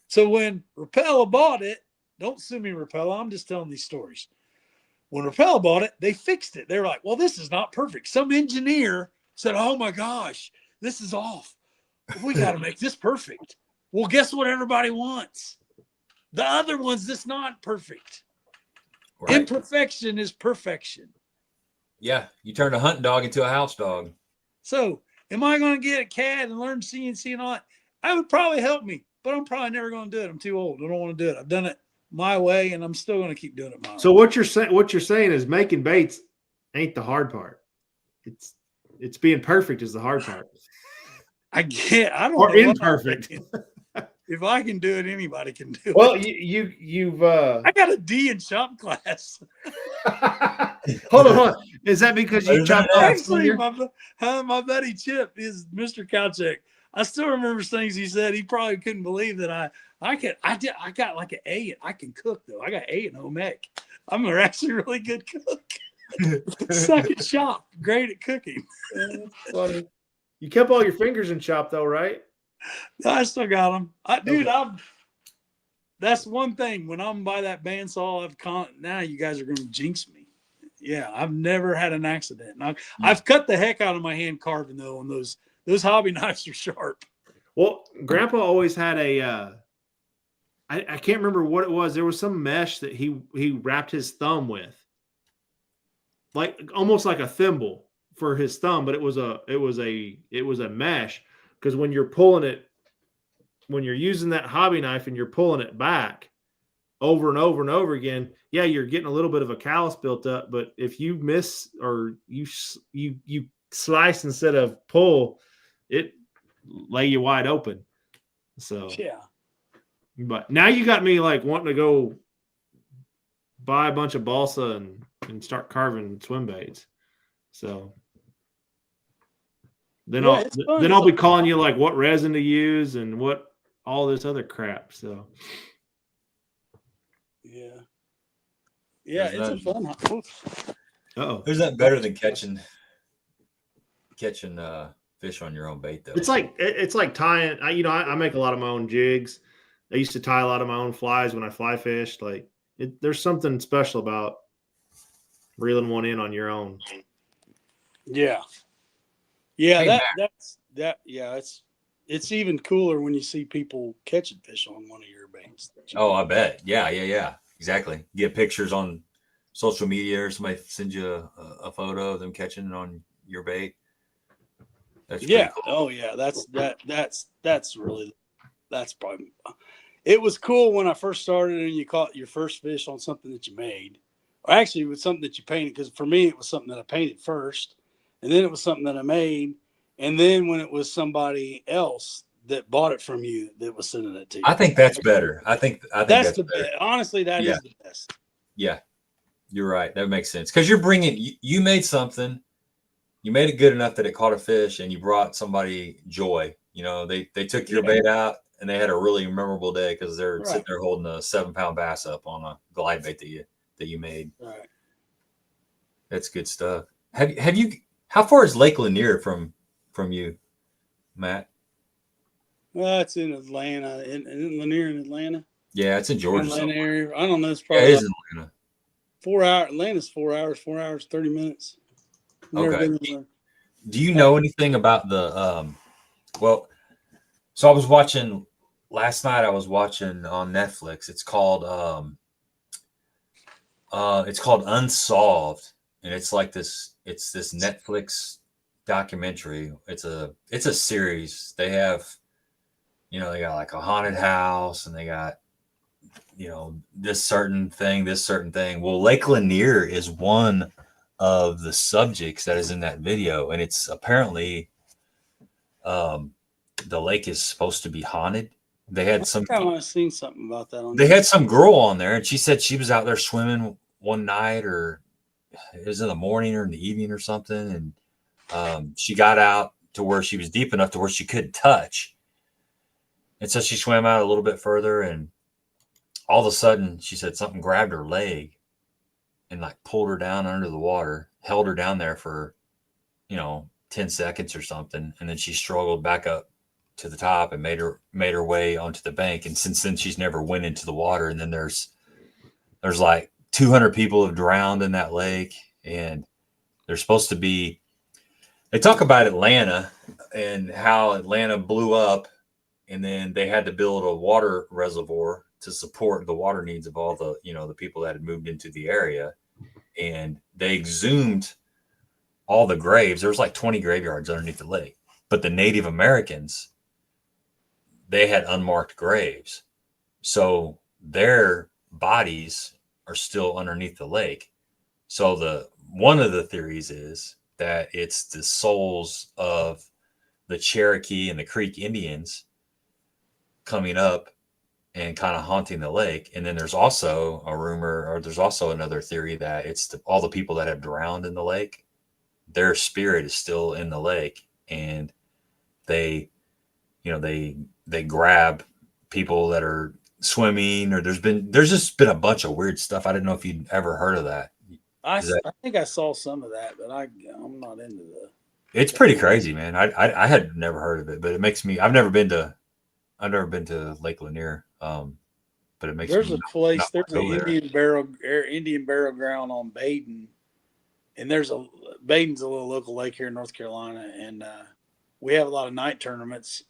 So when Rapella bought it, don't sue me, Rapella. I'm just telling these stories. When Rapella bought it, they fixed it. They were like, well, this is not perfect. Some engineer said, oh my gosh, this is off. We got to make this perfect. Well, guess what everybody wants? The other one's just not perfect. Right. Imperfection is perfection. Yeah, you turned a hunting dog into a house dog. So am I going to get a CAD and learn CNC and all that? I would probably help me, but I'm probably never going to do it. I'm too old. I don't want to do it. I've done it my way, and I'm still going to keep doing it my way. So what you're saying is making baits ain't the hard part. It's being perfect is the hard part. I don't or know imperfect. If I can do it, anybody can do it. Well, you've I got a D in shop class. Hold on. Is that because you chopped off? Actually, my buddy Chip is Mr. Kalchek. I still remember things he said. He probably couldn't believe that I got like an A. I can cook though. I got A in home ec. I'm actually a really good cook. Suck at shop. Great at cooking. Funny. You kept all your fingers in chop though, right? I still got them. Dude, that's one thing. When I'm by that bandsaw, now you guys are going to jinx me. Yeah, I've never had an accident. I've cut the heck out of my hand carving though, and those hobby knives are sharp. Well, Grandpa always had a I can't remember what it was. There was some mesh that he wrapped his thumb with, like almost like a thimble for his thumb, but it was a mesh, because when you're pulling it, when you're using that hobby knife and you're pulling it back over and over and over again, yeah, you're getting a little bit of a callus built up. But if you miss or you slice instead of pull, it lay you wide open. So yeah. But now you got me like wanting to go buy a bunch of balsa and start carving swim baits. So then I'll be calling you like what resin to use and what all this other crap. So Yeah. Yeah, There's it's a fun hunt. Oh, There's nothing better than catching fish on your own bait, though. it's like tying. I make a lot of my own jigs. I used to tie a lot of my own flies when I fly fished. Like, there's something special about reeling one in on your own. Yeah. Yeah, Hey, yeah, it's even cooler when you see people catching fish on one of your baits. Oh, I bet. Yeah. Exactly. Get pictures on social media, or somebody sends you a photo of them catching it on your bait. That's Yeah. cool. Oh yeah. That's probably. It was cool when I first started and you caught your first fish on something that you made, or actually it was something that you painted. Because for me, it was something that I painted first, and then it was something that I made, and then when it was somebody else that bought it from you that was sending it to you. I think that's better. I think that's the better. best. Honestly, that is the best. Yeah, you're right. That makes sense, because you're bringing. You made something. You made it good enough that it caught a fish, and you brought somebody joy. They took your bait out, and they had a really memorable day because they're sitting there holding a 7-pound bass up on a glide bait that you made. Right. That's good stuff. Have you? How far is Lake Lanier from you, Matt? Well, it's in Atlanta, in Lanier, in Atlanta. Yeah, it's in Georgia. Atlanta area. I don't know. It's probably it is in Atlanta. 4 hours. Atlanta's 4 hours. 4 hours 30 minutes. Okay. Do you know anything about the well, so I was watching last night, I was watching on Netflix. It's called Unsolved, and it's like this Netflix documentary. It's a series. They have, they got like a haunted house, and they got, this certain thing. Well, Lake Lanier is one of the subjects that is in that video, and it's apparently the lake is supposed to be haunted. They had I've seen something about that. They had some girl on there, and she said she was out there swimming one night, or it was in the morning or in the evening or something, and she got out to where she was deep enough to where she couldn't touch, and so she swam out a little bit further, and all of a sudden she said something grabbed her leg and like pulled her down under the water, held her down there for 10 seconds or something, and then she struggled back up to the top and made her way onto the bank. And since then she's never went into the water. And then there's like 200 people have drowned in that lake, and they're supposed to be, they talk about Atlanta and how Atlanta blew up, and then they had to build a water reservoir to support the water needs of all the the people that had moved into the area, and they exhumed all the graves. There was like 20 graveyards underneath the lake, but the Native Americans, they had unmarked graves, so their bodies are still underneath the lake. So one of the theories is that it's the souls of the Cherokee and the Creek Indians coming up and kind of haunting the lake. And then there's also a rumor, or there's also another theory, that it's all the people that have drowned in the lake, their spirit is still in the lake, and they grab people that are swimming, or there's just been a bunch of weird stuff. I didn't know if you'd ever heard of that. I think I saw some of that, but I'm not into the. It's pretty crazy, man. I had never heard of it, but it makes me. I've never been to Lake Lanier, but it makes. There's me a place. There's an Indian burial ground on Baden, and Baden's a little local lake here in North Carolina, and we have a lot of night tournaments.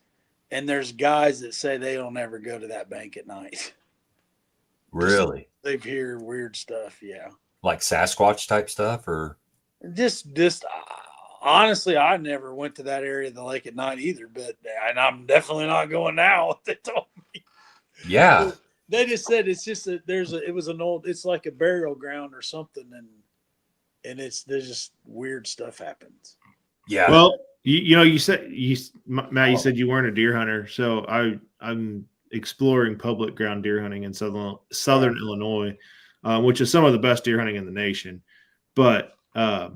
And there's guys that say they don't ever go to that bank at night. Really? They've heard weird stuff. Yeah. Like Sasquatch type stuff, or just honestly, I never went to that area of the lake at night either, and I'm definitely not going now. They told me. Yeah. They just said it's just that it's like a burial ground or something. And there's just weird stuff happens. Yeah. Well, you said Matt, you said you weren't a deer hunter, so I'm exploring public ground deer hunting in southern Illinois, which is some of the best deer hunting in the nation. But I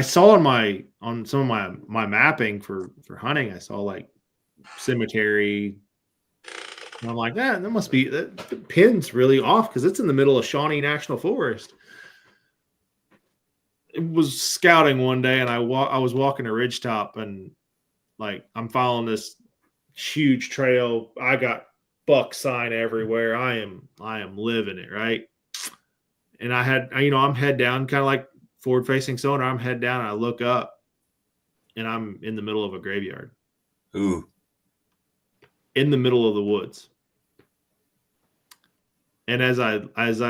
saw on some of my mapping for hunting, I saw like cemetery, And I'm like, that must be that the pin's really off because it's in the middle of Shawnee National Forest. It was scouting one day, and I was walking a ridgetop, and like I'm following this huge trail. I got buck sign everywhere. I am living it, right? And I had, I'm head down, kind of like forward facing sonar. I'm head down, and I look up, and I'm in the middle of a graveyard. Ooh. In the middle of the woods. And as I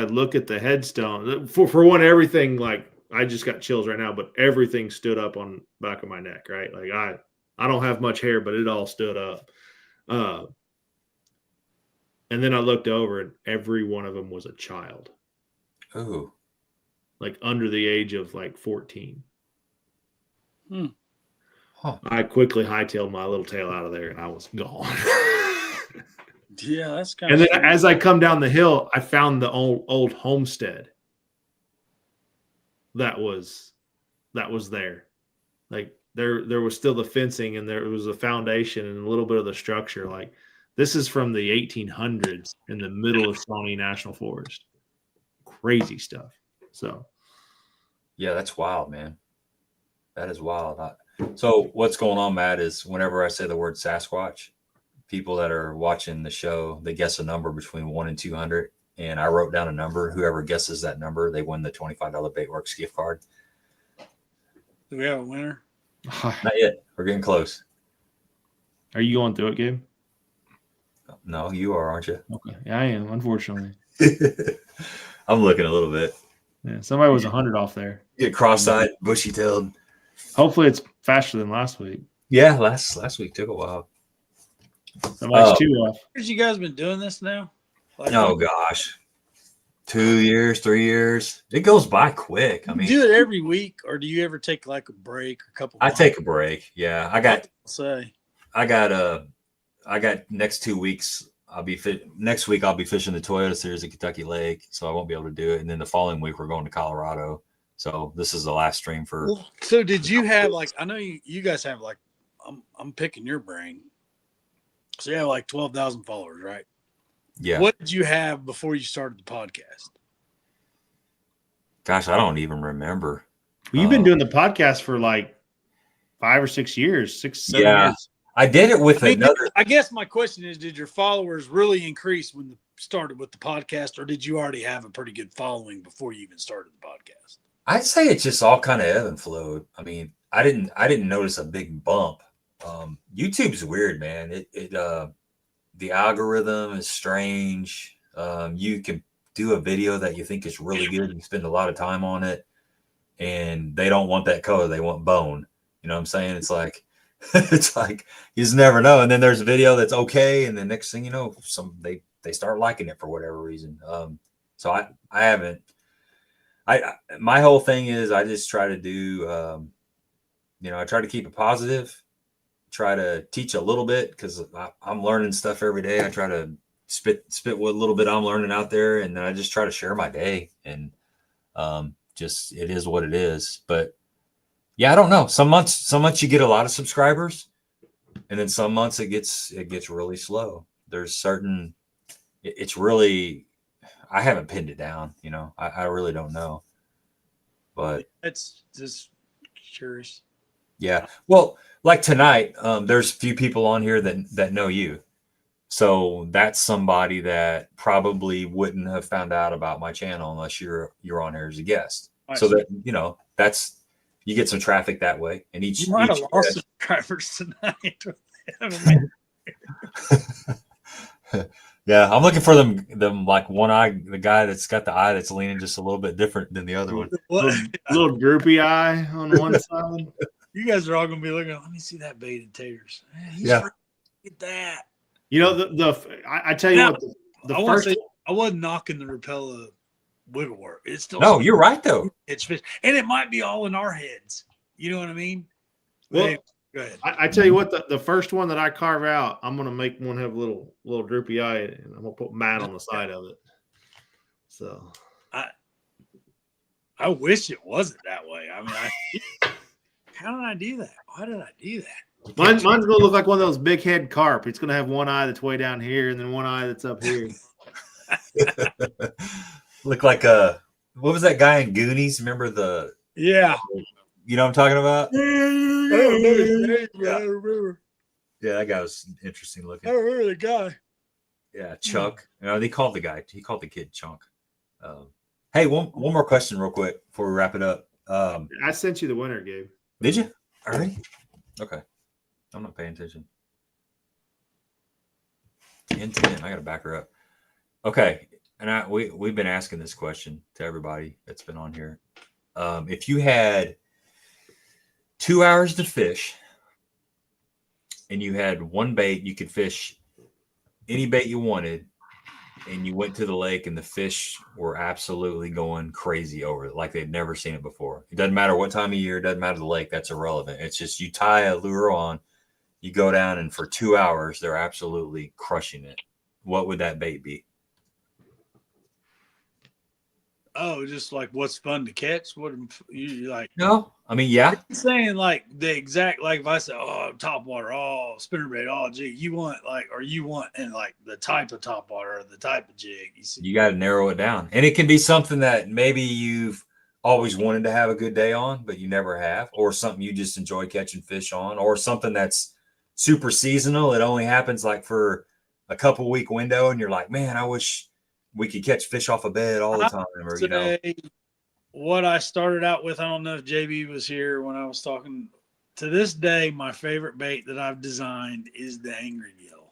look at the headstone, for one, everything, like, I just got chills right now, but everything stood up on the back of my neck, right? Like I don't have much hair, but it all stood up. And then I looked over, and every one of them was a child. Ooh. Like under the age of like 14. Huh. I quickly hightailed my little tail out of there, and I was gone. Yeah, that's kind and of. then as I come down the hill, I found the old homestead that was there. Like there was still the fencing, and there was a foundation and a little bit of the structure. Like this is from the 1800s in the middle of Shawnee National Forest. Crazy stuff. So Yeah, that's wild, man. That is wild. So what's going on, Matt, is whenever I say the word Sasquatch, people that are watching the show, they guess a number between 1 and 200. And I wrote down a number. Whoever guesses that number, they win the $25 Baitworks gift card. Do we have a winner? Not yet. We're getting close. Are you going through it, Gabe? No, you are, aren't you? Okay. Yeah, I am, unfortunately. I'm looking a little bit. Yeah, somebody was 100 off there. Get cross-eyed, bushy-tailed. Hopefully it's faster than last week. Yeah, last week took a while. Somebody's 2 off. Years you guys been doing this now? Like, Oh gosh, 2 years, 3 years. It goes by quick. I mean, do it every week, or do you ever take like a break, or a couple? I take a break. Yeah, I got next 2 weeks. Next week I'll be fishing the Toyota Series at Kentucky Lake, so I won't be able to do it. And then the following week we're going to Colorado. So this is the last stream for. Well, so did you have like? I know you guys have like. I'm picking your brain. So you have like 12,000 followers, right? Yeah. What did you have before you started the podcast? Gosh, I don't even remember. Well, you've been doing the podcast for like 5 or 6 years, 6, 7 years. I did it with another. I guess my question is, did your followers really increase when you started with the podcast, or did you already have a pretty good following before you even started the podcast? I'd say it's just all kind of ebb and flowed. I mean, I didn't notice a big bump. YouTube's weird, man. The algorithm is strange. You can do a video that you think is really good and spend a lot of time on it, and they don't want that color. They want bone. You know what I'm saying? It's like you just never know. And then there's a video that's okay, and the next thing you know, they start liking it for whatever reason. So I haven't. My whole thing is I just try to do. I try to keep it positive. Try to teach a little bit because I'm learning stuff every day. I try to spit what little bit I'm learning out there, and then I just try to share my day. And just it is what it is. But yeah, I don't know. Some months you get a lot of subscribers, and then some months it gets really slow. There's certain. It's really. I haven't pinned it down. I really don't know. But it's just curious. Yeah. Well, like tonight, there's a few people on here that know you. So that's somebody that probably wouldn't have found out about my channel unless you're on here as a guest. So that, that's, you get some traffic that way. And you might have lost subscribers tonight. Yeah, I'm looking for them like one eye, the guy that's got the eye that's leaning just a little bit different than the other one. Little droopy eye on one side. You guys are all gonna be looking. Let me see that baited taters. Yeah, get that. I tell you now, what. I wasn't knocking the Rapella wiggle work. It's still you're right though. It's fish, and it might be all in our heads. You know what I mean? Well, anyway, go ahead. I tell you what, the first one that I carve out, I'm gonna make one have a little droopy eye, and I'm gonna put mat on the side of it. So I wish it wasn't that way. I mean, how did I do that? Why did I do that? Mine's going to look like one of those big head carp. It's going to have one eye that's way down here and then one eye that's up here. Look like what was that guy in Goonies? Remember Yeah. You know what I'm talking about? I don't know his name, but I remember. Yeah, that guy was interesting looking. I remember the guy. Yeah, Chuck. He called the kid Chunk. Hey, one more question real quick before we wrap it up. I sent you the winner, Gabe. Did you? Already? Okay. I'm not paying attention. 10. I got to back her up. Okay. And we've been asking this question to everybody that's been on here. If you had 2 hours to fish and you had one bait, you could fish any bait you wanted, and you went to the lake and the fish were absolutely going crazy over it, like they'd never seen it before. It doesn't matter what time of year, it doesn't matter the lake, that's irrelevant. It's just you tie a lure on, you go down, and for 2 hours, they're absolutely crushing it. What would that bait be? Oh, just like what's fun to catch? What you like? No, I mean, yeah. I'm saying like the exact, like if I say, oh, top water, oh, spinnerbait, oh, jig, you want and like the type of top water or the type of jig. You got to narrow it down. And it can be something that maybe you've always wanted to have a good day on, but you never have, or something you just enjoy catching fish on, or something that's super seasonal. It only happens like for a couple week window, and you're like, man, I wish we could catch fish off a bed all the time. Or, you know, what I started out with, I don't know if JB was here when I was talking. To this day, my favorite bait that I've designed is the Angry Gill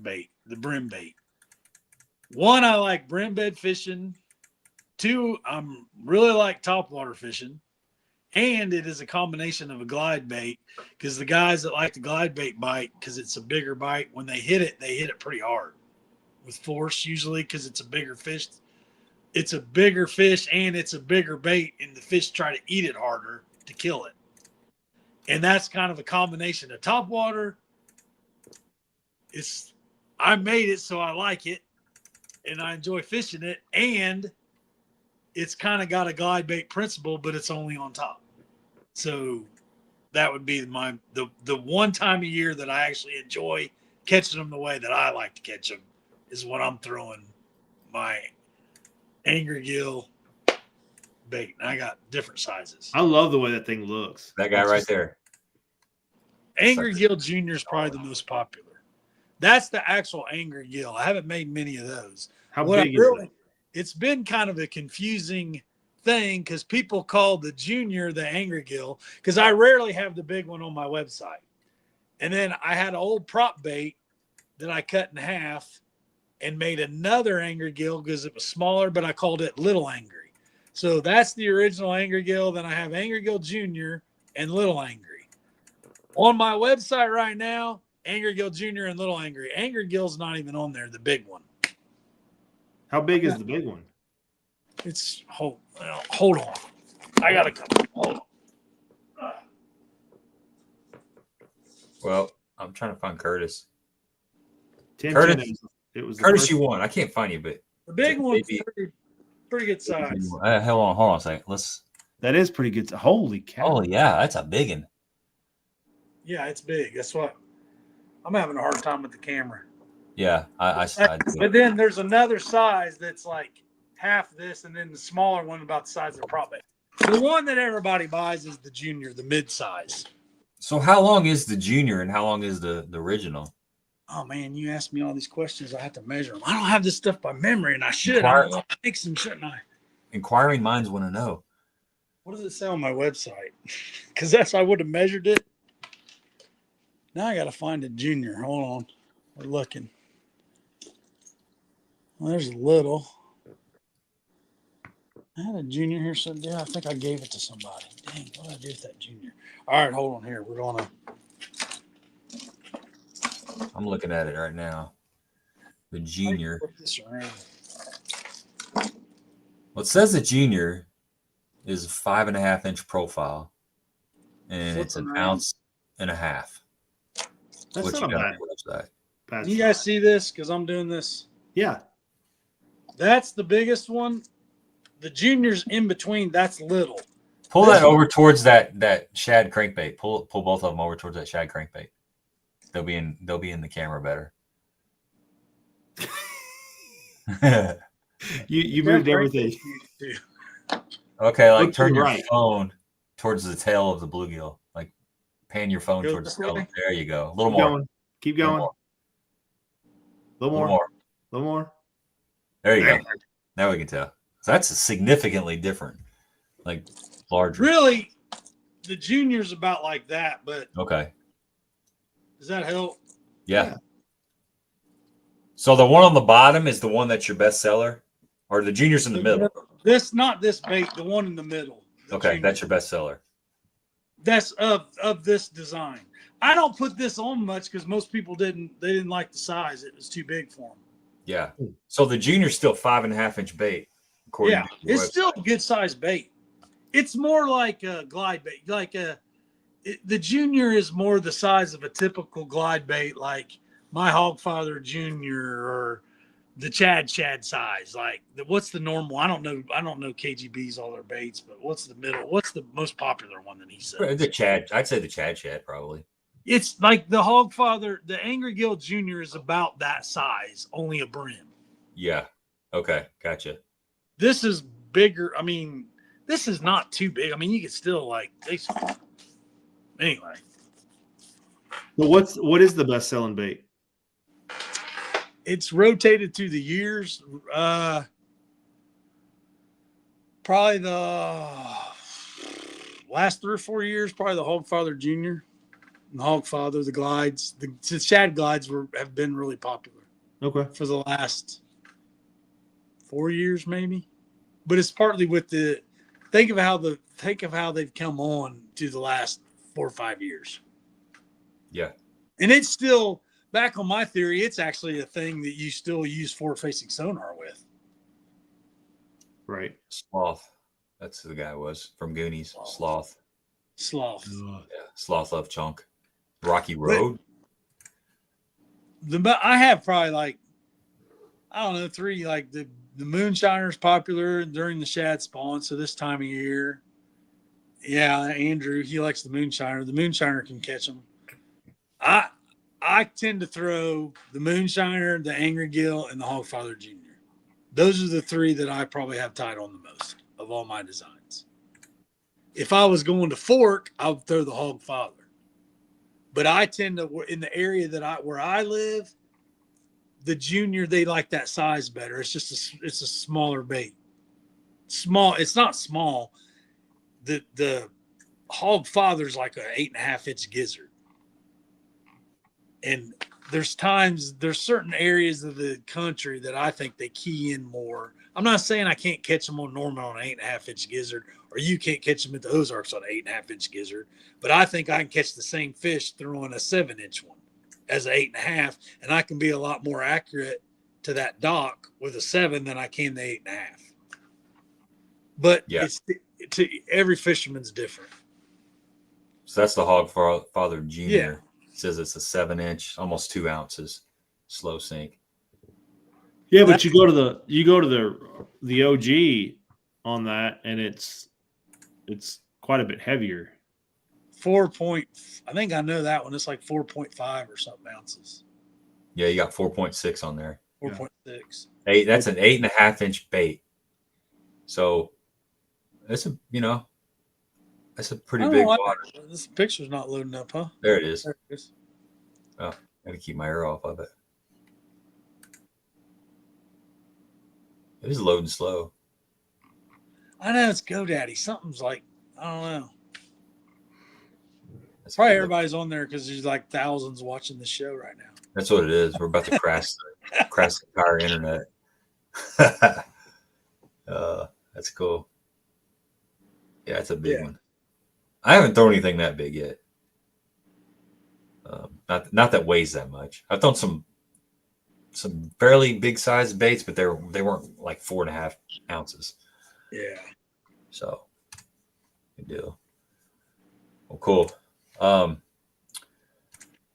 bait, the brim bait. One, I like brim bed fishing. Two, I'm really like topwater fishing. And it is a combination of a glide bait, because the guys that like the glide bait bite, because it's a bigger bite, when they hit it pretty hard with force usually, because it's a bigger fish. It's a bigger fish and it's a bigger bait, and the fish try to eat it harder to kill it. And that's kind of a combination of topwater. I made it so I like it and I enjoy fishing it, and it's kind of got a glide bait principle, but it's only on top. So that would be the one time a year that I actually enjoy catching them the way that I like to catch them, is when I'm throwing my Angry Gill bait. And I got different sizes. I love the way that thing looks. That guy right there. Angry Gill Jr. is probably the most popular. That's the actual Angry Gill. I haven't made many of those. How big is it? It's been kind of a confusing thing, because people call the Junior the Angry Gill, because I rarely have the big one on my website. And then I had an old prop bait that I cut in half and made another Angry Gill because it was smaller, but I called it Little Angry. So that's the original Angry Gill. Then I have Angry Gill Jr. and Little Angry. On my website right now, Angry Gill Jr. and Little Angry. Angry Gill's not even on there, the big one. How big is the big one? It's hold on. I got a couple. Hold on. Well, I'm trying to find Curtis. Curtis, Curtis, you won. I can't find you, but the big one's pretty good size. Hold on a second. That is pretty good. Holy cow! Oh yeah, that's a big one. Yeah, it's big. That's what I'm having a hard time with the camera. Yeah, I But then there's another size that's like half this, and then the smaller one about the size of the prop bait. The one that everybody buys is the Junior, the mid-size. So how long is the Junior and how long is the original? Oh man, you asked me all these questions. I have to measure them. I don't have this stuff by memory, and I should. I don't want to mix them, shouldn't I? Inquiring minds want to know. What does it say on my website? Because I would have measured it. Now I got to find a Junior. Hold on. We're looking. Well, there's a little. I had a Junior here. So yeah, I think I gave it to somebody. Dang, what did I do with that Junior? All right, hold on here. We're going to. I'm looking at it right now. The Junior. Flip this around. Well, it says the Junior is a 5.5 inch profile, and it's an ounce and a half. That's not bad. Can you guys see this? Because I'm doing this. Yeah. That's the biggest one. The Junior's in between. That's little. Pull that over towards that shad crankbait. Pull both of them over towards that shad crankbait. They'll be in the camera better. You moved everything. Okay, like Look to turn the your right. phone towards the tail of the bluegill. Like pan your phone Go towards the this tail. way? There you go. A little Keep more. going. Keep Little going. more. A little Little more. more. A little more. There you There. go. Now we can tell. So that's significantly different. Like larger. Really, the junior's about like that, but Okay. does that help? Yeah. So the one on the bottom is the one that's your best seller, or the junior's in the middle? Not this bait, the one in the middle. Okay, junior. that's your best seller. That's of this design. I don't put this on much because most people didn't like the size. It was too big for them. Yeah. So the junior's still 5.5-inch bait. Yeah, it's still a good size bait. It's more like a glide bait. The junior is more the size of a typical glide bait, like my Hogfather Junior or the Chad size. Like what's the normal? I don't know KGB's all their baits, but what's the middle? What's the most popular one that he says? The Chad. I'd say the Chad probably. It's like the Hogfather, the Angry Gill Junior is about that size, only a brim. Yeah. Okay. Gotcha. This is bigger. I mean, this is not too big. I mean, you could still anyway. Well, what is the best selling bait? It's rotated through the years. Probably the last 3 or 4 years, probably the Hogfather Junior. The Hogfather, the glides, the shad glides have been really popular. Okay. For the last 4 years, maybe. But it's partly with think of how they've come on to the last 4 or 5 years. Yeah. And it's still, back on my theory, it's actually a thing that you still use forward-facing sonar with. Right. Sloth. That's who the guy was from Goonies. Sloth. Yeah, Sloth Love Chunk. Rocky Road. I have probably I don't know, 3, like the Moonshiner's popular during the shad spawn, so this time of year. Yeah, Andrew, he likes the Moonshiner. The Moonshiner can catch them. I tend to throw the Moonshiner, the Angry Gill, and the Hogfather Junior. Those are the 3 that I probably have tied on the most of all my designs. If I was going to fork, I would throw the Hogfather. But I tend to, in the area where I live, the junior, they like that size better. It's just it's a smaller bait. Small. It's not small. The Hogfather's like an 8.5-inch gizzard. And there's certain areas of the country that I think they key in more. I'm not saying I can't catch them on Norman on an 8.5-inch gizzard, or you can't catch them at the Ozarks on an 8.5-inch gizzard. But I think I can catch the same fish throwing a 7-inch one as an 8.5, and I can be a lot more accurate to that dock with a 7 than I can the 8.5. But it's to every fisherman's different. So that's the Hogfather Junior. Yeah. It says it's a 7-inch, almost 2 ounces, slow sink. Yeah, but you go to the OG on that, and it's quite a bit heavier. 4 point. I think I know that one. It's like 4.5 or something ounces. Yeah, you got 4.6 on there. 4.6. That's an 8.5-inch bait. So that's that's a pretty big water. This picture's not loading up, huh? There it is. There it is. Oh, gotta keep my ear off of it. It is loading slow. I know it's GoDaddy. Something's like, I don't know. That's probably everybody's on there because there's like thousands watching the show right now. That's what it is. We're about to crash the entire internet. That's cool. Yeah, it's a big one. I haven't thrown anything that big yet. Not that weighs that much. I've thrown some fairly big sized baits, but they weren't like 4.5 ounces. Yeah. So good deal. Well, cool.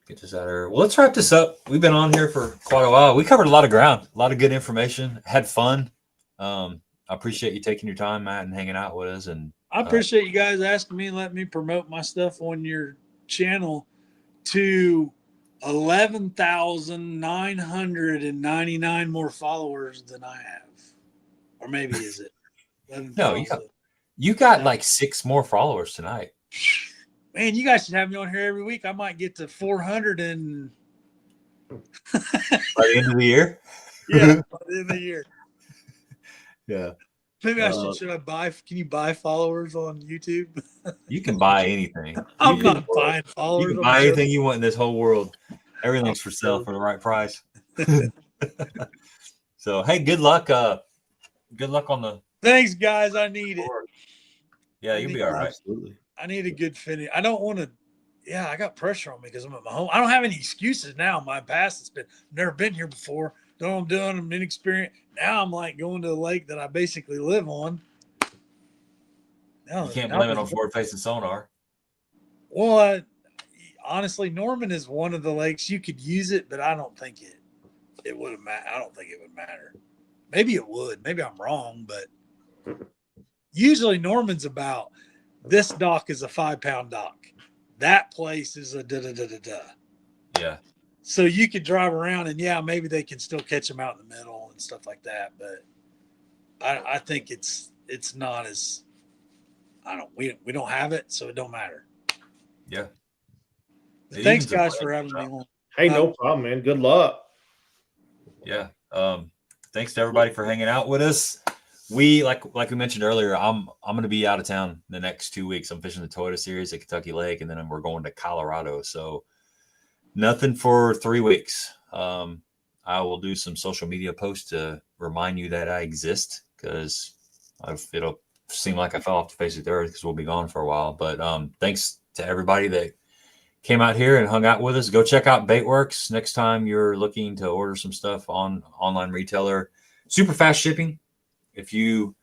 Get this out of here. Well, let's wrap this up. We've been on here for quite a while. We covered a lot of ground, a lot of good information, had fun. I appreciate you taking your time, Matt, and hanging out with us. And I appreciate you guys asking me and letting me promote my stuff on your channel to 11,999 more followers than I have. Or maybe is it 11,000? No, you got like 6 more followers tonight. Man, you guys should have me on here every week. I might get to 400 and by the end of the year. Yeah, by the end of the year. Yeah. Maybe I should I buy? Can you buy followers on YouTube? You can buy anything. I'm not buying followers. You can buy anything you want in this whole world. Everything's for sale for the right price. So hey, good luck. Good luck on the. Thanks, guys. I need it. Yeah, you'll be all right. Absolutely. I need a good finish. I don't want to. Yeah, I got pressure on me because I'm at my home. I don't have any excuses now. My past has been never been here before. Don't know what I'm doing. I'm inexperienced. Now I'm like going to a lake that I basically live on. You can't blame it on forward-facing sonar. Well, honestly, Norman is one of the lakes you could use it, but I don't think it would have mattered. I don't think it would matter. Maybe it would. Maybe I'm wrong, but usually Norman's about this dock is a 5-pound dock. That place is a da-da-da-da-da. Yeah. So you could drive around and yeah, maybe they can still catch them out in the middle and stuff like that. But I think it's not as we don't have it, so it don't matter. Yeah. Thanks guys for having me on. Hey, no problem, man. Good luck. Yeah. Thanks to everybody for hanging out with us. We like we mentioned earlier, I'm going to be out of town the next 2 weeks. I'm fishing the Toyota Series at Kentucky Lake, and then we're going to Colorado. So nothing for 3 weeks. I will do some social media posts to remind you that I exist, because it'll seem like I fell off the face of the earth because we'll be gone for a while. But thanks to everybody that came out here and hung out with us. Go check out Baitworks next time you're looking to order some stuff on online retailer. Super fast shipping. If you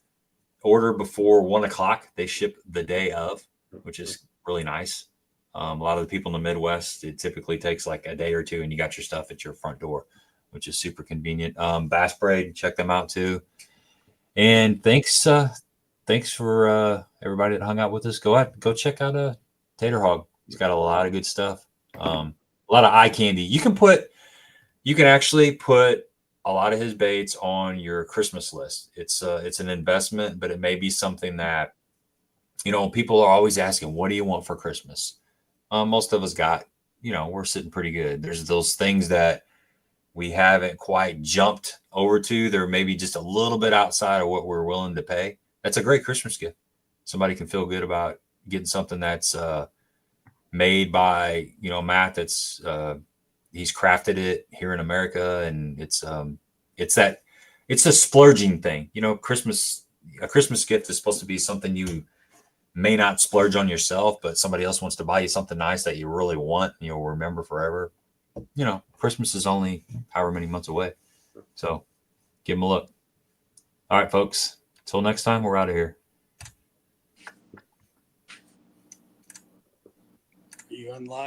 order before 1 o'clock, they ship the day of, which is really nice. A lot of the people in the Midwest, it typically takes like a day or two and you got your stuff at your front door, which is super convenient. Bass Braid, check them out too. And thanks for everybody that hung out with us. Go check out Tater Hog. He's got a lot of good stuff. A lot of eye candy. You can actually put a lot of his baits on your Christmas list. It's an investment, but it may be something that, people are always asking, what do you want for Christmas? Most of us got, we're sitting pretty good. There's those things that we haven't quite jumped over to. They're maybe just a little bit outside of what we're willing to pay. That's a great Christmas gift. Somebody can feel good about getting something that's made by, Matt. That's he's crafted it here in America, and it's a splurging thing. A Christmas gift is supposed to be something you may not splurge on yourself, but somebody else wants to buy you something nice that you really want and you'll remember forever. Christmas is only however many months away. So give them a look. All right, folks. Until next time, we're out of here. You on live?